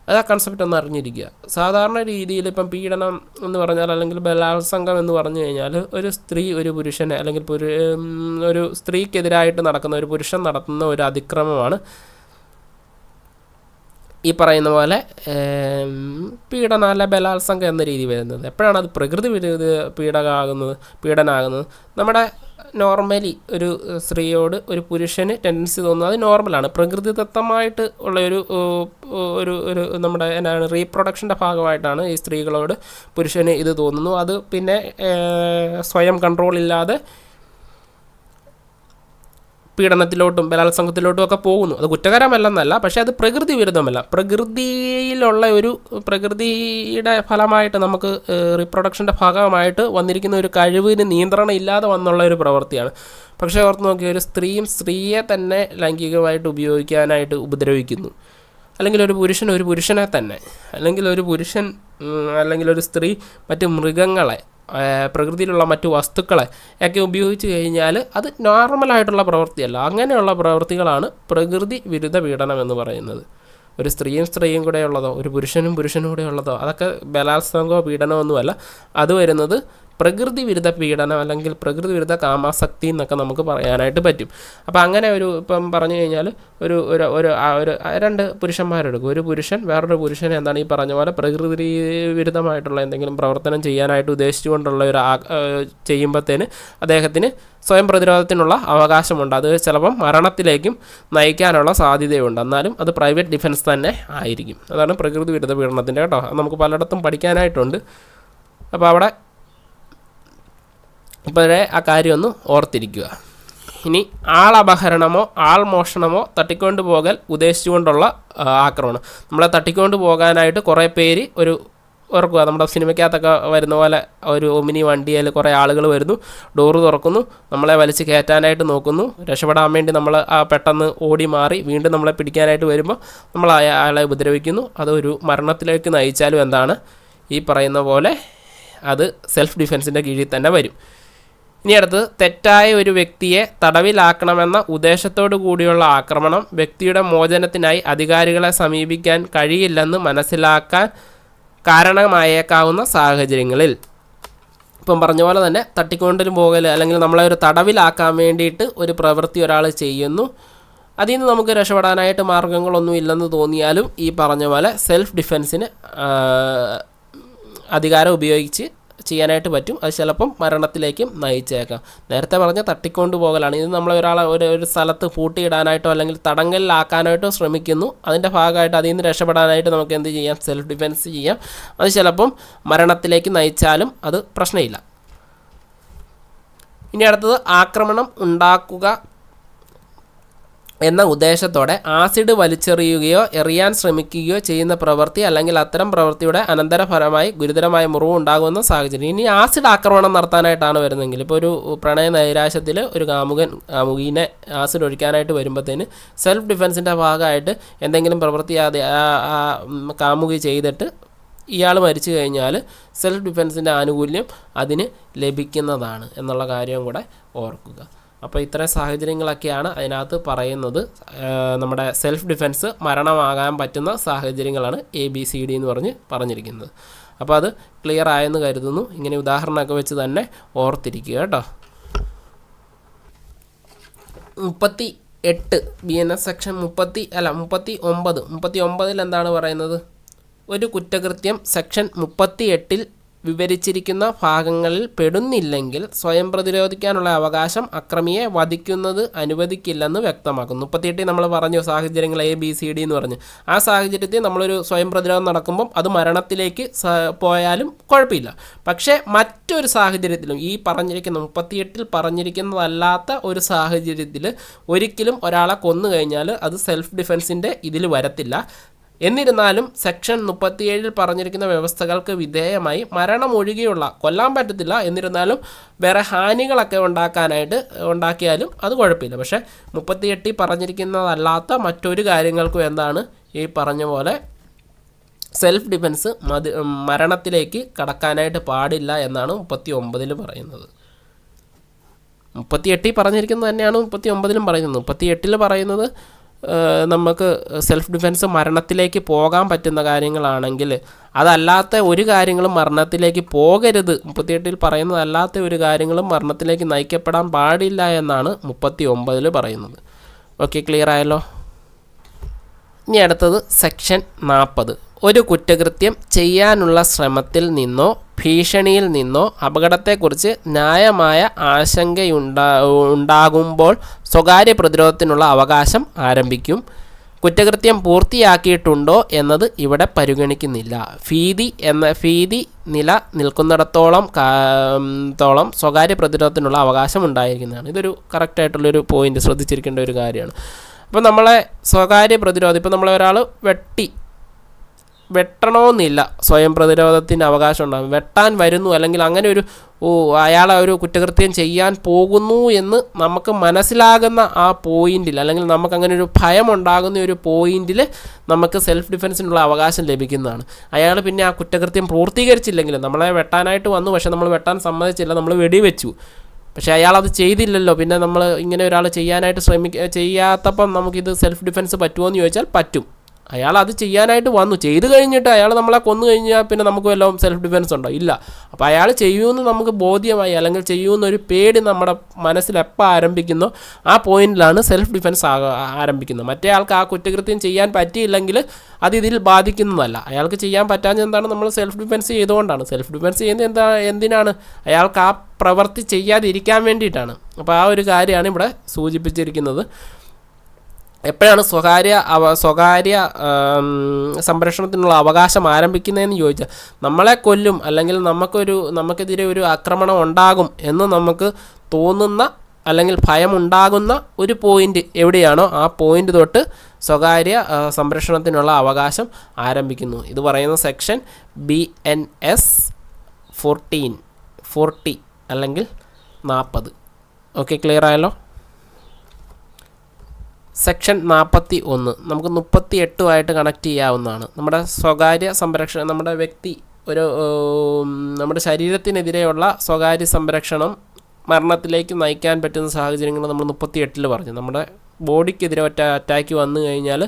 അത് ആ കൺസെപ്റ്റ് ഒന്ന് അറിഞ്ഞിരിക്കുക. സാധാരണ രീതിയിൽ ഇപ്പം പീഡനം എന്ന് പറഞ്ഞാൽ അല്ലെങ്കിൽ ബലാത്സംഗം എന്ന് പറഞ്ഞു കഴിഞ്ഞാൽ ഒരു സ്ത്രീ ഒരു പുരുഷനെ അല്ലെങ്കിൽ ഒരു സ്ത്രീക്കെതിരായിട്ട് നടക്കുന്ന ഒരു പുരുഷൻ നടത്തുന്ന ഒരു അതിക്രമമാണ് ഈ പറയുന്ന പോലെ പീഡനം അല്ല ബലാത്സംഗം എന്ന രീതി വരുന്നത്. എപ്പോഴാണ് അത് പ്രകൃതി വിരുദ്ധ പീഡനമാകുന്നത്? നമ്മുടെ നോർമലി ഒരു സ്ത്രീയോട് ഒരു പുരുഷന് ടെൻഡൻസി തോന്നുന്നത് അത് നോർമലാണ്. പ്രകൃതിദത്തമായിട്ട് ഉള്ള ഒരു നമ്മുടെ എന്നാണ് റീപ്രൊഡക്ഷൻ്റെ ഭാഗമായിട്ടാണ് ഈ സ്ത്രീകളോട് പുരുഷന് ഇത് തോന്നുന്നു. അത് പിന്നെ സ്വയം കൺട്രോൾ ഇല്ലാതെ പീഡനത്തിലോട്ടും ബലാത്സംഗത്തിലോട്ടും ഒക്കെ പോകുന്നു. അത് കുറ്റകരമല്ലെന്നല്ല, പക്ഷേ അത് പ്രകൃതി വിരുദ്ധമല്ല. പ്രകൃതിയുടെ ഫലമായിട്ട് നമുക്ക് റീപ്രൊഡക്ഷൻ്റെ ഭാഗമായിട്ട് വന്നിരിക്കുന്ന ഒരു കഴിവിന് നിയന്ത്രണം ഇല്ലാതെ വന്നുള്ള ഒരു പ്രവൃത്തിയാണ്. പക്ഷേ ഓർത്ത് നോക്കിയ ഒരു സ്ത്രീയെ തന്നെ ലൈംഗികമായിട്ട് ഉപയോഗിക്കാനായിട്ട് ഉപദ്രവിക്കുന്നു. അല്ലെങ്കിൽ ഒരു പുരുഷനെ തന്നെ, അല്ലെങ്കിൽ ഒരു പുരുഷൻ അല്ലെങ്കിൽ ഒരു സ്ത്രീ മറ്റ് മൃഗങ്ങളെ, പ്രകൃതിയിലുള്ള മറ്റു വസ്തുക്കളെ ഒക്കെ ഉപയോഗിച്ച് കഴിഞ്ഞാൽ അത് നോർമലായിട്ടുള്ള പ്രവൃത്തിയല്ല. അങ്ങനെയുള്ള പ്രവൃത്തികളാണ് പ്രകൃതി വിരുദ്ധ പീഡനം എന്ന് പറയുന്നത്. ഒരു സ്ത്രീയും കൂടെ ഉള്ളതോ ഒരു പുരുഷനും കൂടെ ഉള്ളതോ അതൊക്കെ ബലാത്സംഗമോ പീഡനമൊന്നുമല്ല. അത് വരുന്നത് പ്രകൃതി വിരുദ്ധ പീഡനം അല്ലെങ്കിൽ പ്രകൃതി വിരുദ്ധ കാമാസക്തി എന്നൊക്കെ നമുക്ക് പറയാനായിട്ട് പറ്റും. അപ്പോൾ അങ്ങനെ ഇപ്പം പറഞ്ഞു കഴിഞ്ഞാൽ ഒരു രണ്ട് പുരുഷന്മാരെടുക്കും. ഒരു പുരുഷൻ വേറൊരു പുരുഷനെ എന്താണ് ഈ പറഞ്ഞ പോലെ പ്രകൃതി വിരുദ്ധമായിട്ടുള്ള എന്തെങ്കിലും പ്രവർത്തനം ചെയ്യാനായിട്ട് ഉദ്ദേശിച്ചുകൊണ്ടുള്ള ചെയ്യുമ്പോഴത്തേന് അദ്ദേഹത്തിന് സ്വയം പ്രതിരോധത്തിനുള്ള അവകാശമുണ്ട്. അത് ചിലപ്പം മരണത്തിലേക്കും നയിക്കാനുള്ള സാധ്യതയുണ്ട്. എന്നാലും അത് പ്രൈവറ്റ് ഡിഫൻസ് തന്നെ ആയിരിക്കും. അതാണ് പ്രകൃതി വിരുദ്ധ പീഡനത്തിൻ്റെ കേട്ടോ. അത് നമുക്ക് പലയിടത്തും പഠിക്കാനായിട്ടുണ്ട്. അപ്പോൾ അവിടെ ഇപ്പോഴേ ആ കാര്യമൊന്ന് ഓർത്തിരിക്കുക. ഇനി ആളപഹരണമോ ആൾമോഷണമോ തട്ടിക്കൊണ്ട് പോകൽ ഉദ്ദേശിച്ചുകൊണ്ടുള്ള ആക്രമണം. നമ്മളെ തട്ടിക്കൊണ്ട് പോകാനായിട്ട് കുറേ പേര് ഓർക്കുക, നമ്മുടെ സിനിമയ്ക്കകത്തൊക്കെ വരുന്ന പോലെ ഒരു ഒമിനി വണ്ടിയിൽ കുറേ ആളുകൾ വരുന്നു, ഡോറ് തുറക്കുന്നു, നമ്മളെ വലിച്ച് കയറ്റാനായിട്ട് നോക്കുന്നു. രക്ഷപ്പെടാൻ വേണ്ടി നമ്മൾ പെട്ടെന്ന് ഓടി മാറി വീണ്ടും നമ്മളെ പിടിക്കാനായിട്ട് വരുമ്പോൾ നമ്മൾ അയാളെ ഉപദ്രവിക്കുന്നു. അതൊരു മരണത്തിലേക്ക് നയിച്ചാലും എന്താണ് ഈ പറയുന്ന പോലെ അത് സെൽഫ് ഡിഫെൻസിൻ്റെ കീഴിൽ തന്നെ വരും. ഇനി അടുത്തത് തെറ്റായ ഒരു വ്യക്തിയെ തടവിലാക്കണമെന്ന ഉദ്ദേശത്തോടു കൂടിയുള്ള ആക്രമണം. വ്യക്തിയുടെ മോചനത്തിനായി അധികാരികളെ സമീപിക്കാൻ കഴിയില്ലെന്ന് മനസ്സിലാക്കാൻ കാരണമായേക്കാവുന്ന സാഹചര്യങ്ങളിൽ. ഇപ്പം പറഞ്ഞ പോലെ തന്നെ തട്ടിക്കൊണ്ടിലും പോകൽ അല്ലെങ്കിൽ നമ്മളെ ഒരു തടവിലാക്കാൻ വേണ്ടിയിട്ട് ഒരു പ്രവൃത്തി ഒരാൾ ചെയ്യുന്നു. അതിൽ നിന്ന് നമുക്ക് രക്ഷപ്പെടാനായിട്ട് മാർഗങ്ങളൊന്നും ഇല്ലെന്ന് തോന്നിയാലും ഈ പറഞ്ഞ പോലെ സെൽഫ് ഡിഫെൻസിന് അധികാരം ഉപയോഗിച്ച് ചെയ്യാനായിട്ട് പറ്റും. അത് ചിലപ്പം മരണത്തിലേക്കും നയിച്ചേക്കാം. നേരത്തെ പറഞ്ഞ തട്ടിക്കൊണ്ട് പോകലാണ്. ഇത് നമ്മളെ ഒരാളെ ഒരു സ്ഥലത്ത് പൂട്ടിയിടാനായിട്ടോ അല്ലെങ്കിൽ തടങ്കലിലാക്കാനായിട്ടോ ശ്രമിക്കുന്നു. അതിൻ്റെ ഭാഗമായിട്ട് അതിൽ നിന്ന് രക്ഷപ്പെടാനായിട്ട് നമുക്ക് എന്ത് ചെയ്യാം? സെൽഫ് ഡിഫെൻസ് ചെയ്യാം. അത് ചിലപ്പം മരണത്തിലേക്ക് നയിച്ചാലും അത് പ്രശ്നമില്ല. ഇനി അടുത്തത് ആക്രമണം ഉണ്ടാക്കുക എന്ന ഉദ്ദേശത്തോടെ ആസിഡ് വലിച്ചെറിയുകയോ എറിയാൻ ശ്രമിക്കുകയോ ചെയ്യുന്ന പ്രവൃത്തി അല്ലെങ്കിൽ അത്തരം പ്രവൃത്തിയുടെ അനന്തരഫലമായി ഗുരുതരമായ മുറിവ് ഉണ്ടാകുന്ന സാഹചര്യം. ഇനി ആസിഡ് ആക്രമണം നടത്താനായിട്ടാണ് വരുന്നതെങ്കിൽ, ഇപ്പോൾ ഒരു പ്രണയ നൈരാശ്യത്തിൽ ഒരു കാമുകീനെ ആസിഡ് ഒഴിക്കാനായിട്ട് വരുമ്പോഴത്തേന് സെൽഫ് ഡിഫെൻസിൻ്റെ ഭാഗമായിട്ട് എന്തെങ്കിലും പ്രവൃത്തി കാമുകി ചെയ്തിട്ട് ഇയാൾ മരിച്ചു കഴിഞ്ഞാൽ സെൽഫ് ഡിഫെൻസിൻ്റെ ആനുകൂല്യം അതിന് ലഭിക്കുന്നതാണ് എന്നുള്ള കാര്യവും കൂടെ ഓർക്കുക. അപ്പോൾ ഇത്തരം സാഹചര്യങ്ങളൊക്കെയാണ് അതിനകത്ത് പറയുന്നത്. നമ്മുടെ സെൽഫ് ഡിഫെൻസ് മരണമാകാൻ പറ്റുന്ന സാഹചര്യങ്ങളാണ് ABCD എന്ന് പറഞ്ഞിരിക്കുന്നത്. അപ്പോൾ അത് ക്ലിയർ ആയെന്ന് കരുതുന്നു. ഇങ്ങനെ ഉദാഹരണമൊക്കെ വെച്ച് തന്നെ ഓർത്തിരിക്കുക കേട്ടോ. 38 BNS സെക്ഷൻ 39 എന്താണ് പറയുന്നത്? ഒരു കുറ്റകൃത്യം സെക്ഷൻ 38 വിവരിച്ചിരിക്കുന്ന ഭാഗങ്ങളിൽ പെടുന്നില്ലെങ്കിൽ സ്വയം പ്രതിരോധിക്കാനുള്ള അവകാശം അക്രമിയെ വധിക്കുന്നത് അനുവദിക്കില്ലെന്ന് വ്യക്തമാക്കുന്നു. 38 നമ്മൾ പറഞ്ഞു സാഹചര്യങ്ങൾ ABCD എന്ന് പറഞ്ഞു. ആ സാഹചര്യത്തിൽ നമ്മളൊരു സ്വയം പ്രതിരോധം നടക്കുമ്പം അത് മരണത്തിലേക്ക് പോയാലും കുഴപ്പമില്ല. പക്ഷേ മറ്റൊരു സാഹചര്യത്തിലും ഈ പറഞ്ഞിരിക്കുന്ന 38 പറഞ്ഞിരിക്കുന്നതല്ലാത്ത ഒരു സാഹചര്യത്തിൽ ഒരിക്കലും ഒരാളെ കൊന്നു കഴിഞ്ഞാൽ അത് സെൽഫ് ഡിഫെൻസിൻ്റെ ഇതിൽ വരത്തില്ല. എന്നിരുന്നാലും സെക്ഷൻ 37 പറഞ്ഞിരിക്കുന്ന വ്യവസ്ഥകൾക്ക് വിധേയമായി മരണമൊഴികെയുള്ള കൊല്ലാൻ പറ്റത്തില്ല, എന്നിരുന്നാലും വേറെ ഹാനികളൊക്കെ ഉണ്ടാക്കിയാലും അത് കുഴപ്പമില്ല. പക്ഷേ 38 പറഞ്ഞിരിക്കുന്നതല്ലാത്ത മറ്റൊരു കാര്യങ്ങൾക്കും എന്താണ് ഈ പറഞ്ഞ പോലെ സെൽഫ് ഡിഫെൻസ് മരണത്തിലേക്ക് കടക്കാനായിട്ട് പാടില്ല എന്നാണ് 39 പറയുന്നത്. 38 പറഞ്ഞിരിക്കുന്നത് തന്നെയാണ് 39 പറയുന്നത്. 38 പറയുന്നത് നമുക്ക് സെൽഫ് ഡിഫെൻസ് മരണത്തിലേക്ക് പോകാൻ പറ്റുന്ന കാര്യങ്ങളാണെങ്കിൽ അതല്ലാത്ത ഒരു കാര്യങ്ങളും മരണത്തിലേക്ക് പോകരുത്. 38 പറയുന്നതല്ലാത്ത ഒരു കാര്യങ്ങളും മരണത്തിലേക്ക് നയിക്കപ്പെടാൻ പാടില്ല എന്നാണ് 39 പറയുന്നത്. ഓക്കെ, ക്ലിയർ ആയല്ലോ. ഇനി അടുത്തത് സെക്ഷൻ 40. ഒരു കുറ്റകൃത്യം ചെയ്യാനുള്ള ശ്രമത്തിൽ നിന്നോ ഭീഷണിയിൽ നിന്നോ അപകടത്തെക്കുറിച്ച് ന്യായമായ ആശങ്കയുണ്ടാകുമ്പോൾ സ്വകാര്യ പ്രതിരോധത്തിനുള്ള അവകാശം ആരംഭിക്കും. കുറ്റകൃത്യം പൂർത്തിയാക്കിയിട്ടുണ്ടോ എന്നത് ഇവിടെ പരിഗണിക്കുന്നില്ല. ഭീതി നില നിൽക്കുന്നിടത്തോളം സ്വകാര്യ പ്രതിരോധത്തിനുള്ള അവകാശം ഉണ്ടായിരിക്കുന്നതാണ്. ഇതൊരു കറക്റ്റായിട്ടുള്ളൊരു പോയിന്റ്, ശ്രദ്ധിച്ചിരിക്കേണ്ട ഒരു കാര്യമാണ്. അപ്പോൾ നമ്മളെ സ്വകാര്യ പ്രതിരോധം, ഇപ്പോൾ നമ്മളെ ഒരാൾ വെട്ടണമെന്നില്ല, സ്വയം പ്രതിരോധത്തിന് അവകാശം ഉണ്ടാകും. വെട്ടാൻ വരുന്നു അല്ലെങ്കിൽ അങ്ങനെ അയാളെ ഒരു കുറ്റകൃത്യം ചെയ്യാൻ പോകുന്നു എന്ന് നമുക്ക് മനസ്സിലാകുന്ന ആ പോയിന്റിൽ, അല്ലെങ്കിൽ നമുക്കങ്ങനെ ഒരു ഭയം ഉണ്ടാകുന്ന ഒരു പോയിന്റിൽ നമുക്ക് സെൽഫ് ഡിഫെൻസിനുള്ള അവകാശം ലഭിക്കുന്നതാണ്. അയാൾ പിന്നെ ആ കുറ്റകൃത്യം പൂർത്തീകരിച്ചില്ലെങ്കിലും, നമ്മളെ വെട്ടാനായിട്ട് വന്നു പക്ഷേ നമ്മൾ വെട്ടാൻ സമ്മതിച്ചില്ല, നമ്മൾ വെടിവെച്ചു, പക്ഷേ അയാളത് ചെയ്തില്ലല്ലോ, പിന്നെ നമ്മൾ ഇങ്ങനെ ഒരാൾ ചെയ്യാനായിട്ട് ചെയ്യാത്തപ്പം നമുക്കിത് സെൽഫ് ഡിഫെൻസ് പറ്റുമോ എന്ന് ചോദിച്ചാൽ പറ്റും. അയാൾ അത് ചെയ്യാനായിട്ട് വന്നു, ചെയ്ത് കഴിഞ്ഞിട്ട് അയാൾ നമ്മളെ കൊന്നു കഴിഞ്ഞാൽ പിന്നെ നമുക്ക് വല്ലതും സെൽഫ് ഡിഫെൻസ് ഉണ്ടോ? ഇല്ല. അപ്പോൾ അയാൾ ചെയ്യുമെന്ന് നമുക്ക് ബോധ്യമായി, അല്ലെങ്കിൽ ചെയ്യുമെന്നൊരു പേടി നമ്മുടെ മനസ്സിൽ എപ്പോൾ ആരംഭിക്കുന്നോ ആ പോയിന്റിലാണ് സെൽഫ് ഡിഫെൻസ് ആരംഭിക്കുന്നത്. മറ്റേ ആൾക്ക് ആ കുറ്റകൃത്യം ചെയ്യാൻ പറ്റിയില്ലെങ്കിൽ അത് ഇതിൽ ബാധിക്കുന്നതല്ല. അയാൾക്ക് ചെയ്യാൻ പറ്റാഞ്ഞ എന്താണ്? നമ്മൾ സെൽഫ് ഡിഫെൻസ് ചെയ്തുകൊണ്ടാണ്. സെൽഫ് ഡിഫെൻസ് ചെയ്യുന്നത് എന്തിനാണ്? അയാൾക്ക് ആ പ്രവൃത്തി ചെയ്യാതിരിക്കാൻ വേണ്ടിയിട്ടാണ്. അപ്പോൾ ആ ഒരു കാര്യമാണ് ഇവിടെ സൂചിപ്പിച്ചിരിക്കുന്നത്. എപ്പോഴാണ് സ്വകാര്യ സംരക്ഷണത്തിനുള്ള അവകാശം ആരംഭിക്കുന്നതെന്ന് ചോദിച്ചാൽ, നമ്മളെ കൊല്ലും അല്ലെങ്കിൽ നമുക്കെതിരെ ഒരു ആക്രമണം ഉണ്ടാകും എന്ന് നമുക്ക് തോന്നുന്ന അല്ലെങ്കിൽ ഭയമുണ്ടാകുന്ന ഒരു പോയിന്റ് എവിടെയാണോ ആ പോയിന്റ് തൊട്ട് സ്വകാര്യ സംരക്ഷണത്തിനുള്ള അവകാശം ആരംഭിക്കുന്നു. ഇത് പറയുന്ന സെക്ഷൻ BNS 40 അല്ലെങ്കിൽ 40. ഓക്കെ, ക്ലിയർ ആയല്ലോ. സെക്ഷൻ 41 നമുക്ക് 38 കണക്ട് ചെയ്യാവുന്നതാണ്. നമ്മുടെ സ്വകാര്യ സംരക്ഷണം, നമ്മുടെ ശരീരത്തിനെതിരെയുള്ള സ്വകാര്യ സംരക്ഷണം മരണത്തിലേക്ക് നയിക്കാൻ പറ്റുന്ന സാഹചര്യങ്ങൾ നമ്മൾ 38 പറഞ്ഞു. നമ്മുടെ ബോഡിക്കെതിരെ അറ്റാക്ക് വന്നു കഴിഞ്ഞാൽ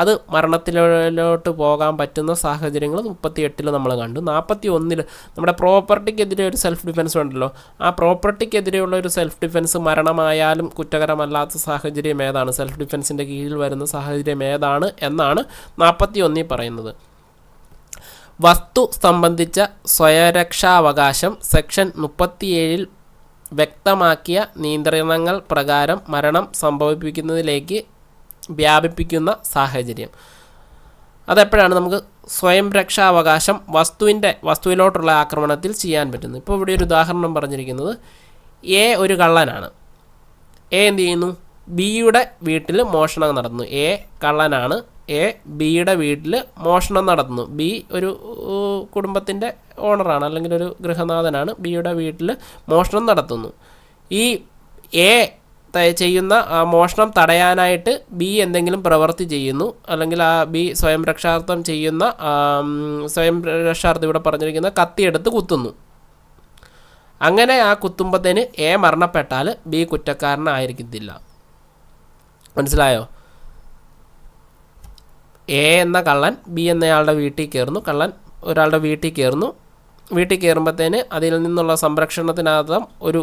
അത് മരണത്തിലോട്ട് പോകാൻ പറ്റുന്ന സാഹചര്യങ്ങൾ 38 നമ്മൾ കണ്ടു. 41 നമ്മുടെ പ്രോപ്പർട്ടിക്കെതിരെ ഒരു സെൽഫ് ഡിഫെൻസ് ഉണ്ടല്ലോ, ആ പ്രോപ്പർട്ടിക്കെതിരെയുള്ള ഒരു സെൽഫ് ഡിഫെൻസ് മരണമായാലും കുറ്റകരമല്ലാത്ത സാഹചര്യം ഏതാണ്, സെൽഫ് ഡിഫെൻസിൻ്റെ കീഴിൽ വരുന്ന സാഹചര്യം ഏതാണ് എന്നാണ് 41 പറയുന്നത്. വസ്തു സംബന്ധിച്ച സ്വയരക്ഷാവകാശം സെക്ഷൻ 37 വ്യക്തമാക്കിയ നിയന്ത്രണങ്ങൾ പ്രകാരം മരണം സംഭവിപ്പിക്കുന്നതിലേക്ക് വ്യാപിപ്പിക്കുന്ന സാഹചര്യം. അതെപ്പോഴാണ് നമുക്ക് സ്വയം രക്ഷാവകാശം വസ്തുവിലോട്ടുള്ള ആക്രമണത്തിൽ ചെയ്യാൻ പറ്റുന്നത്? ഇപ്പോൾ ഇവിടെ ഒരു ഉദാഹരണം പറഞ്ഞിരിക്കുന്നത്, ഒരു കള്ളനാണ്. എന്ത് ചെയ്യുന്നു? ബിയുടെ വീട്ടിൽ മോഷണം നടത്തുന്നു. കള്ളനാണ്. ബിയുടെ വീട്ടിൽ മോഷണം നടത്തുന്നു. ബി ഒരു കുടുംബത്തിൻ്റെ ഓണറാണ് അല്ലെങ്കിൽ ഒരു ഗൃഹനാഥനാണ്. ബിയുടെ വീട്ടിൽ മോഷണം നടത്തുന്നു. ഈ ചെയ്യുന്ന മോഷണം തടയാനായിട്ട് ബി എന്തെങ്കിലും പ്രവൃത്തി ചെയ്യുന്നു, അല്ലെങ്കിൽ ആ ബി സ്വയം രക്ഷാർത്ഥം ഇവിടെ പറഞ്ഞിരിക്കുന്ന കത്തിയെടുത്ത് കുത്തുന്നു. അങ്ങനെ ആ കുത്തുമ്പത്തേന് മരണപ്പെട്ടാൽ ബി കുറ്റക്കാരനായിരിക്കത്തില്ല. മനസ്സിലായോ? എന്ന കള്ളൻ ബി എന്നയാളുടെ വീട്ടിൽ കയറുന്നു. കള്ളൻ ഒരാളുടെ വീട്ടിൽ കയറുന്നു. വീട്ടിൽ കയറുമ്പോഴത്തേന് അതിൽ നിന്നുള്ള സംരക്ഷണത്തിനകത്തും ഒരു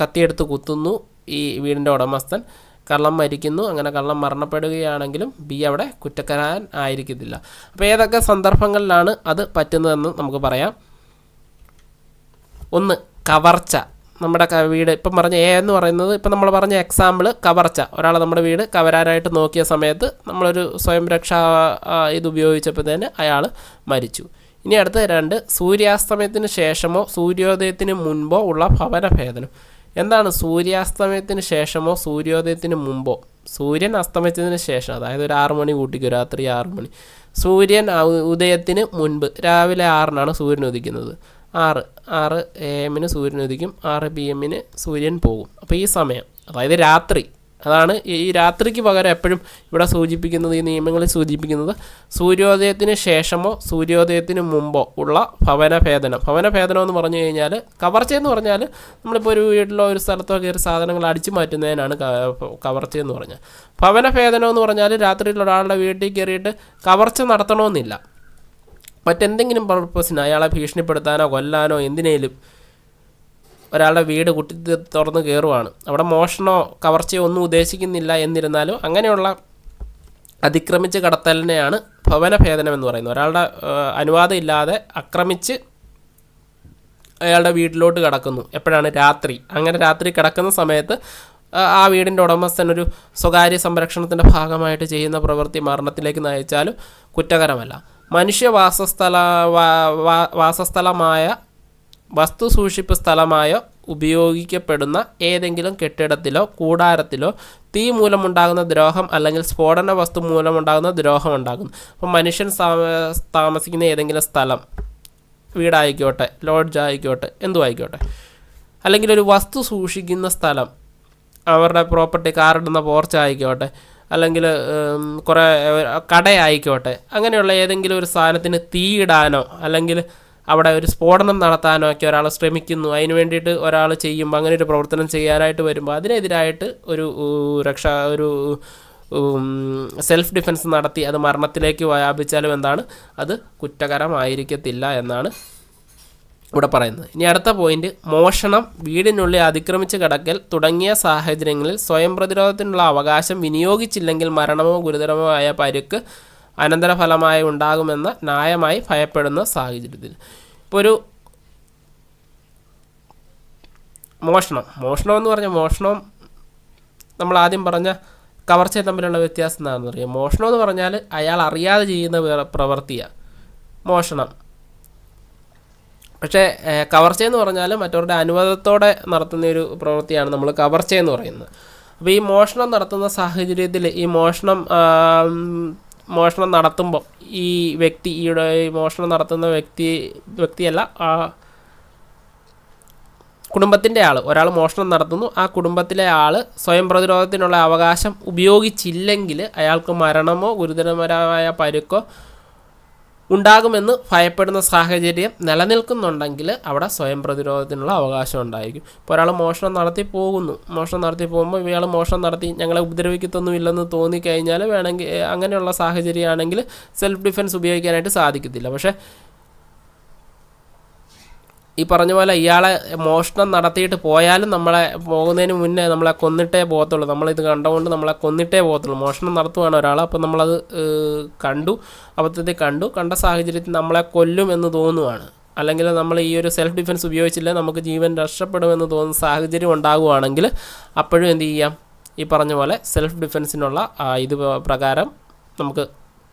കത്തിയെടുത്ത് കുത്തുന്നു ഈ വീടിൻ്റെ ഉടമസ്ഥൻ. കള്ളൻ മരിക്കുന്നു. അങ്ങനെ കള്ളൻ മരണപ്പെടുകയാണെങ്കിലും ബി അവിടെ കുറ്റക്കാരൻ ആയിരിക്കത്തില്ല. അപ്പോൾ ഏതൊക്കെ സന്ദർഭങ്ങളിലാണ് അത് പറ്റുന്നതെന്ന് നമുക്ക് പറയാം. ഒന്ന്, കവർച്ച. നമ്മുടെ വീട് ഇപ്പം പറഞ്ഞ എന്ന് പറയുന്നത്, ഇപ്പം നമ്മൾ പറഞ്ഞ എക്സാമ്പിൾ കവർച്ച. ഒരാൾ നമ്മുടെ വീട് കവരാനായിട്ട് നോക്കിയ സമയത്ത് നമ്മളൊരു സ്വയം രക്ഷാ ഇത് ഉപയോഗിച്ചപ്പോൾ തന്നെ അയാൾ മരിച്ചു. ഇനി അടുത്ത 2, സൂര്യാസ്തമയത്തിന് ശേഷമോ സൂര്യോദയത്തിന് മുൻപോ ഉള്ള ഭവനഭേദനം. എന്താണ് സൂര്യാസ്തമയത്തിന് ശേഷമോ സൂര്യോദയത്തിന് മുമ്പോ? സൂര്യൻ അസ്തമിച്ചതിന് ശേഷം, അതായത് ഒരു 6 മണി കൂട്ടിക്കോ, രാത്രി 6 മണി. സൂര്യൻ ഉദയത്തിന് മുൻപ് രാവിലെ 6-നാണ് സൂര്യൻ ഉദിക്കുന്നത്. 6 AM സൂര്യൻ ഉദിക്കും, 6 PM സൂര്യൻ പോകും. അപ്പോൾ ഈ സമയം, അതായത് രാത്രി, അതാണ് ഈ രാത്രിക്ക് പകരം എപ്പോഴും ഇവിടെ സൂചിപ്പിക്കുന്നത്, ഈ നിയമങ്ങളിൽ സൂചിപ്പിക്കുന്നത് സൂര്യോദയത്തിന് ശേഷമോ സൂര്യോദയത്തിന് മുമ്പോ ഉള്ള ഭവനഭേദനം. ഭവനഭേദനം എന്ന് പറഞ്ഞു കഴിഞ്ഞാൽ, കവർച്ചയെന്ന് പറഞ്ഞാൽ നമ്മളിപ്പോൾ ഒരു വീട്ടിലോ ഒരു സ്ഥലത്തോ കയറി സാധനങ്ങൾ അടിച്ചു മാറ്റുന്നതിനാണ് കവർച്ചയെന്ന് പറഞ്ഞാൽ. ഭവനഭേദനം എന്ന് പറഞ്ഞാൽ രാത്രിയിൽ ഒരാളുടെ വീട്ടിൽ കയറിയിട്ട് കവർച്ച നടത്തണമെന്നില്ല. മറ്റെന്തെങ്കിലും പർപ്പസിന് അയാളെ ഭീഷണിപ്പെടുത്താനോ കൊല്ലാനോ എന്തിനേലും ഒരാളുടെ വീട് കുത്തി തുറന്ന് കയറുവാണ്. അവിടെ മോഷണമോ കവർച്ചയോ ഒന്നും ഉദ്ദേശിക്കുന്നില്ല. എന്നിരുന്നാലും അങ്ങനെയുള്ള അതിക്രമിച്ച് കടത്തലിനെയാണ് ഭവനഭേദനം എന്ന് പറയുന്നത്. ഒരാളുടെ അനുവാദം ഇല്ലാതെ ആക്രമിച്ച് അയാളുടെ വീട്ടിലോട്ട് കടക്കുന്നു. എപ്പോഴാണ്? രാത്രി. അങ്ങനെ രാത്രി കിടക്കുന്ന സമയത്ത് ആ വീടിൻ്റെ ഉടമസ്ഥൻ ഒരു സ്വകാര്യ സംരക്ഷണത്തിൻ്റെ ഭാഗമായിട്ട് ചെയ്യുന്ന പ്രവൃത്തി മരണത്തിലേക്ക് നയിച്ചാലും കുറ്റകരമല്ല. മനുഷ്യ വാസസ്ഥലമായ വസ്തു സൂക്ഷിപ്പ് സ്ഥലമായോ ഉപയോഗിക്കപ്പെടുന്ന ഏതെങ്കിലും കെട്ടിടത്തിലോ കൂടാരത്തിലോ തീ മൂലമുണ്ടാകുന്ന ദ്രോഹം അല്ലെങ്കിൽ സ്ഫോടന വസ്തു മൂലമുണ്ടാകുന്ന ദ്രോഹം ഉണ്ടാകുന്നു. അപ്പോൾ മനുഷ്യൻ താമസിക്കുന്ന ഏതെങ്കിലും സ്ഥലം, വീടായിക്കോട്ടെ, ലോഡ്ജ് ആയിക്കോട്ടെ, എന്തും ആയിക്കോട്ടെ, അല്ലെങ്കിൽ ഒരു വസ്തു സൂക്ഷിക്കുന്ന സ്ഥലം, അവരുടെ പ്രോപ്പർട്ടി, കാറിടുന്ന പോർച്ച് ആയിക്കോട്ടെ, അല്ലെങ്കിൽ കുറേ കടയായിക്കോട്ടെ, അങ്ങനെയുള്ള ഏതെങ്കിലും ഒരു സാധനത്തിന് തീയിടാനോ അല്ലെങ്കിൽ അവിടെ ഒരു സ്ഫോടനം നടത്താനോ ഒക്കെ ഒരാൾ ശ്രമിക്കുന്നു, അതിന് വേണ്ടിയിട്ട് ഒരാൾ ചെയ്യുമ്പോൾ, അങ്ങനെ ഒരു പ്രവർത്തനം ചെയ്യാനായിട്ട് വരുമ്പോൾ അതിനെതിരായിട്ട് ഒരു സെൽഫ് ഡിഫെൻസ് നടത്തി അത് മരണത്തിലേക്ക് വ്യാപിച്ചാലും എന്താണ്, അത് കുറ്റകരമായിരിക്കത്തില്ല എന്നാണ് ഇവിടെ പറയുന്നത്. ഇനി അടുത്ത പോയിന്റ്, മോഷണം, വീടിനുള്ളിൽ അതിക്രമിച്ച് കടക്കൽ തുടങ്ങിയ സാഹചര്യങ്ങളിൽ സ്വയം പ്രതിരോധത്തിനുള്ള അവകാശം വിനിയോഗിച്ചില്ലെങ്കിൽ മരണമോ ഗുരുതരമോ ആയ പരിക്ക് അനന്തരഫലമായി ഉണ്ടാകുമെന്ന ന്യായമായി ഭയപ്പെടുന്ന സാഹചര്യത്തിൽ. ഇപ്പോൾ ഒരു മോഷണം എന്ന് പറഞ്ഞാൽ, മോഷണം നമ്മൾ ആദ്യം പറഞ്ഞ കവർച്ച തമ്മിലുള്ള വ്യത്യാസം എന്താണെന്ന് അറിയാം. മോഷണം എന്ന് പറഞ്ഞാൽ അയാൾ അറിയാതെ ചെയ്യുന്ന പ്രവൃത്തിയാണ് മോഷണം. പക്ഷേ കവർച്ചയെന്ന് പറഞ്ഞാൽ മറ്റവരുടെ അനുവാദത്തോടെ നടത്തുന്ന ഒരു പ്രവൃത്തിയാണ് നമ്മൾ കവർച്ചയെന്ന് പറയുന്നത്. അപ്പോൾ ഈ മോഷണം നടത്തുന്ന സാഹചര്യത്തിൽ ഈ മോഷണം നടത്തുമ്പോൾ ഈ മോഷണം നടത്തുന്ന വ്യക്തിയല്ല, കുടുംബത്തിൻ്റെ ആൾ, ഒരാൾ മോഷണം നടത്തുന്നു, ആ കുടുംബത്തിലെ ആൾ സ്വയം പ്രതിരോധത്തിനുള്ള അവകാശം ഉപയോഗിച്ചില്ലെങ്കിൽ അയാൾക്ക് മരണമോ ഗുരുതരമായ പരുക്കോ ഉണ്ടാകുമെന്ന് ഭയപ്പെടുന്ന സാഹചര്യം നിലനിൽക്കുന്നുണ്ടെങ്കിൽ അവിടെ സ്വയം പ്രതിരോധത്തിനുള്ള അവകാശം ഉണ്ടായിരിക്കും. ഇപ്പോൾ ഒരാൾ മോഷണം നടത്തി പോകുമ്പോൾ ഇയാൾ മോഷണം നടത്തി ഞങ്ങളെ ഉപദ്രവിക്കത്തൊന്നുമില്ലെന്ന് തോന്നിക്കഴിഞ്ഞാൽ വേണമെങ്കിൽ, അങ്ങനെയുള്ള സാഹചര്യമാണെങ്കിൽ സെൽഫ് ഡിഫെൻസ് ഉപയോഗിക്കാനായിട്ട് സാധിക്കത്തില്ല. പക്ഷേ ഈ പറഞ്ഞ പോലെ ഇയാളെ മോഷണം നടത്തിയിട്ട് പോയാലും പോകുന്നതിന് മുന്നേ നമ്മളെ കൊന്നിട്ടേ പോകത്തുള്ളൂ. നമ്മളിത് കണ്ടുകൊണ്ട് നമ്മളെ കൊന്നിട്ടേ പോകത്തുള്ളൂ. മോഷണം നടത്തുവാണ് ഒരാൾ, അപ്പോൾ നമ്മളത് അബദ്ധത്തിൽ കണ്ട സാഹചര്യത്തിൽ നമ്മളെ കൊല്ലും എന്ന് തോന്നുവാണ്, അല്ലെങ്കിൽ നമ്മൾ ഈ ഒരു സെൽഫ് ഡിഫെൻസ് ഉപയോഗിച്ചില്ലേ നമുക്ക് ജീവൻ രക്ഷപ്പെടുമെന്ന് തോന്നുന്ന സാഹചര്യം ഉണ്ടാകുവാണെങ്കിൽ അപ്പോഴും എന്ത് ചെയ്യാം, ഈ പറഞ്ഞ പോലെ സെൽഫ് ഡിഫെൻസിനുള്ള ഇത് പ്രകാരം നമുക്ക്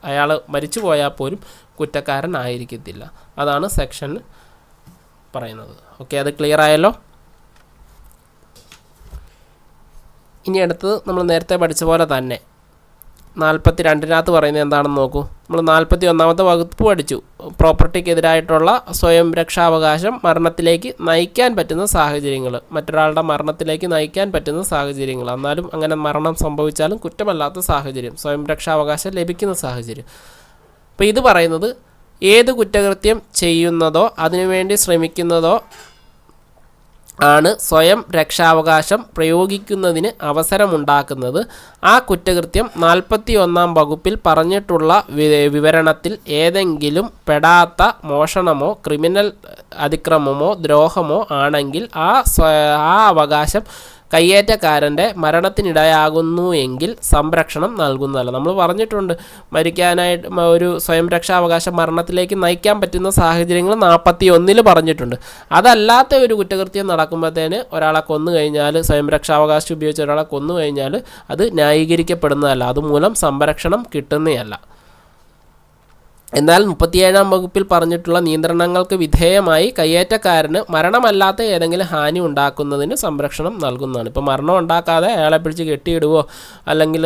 അയാൾ മരിച്ചു പോയാൽ പോലും കുറ്റക്കാരനായിരിക്കത്തില്ല. അതാണ് സെക്ഷൻ പറയുന്നത്. ഓക്കെ, അത് ക്ലിയർ ആയല്ലോ. ഇനി അടുത്തത് നമ്മൾ നേരത്തെ പഠിച്ച പോലെ തന്നെ 42-നകത്ത് പറയുന്നത് എന്താണെന്ന് നോക്കൂ. നമ്മൾ 41-ാമത്തെ വകുപ്പ് പഠിച്ചു. പ്രോപ്പർട്ടിക്കെതിരായിട്ടുള്ള സ്വയം രക്ഷാവകാശം മരണത്തിലേക്ക് നയിക്കാൻ പറ്റുന്ന സാഹചര്യങ്ങൾ, മറ്റൊരാളുടെ മരണത്തിലേക്ക് നയിക്കാൻ പറ്റുന്ന സാഹചര്യങ്ങൾ, എന്നാലും അങ്ങനെ മരണം സംഭവിച്ചാലും കുറ്റമല്ലാത്ത സാഹചര്യം, സ്വയം രക്ഷാവകാശം ലഭിക്കുന്ന സാഹചര്യം. അപ്പോൾ ഇത് പറയുന്നത് ഏത് കുറ്റകൃത്യം ചെയ്യുന്നതോ അതിനുവേണ്ടി ശ്രമിക്കുന്നതോ ആണ് സ്വയം രക്ഷാവകാശം പ്രയോഗിക്കുന്നതിന് അവസരമുണ്ടാക്കുന്നത്. ആ കുറ്റകൃത്യം 41-ാം വകുപ്പിൽ പറഞ്ഞിട്ടുള്ള വിവരണത്തിൽ ഏതെങ്കിലും പെടാത്ത മോഷണമോ ക്രിമിനൽ അതിക്രമമോ ദ്രോഹമോ ആണെങ്കിൽ ആ അവകാശം കയ്യേറ്റക്കാരൻ്റെ മരണത്തിനിടയാകുന്നു എങ്കിൽ സംരക്ഷണം നൽകുന്നതല്ല. നമ്മൾ പറഞ്ഞിട്ടുണ്ട്, മരിക്കാനായിട്ട് ഒരു സ്വയം രക്ഷാവകാശം മരണത്തിലേക്ക് നയിക്കാൻ പറ്റുന്ന സാഹചര്യങ്ങൾ 41-ൽ പറഞ്ഞിട്ടുണ്ട്. അതല്ലാത്ത ഒരു കുറ്റകൃത്യം നടക്കുമ്പോഴത്തേന് ഒരാളെ കൊന്നു കഴിഞ്ഞാൽ, സ്വയം രക്ഷാവകാശം ഉപയോഗിച്ച് ഒരാളെ കൊന്നു കഴിഞ്ഞാൽ അത് ന്യായീകരിക്കപ്പെടുന്നതല്ല, അതുമൂലം സംരക്ഷണം കിട്ടുന്നതല്ല. എന്നാൽ 37-ാം വകുപ്പിൽ പറഞ്ഞിട്ടുള്ള നിയന്ത്രണങ്ങൾക്ക് വിധേയമായി കയ്യേറ്റക്കാരന് മരണമല്ലാത്ത ഏതെങ്കിലും ഹാനി ഉണ്ടാക്കുന്നതിന് സംരക്ഷണം നൽകുന്നതാണ്. ഇപ്പോൾ മരണം ഉണ്ടാക്കാതെ അയാളെ പിടിച്ച് കെട്ടിയിടുവോ അല്ലെങ്കിൽ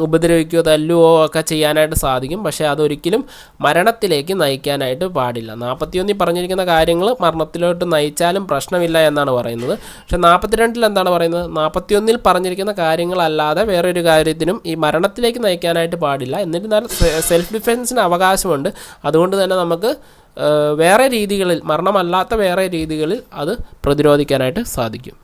ഉപദ്രവിക്കുകയോ തല്ലുവോ ഒക്കെ ചെയ്യാനായിട്ട് സാധിക്കും. പക്ഷേ അതൊരിക്കലും മരണത്തിലേക്ക് നയിക്കാനായിട്ട് പാടില്ല. 41-ൽ പറഞ്ഞിരിക്കുന്ന കാര്യങ്ങൾ മരണത്തിലോട്ട് നയിച്ചാലും പ്രശ്നമില്ല എന്നാണ് പറയുന്നത്. പക്ഷേ 42-ൽ എന്താണ് പറയുന്നത്? 41-ൽ പറഞ്ഞിരിക്കുന്ന കാര്യങ്ങളല്ലാതെ വേറൊരു കാര്യത്തിനും ഈ മരണത്തിലേക്ക് നയിക്കാനായിട്ട് പാടില്ല. എന്നിരുന്നാൽ സെൽഫ് ഡിഫെൻസിന് അവകാശമുണ്ട്. അതുകൊണ്ട് തന്നെ നമുക്ക് വേറെ രീതികളിൽ, മരണമല്ലാത്ത വേറെ രീതികളിൽ അത് പ്രതിരോധിക്കാനായിട്ട് സാധിക്കും.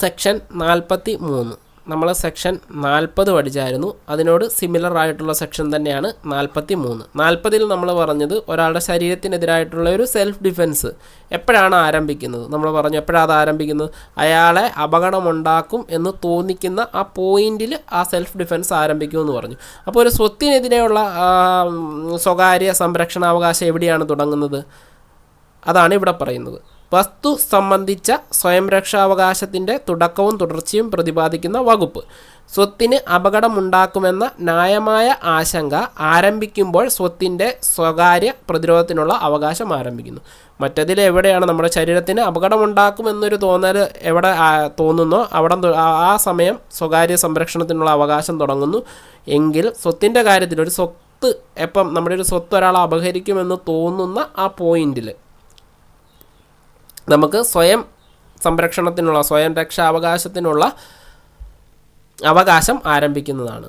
സെക്ഷൻ 43 നമ്മൾ സെക്ഷൻ 40 പഠിച്ചായിരുന്നു. അതിനോട് സിമിലർ ആയിട്ടുള്ള സെക്ഷൻ തന്നെയാണ് 43. 40-ൽ നമ്മൾ പറഞ്ഞത് ഒരാളുടെ ശരീരത്തിനെതിരായിട്ടുള്ള ഒരു സെൽഫ് ഡിഫെൻസ് എപ്പോഴാണ് ആരംഭിക്കുന്നത്. നമ്മൾ പറഞ്ഞു എപ്പോഴാണ് അത് ആരംഭിക്കുന്നത്? അയാളെ അപകടമുണ്ടാക്കും എന്ന് തോന്നിക്കുന്ന ആ പോയിന്റിൽ ആ സെൽഫ് ഡിഫെൻസ് ആരംഭിക്കുമെന്ന് പറഞ്ഞു. അപ്പോൾ ഒരു സ്വത്തിനെതിരെയുള്ള സ്വകാര്യ സംരക്ഷണാവകാശം എവിടെയാണ് തുടങ്ങുന്നത്? അതാണ് ഇവിടെ പറയുന്നത്. വസ്തു സംബന്ധിച്ച സ്വയം രക്ഷാവകാശത്തിൻ്റെ തുടക്കവും തുടർച്ചയും പ്രതിപാദിക്കുന്ന വകുപ്പ്. സ്വത്തിന് അപകടമുണ്ടാക്കുമെന്ന ന്യായമായ ആശങ്ക ആരംഭിക്കുമ്പോൾ സ്വത്തിൻ്റെ സ്വകാര്യ പ്രതിരോധത്തിനുള്ള അവകാശം ആരംഭിക്കുന്നു. മറ്റതിൽ എവിടെയാണ് നമ്മുടെ ശരീരത്തിന് അപകടമുണ്ടാക്കുമെന്നൊരു തോന്നൽ എവിടെ തോന്നുന്നോ അവിടെ ആ സമയം സ്വകാര്യ സംരക്ഷണത്തിനുള്ള അവകാശം തുടങ്ങുന്നു. എങ്കിൽ സ്വത്തിൻ്റെ കാര്യത്തിൽ ഒരു സ്വത്ത് എപ്പം നമ്മുടെ ഒരു സ്വത്ത് ഒരാൾ അപഹരിക്കുമെന്ന് തോന്നുന്ന ആ പോയിന്റിൽ നമുക്ക് സ്വയം സംരക്ഷണത്തിനുള്ള, സ്വയം രക്ഷാവകാശത്തിനുള്ള അവകാശം ആരംഭിക്കുന്നതാണ്.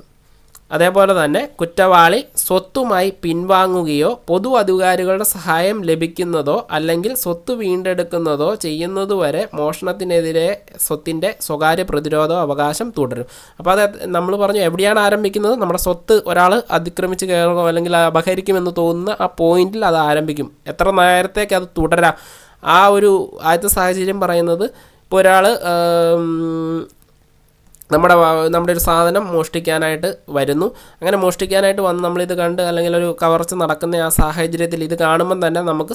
അതേപോലെ തന്നെ കുറ്റവാളി സ്വത്തുമായി പിൻവാങ്ങുകയോ പൊതു അധികാരികളുടെ സഹായം ലഭിക്കുന്നതോ അല്ലെങ്കിൽ സ്വത്ത് വീണ്ടെടുക്കുന്നതോ ചെയ്യുന്നതുവരെ മോഷണത്തിനെതിരെ സ്വത്തിൻ്റെ സ്വകാര്യ പ്രതിരോധ അവകാശം തുടരും. അപ്പോൾ അത് നമ്മൾ പറഞ്ഞു എവിടെയാണ് ആരംഭിക്കുന്നത്? നമ്മുടെ സ്വത്ത് ഒരാൾ അതിക്രമിച്ച് കയറുകയോ അല്ലെങ്കിൽ അപഹരിക്കുമെന്ന് തോന്നുന്ന ആ പോയിന്റിൽ അത് ആരംഭിക്കും. എത്ര നേരത്തേക്ക് അത് തുടരാം? ആ ഒരു ആദ്യത്തെ സാഹചര്യം പറയുന്നത്, ഇപ്പോൾ ഒരാൾ നമ്മുടെ ഒരു സാധനം മോഷ്ടിക്കാനായിട്ട് വരുന്നു. അങ്ങനെ മോഷ്ടിക്കാനായിട്ട് വന്ന് നമ്മളിത് കണ്ട് അല്ലെങ്കിൽ ഒരു കവർച്ച നടക്കുന്ന ആ സാഹചര്യത്തിൽ ഇത് കാണുമ്പം തന്നെ നമുക്ക്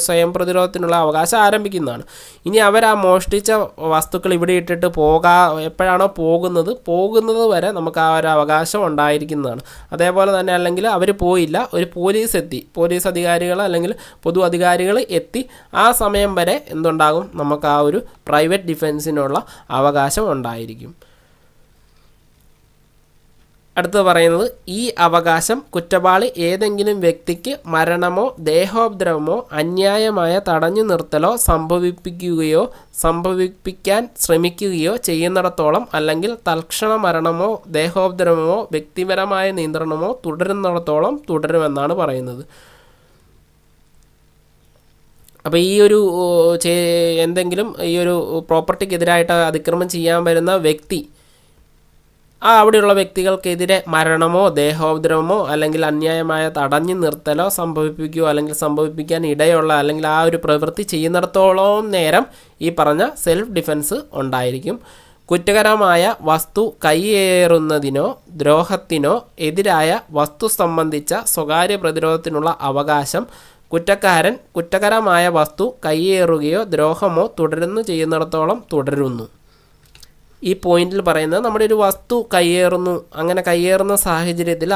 സ്വയം പ്രതിരോധത്തിനുള്ള അവകാശം ആരംഭിക്കുന്നതാണ്. ഇനി അവർ ആ മോഷ്ടിച്ച വസ്തുക്കൾ ഇവിടെ ഇട്ടിട്ട് എപ്പോഴാണോ പോകുന്നത് വരെ നമുക്ക് ആ ഒരു അവകാശം ഉണ്ടായിരിക്കുന്നതാണ്. അതേപോലെ തന്നെ അല്ലെങ്കിൽ അവർ പോയില്ല, ഒരു പോലീസ് അധികാരികൾ അല്ലെങ്കിൽ പൊതു അധികാരികൾ എത്തി, ആ സമയം വരെ എന്തുണ്ടാകും? നമുക്ക് ആ ഒരു പ്രൈവറ്റ് ഡിഫെൻസിനുള്ള അവകാശം ഉണ്ടായിരിക്കും. അടുത്തത് പറയുന്നത്, ഈ അവകാശം കുറ്റവാളി ഏതെങ്കിലും വ്യക്തിക്ക് മരണമോ ദേഹോപദ്രവമോ അന്യായമായ തടഞ്ഞു നിർത്തലോ സംഭവിപ്പിക്കാൻ ശ്രമിക്കുകയോ ചെയ്യുന്നിടത്തോളം അല്ലെങ്കിൽ തൽക്ഷണ മരണമോ ദേഹോപദ്രവമോ വ്യക്തിപരമായ നിയന്ത്രണമോ തുടരുന്നിടത്തോളം തുടരുമെന്നാണ് പറയുന്നത്. അപ്പോൾ ഈ ഒരു എന്തെങ്കിലും ഈ ഒരു പ്രോപ്പർട്ടിക്കെതിരായിട്ട് അതിക്രമം ചെയ്യാൻ വരുന്ന വ്യക്തി, അവിടെയുള്ള വ്യക്തികൾക്കെതിരെ മരണമോ ദേഹോപദ്രവമോ അല്ലെങ്കിൽ അന്യായമായ തടഞ്ഞു നിർത്തലോ സംഭവിപ്പിക്കുകയോ അല്ലെങ്കിൽ സംഭവിപ്പിക്കാൻ ഇടയുള്ള അല്ലെങ്കിൽ ആ ഒരു പ്രവൃത്തി ചെയ്യുന്നിടത്തോളം നേരം ഈ പറഞ്ഞ സെൽഫ് ഡിഫെൻസ് ഉണ്ടായിരിക്കും. കുറ്റകരമായ വസ്തു കൈയേറുന്നതിനോ ദ്രോഹത്തിനോ എതിരായ വസ്തു സംബന്ധിച്ച സ്വകാര്യ പ്രതിരോധത്തിനുള്ള അവകാശം കുറ്റക്കാരൻ കുറ്റകരമായ വസ്തു കൈയേറുകയോ ദ്രോഹമോ ചെയ്യുന്നിടത്തോളം തുടരുന്നു. ഈ പോയിന്റിൽ പറയുന്നത്, നമ്മുടെ ഒരു വസ്തു കയ്യേറുന്നു, അങ്ങനെ കയ്യേറുന്ന സാഹചര്യത്തിൽ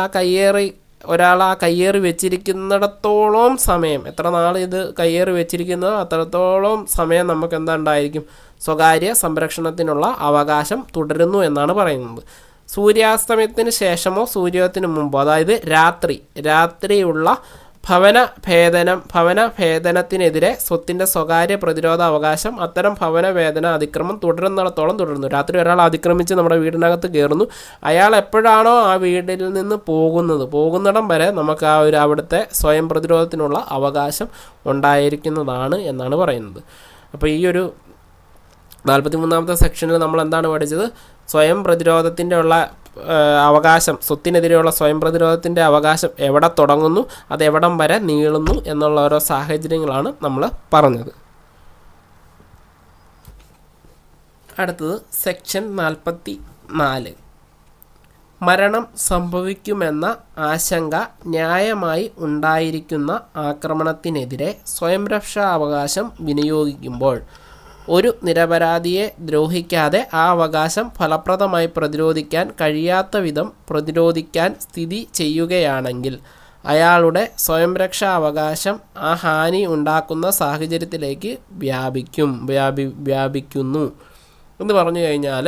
ഒരാൾ ആ കയ്യേറി വെച്ചിരിക്കുന്നിടത്തോളം സമയം, എത്ര നാൾ ഇത് കയ്യേറി വെച്ചിരിക്കുന്നതോ അത്രത്തോളം സമയം നമുക്ക് ഉണ്ടായിരിക്കും? സ്വകാര്യ സംരക്ഷണത്തിനുള്ള അവകാശം തുടരുന്നു എന്നാണ് പറയുന്നത്. സൂര്യാസ്തമയത്തിന് ശേഷമോ സൂര്യോദയത്തിന് മുമ്പോ, അതായത് രാത്രിയുള്ള ഭവനഭേദനത്തിനെതിരെ സ്വത്തിൻ്റെ സ്വകാര്യ പ്രതിരോധ അവകാശം അത്തരം ഭവനഭേദന അതിക്രമം തുടരുന്നിടത്തോളം തുടരുന്നു. രാത്രി ഒരാൾ അതിക്രമിച്ച് നമ്മുടെ വീടിനകത്ത് കയറുന്നു. അയാൾ എപ്പോഴാണോ ആ വീട്ടിൽ നിന്ന് പോകുന്നിടം വരെ നമുക്ക് ആ ഒരു അവിടുത്തെ സ്വയം പ്രതിരോധത്തിനുള്ള അവകാശം ഉണ്ടായിരിക്കുന്നതാണ് എന്നാണ് പറയുന്നത്. അപ്പോൾ ഈ ഒരു 43-ാമത്തെ സെക്ഷനിൽ നമ്മൾ എന്താണ് പഠിച്ചത്? സ്വയം പ്രതിരോധത്തിൻ്റെ ഉള്ള അവകാശം, സ്വത്തിനെതിരെയുള്ള സ്വയം പ്രതിരോധത്തിൻ്റെ അവകാശം എവിടെ തുടങ്ങുന്നു, അതെവിടം വരെ നീളുന്നു എന്നുള്ള ഓരോ സാഹചര്യങ്ങളാണ് നമ്മൾ പറഞ്ഞത്. അടുത്തത് സെക്ഷൻ 44. മരണം സംഭവിക്കുമെന്ന ആശങ്ക ന്യായമായി ഉണ്ടായിരിക്കുന്ന ആക്രമണത്തിനെതിരെ സ്വയം രക്ഷാ അവകാശം വിനിയോഗിക്കുമ്പോൾ ഒരു നിരപരാധിയെ ദ്രോഹിക്കാതെ ആ അവകാശം ഫലപ്രദമായി പ്രതിരോധിക്കാൻ കഴിയാത്ത വിധം പ്രതിരോധിക്കാൻ സ്ഥിതി ചെയ്യുകയാണെങ്കിൽ അയാളുടെ സ്വയംരക്ഷാ അവകാശം ആ ഹാനി ഉണ്ടാക്കുന്ന സാഹചര്യത്തിലേക്ക് വ്യാപിക്കുന്നു എന്ന് പറഞ്ഞു കഴിഞ്ഞാൽ,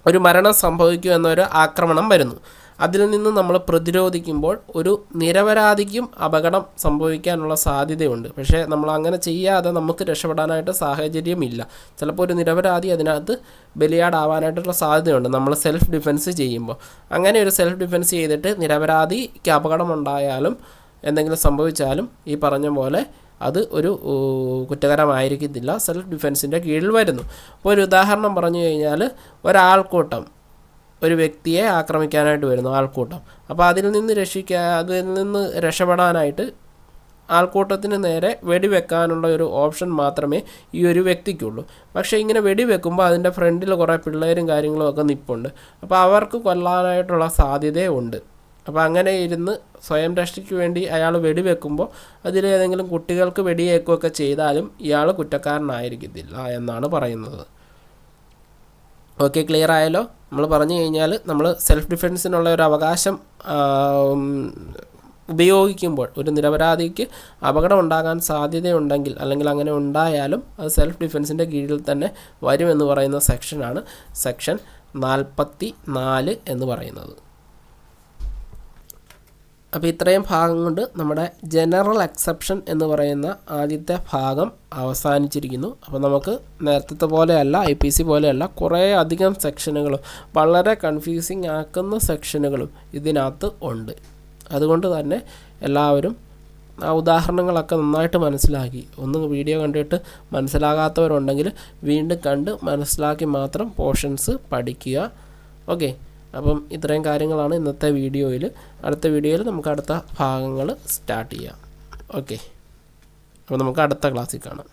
ഒരു മരണം സംഭവിക്കും എന്നൊരു ആക്രമണം വരുന്നു. അതിൽ നിന്ന് നമ്മൾ പ്രതിരോധിക്കുമ്പോൾ ഒരു നിരപരാധിക്കും അപകടം സംഭവിക്കാനുള്ള സാധ്യതയുണ്ട്. പക്ഷേ നമ്മൾ അങ്ങനെ ചെയ്യാതെ നമുക്ക് രക്ഷപ്പെടാനായിട്ട് സാഹചര്യമില്ല. ചിലപ്പോൾ ഒരു നിരപരാധി അതിനകത്ത് ബലിയാടാവാനായിട്ടുള്ള സാധ്യതയുണ്ട് നമ്മൾ സെൽഫ് ഡിഫെൻസ് ചെയ്യുമ്പോൾ. അങ്ങനെ ഒരു സെൽഫ് ഡിഫെൻസ് ചെയ്തിട്ട് നിരപരാധിക്ക് അപകടമുണ്ടായാലും എന്തെങ്കിലും സംഭവിച്ചാലും ഈ പറഞ്ഞ പോലെ അത് ഒരു കുറ്റകരമായിരിക്കത്തില്ല, സെൽഫ് ഡിഫെൻസിൻ്റെ കീഴിൽ വരുന്നു. അപ്പോൾ ഒരു ഉദാഹരണം പറഞ്ഞു കഴിഞ്ഞാൽ, ഒരാൾക്കൂട്ടം ഒരു വ്യക്തിയെ ആക്രമിക്കാനായിട്ട് വരുന്നു, ആൾക്കൂട്ടം. അപ്പോൾ അതിൽ നിന്ന് രക്ഷപ്പെടാനായിട്ട് ആൾക്കൂട്ടത്തിന് നേരെ വെടിവെക്കാനുള്ള ഒരു ഓപ്ഷൻ മാത്രമേ ഈ ഒരു വ്യക്തിക്കുള്ളൂ. പക്ഷേ ഇങ്ങനെ വെടിവെക്കുമ്പോൾ അതിൻ്റെ ഫ്രണ്ടിൽ കുറേ പിള്ളേരും കാര്യങ്ങളും ഒക്കെ നിൽപ്പുണ്ട്. അപ്പോൾ അവർക്ക് കൊല്ലാനായിട്ടുള്ള സാധ്യതയുണ്ട്. അപ്പോൾ അങ്ങനെ ഇരുന്ന് സ്വയം രക്ഷയ്ക്ക് വേണ്ടി അയാൾ വെടിവെക്കുമ്പോൾ അതിലേതെങ്കിലും കുട്ടികൾക്ക് വെടിയേക്കുകയൊക്കെ ചെയ്താലും ഇയാൾ കുറ്റക്കാരനായിരിക്കത്തില്ല എന്നാണ് പറയുന്നത്. ഓക്കെ, ക്ലിയർ ആയല്ലോ? നമ്മൾ പറഞ്ഞു കഴിഞ്ഞാൽ നമ്മൾ സെൽഫ് ഡിഫെൻസിനുള്ള ഒരു അവകാശം ഉപയോഗിക്കുമ്പോൾ ഒരു നിരപരാധിക്ക് അപകടം ഉണ്ടാകാൻ സാധ്യതയുണ്ടെങ്കിൽ, അല്ലെങ്കിൽ അങ്ങനെ ഉണ്ടായാലും അത് സെൽഫ് ഡിഫെൻസിൻ്റെ കീഴിൽ തന്നെ വരുമെന്ന് പറയുന്ന സെക്ഷനാണ് സെക്ഷൻ 44 എന്ന് പറയുന്നത്. അപ്പോൾ ഇത്രയും ഭാഗം കൊണ്ട് നമ്മുടെ ജനറൽ എക്സെപ്ഷൻ എന്ന് പറയുന്ന ആദ്യത്തെ ഭാഗം അവസാനിച്ചിരിക്കുന്നു. അപ്പോൾ നമുക്ക് നേരത്തെ പോലെയല്ല, IPC പോലെയല്ല, കുറേ അധികം സെക്ഷനുകളും വളരെ കൺഫ്യൂസിങ് ആക്കുന്ന സെക്ഷനുകളും ഇതിനകത്ത് ഉണ്ട്. അതുകൊണ്ട് തന്നെ എല്ലാവരും ആ ഉദാഹരണങ്ങളൊക്കെ നന്നായിട്ട് മനസ്സിലാക്കി, ഒന്ന് വീഡിയോ കണ്ടിട്ട് മനസ്സിലാകാത്തവരുണ്ടെങ്കിൽ വീണ്ടും കണ്ട് മനസ്സിലാക്കി മാത്രം പോർഷൻസ് പഠിക്കുക. ഓക്കെ, അപ്പം ഇത്രയും കാര്യങ്ങളാണ് ഇന്നത്തെ വീഡിയോയിൽ. അടുത്ത വീഡിയോയിൽ നമുക്ക് അടുത്ത ഭാഗങ്ങൾ സ്റ്റാർട്ട് ചെയ്യാം. ഓക്കെ, അപ്പോൾ നമുക്ക് അടുത്ത ക്ലാസ്സിൽ കാണാം.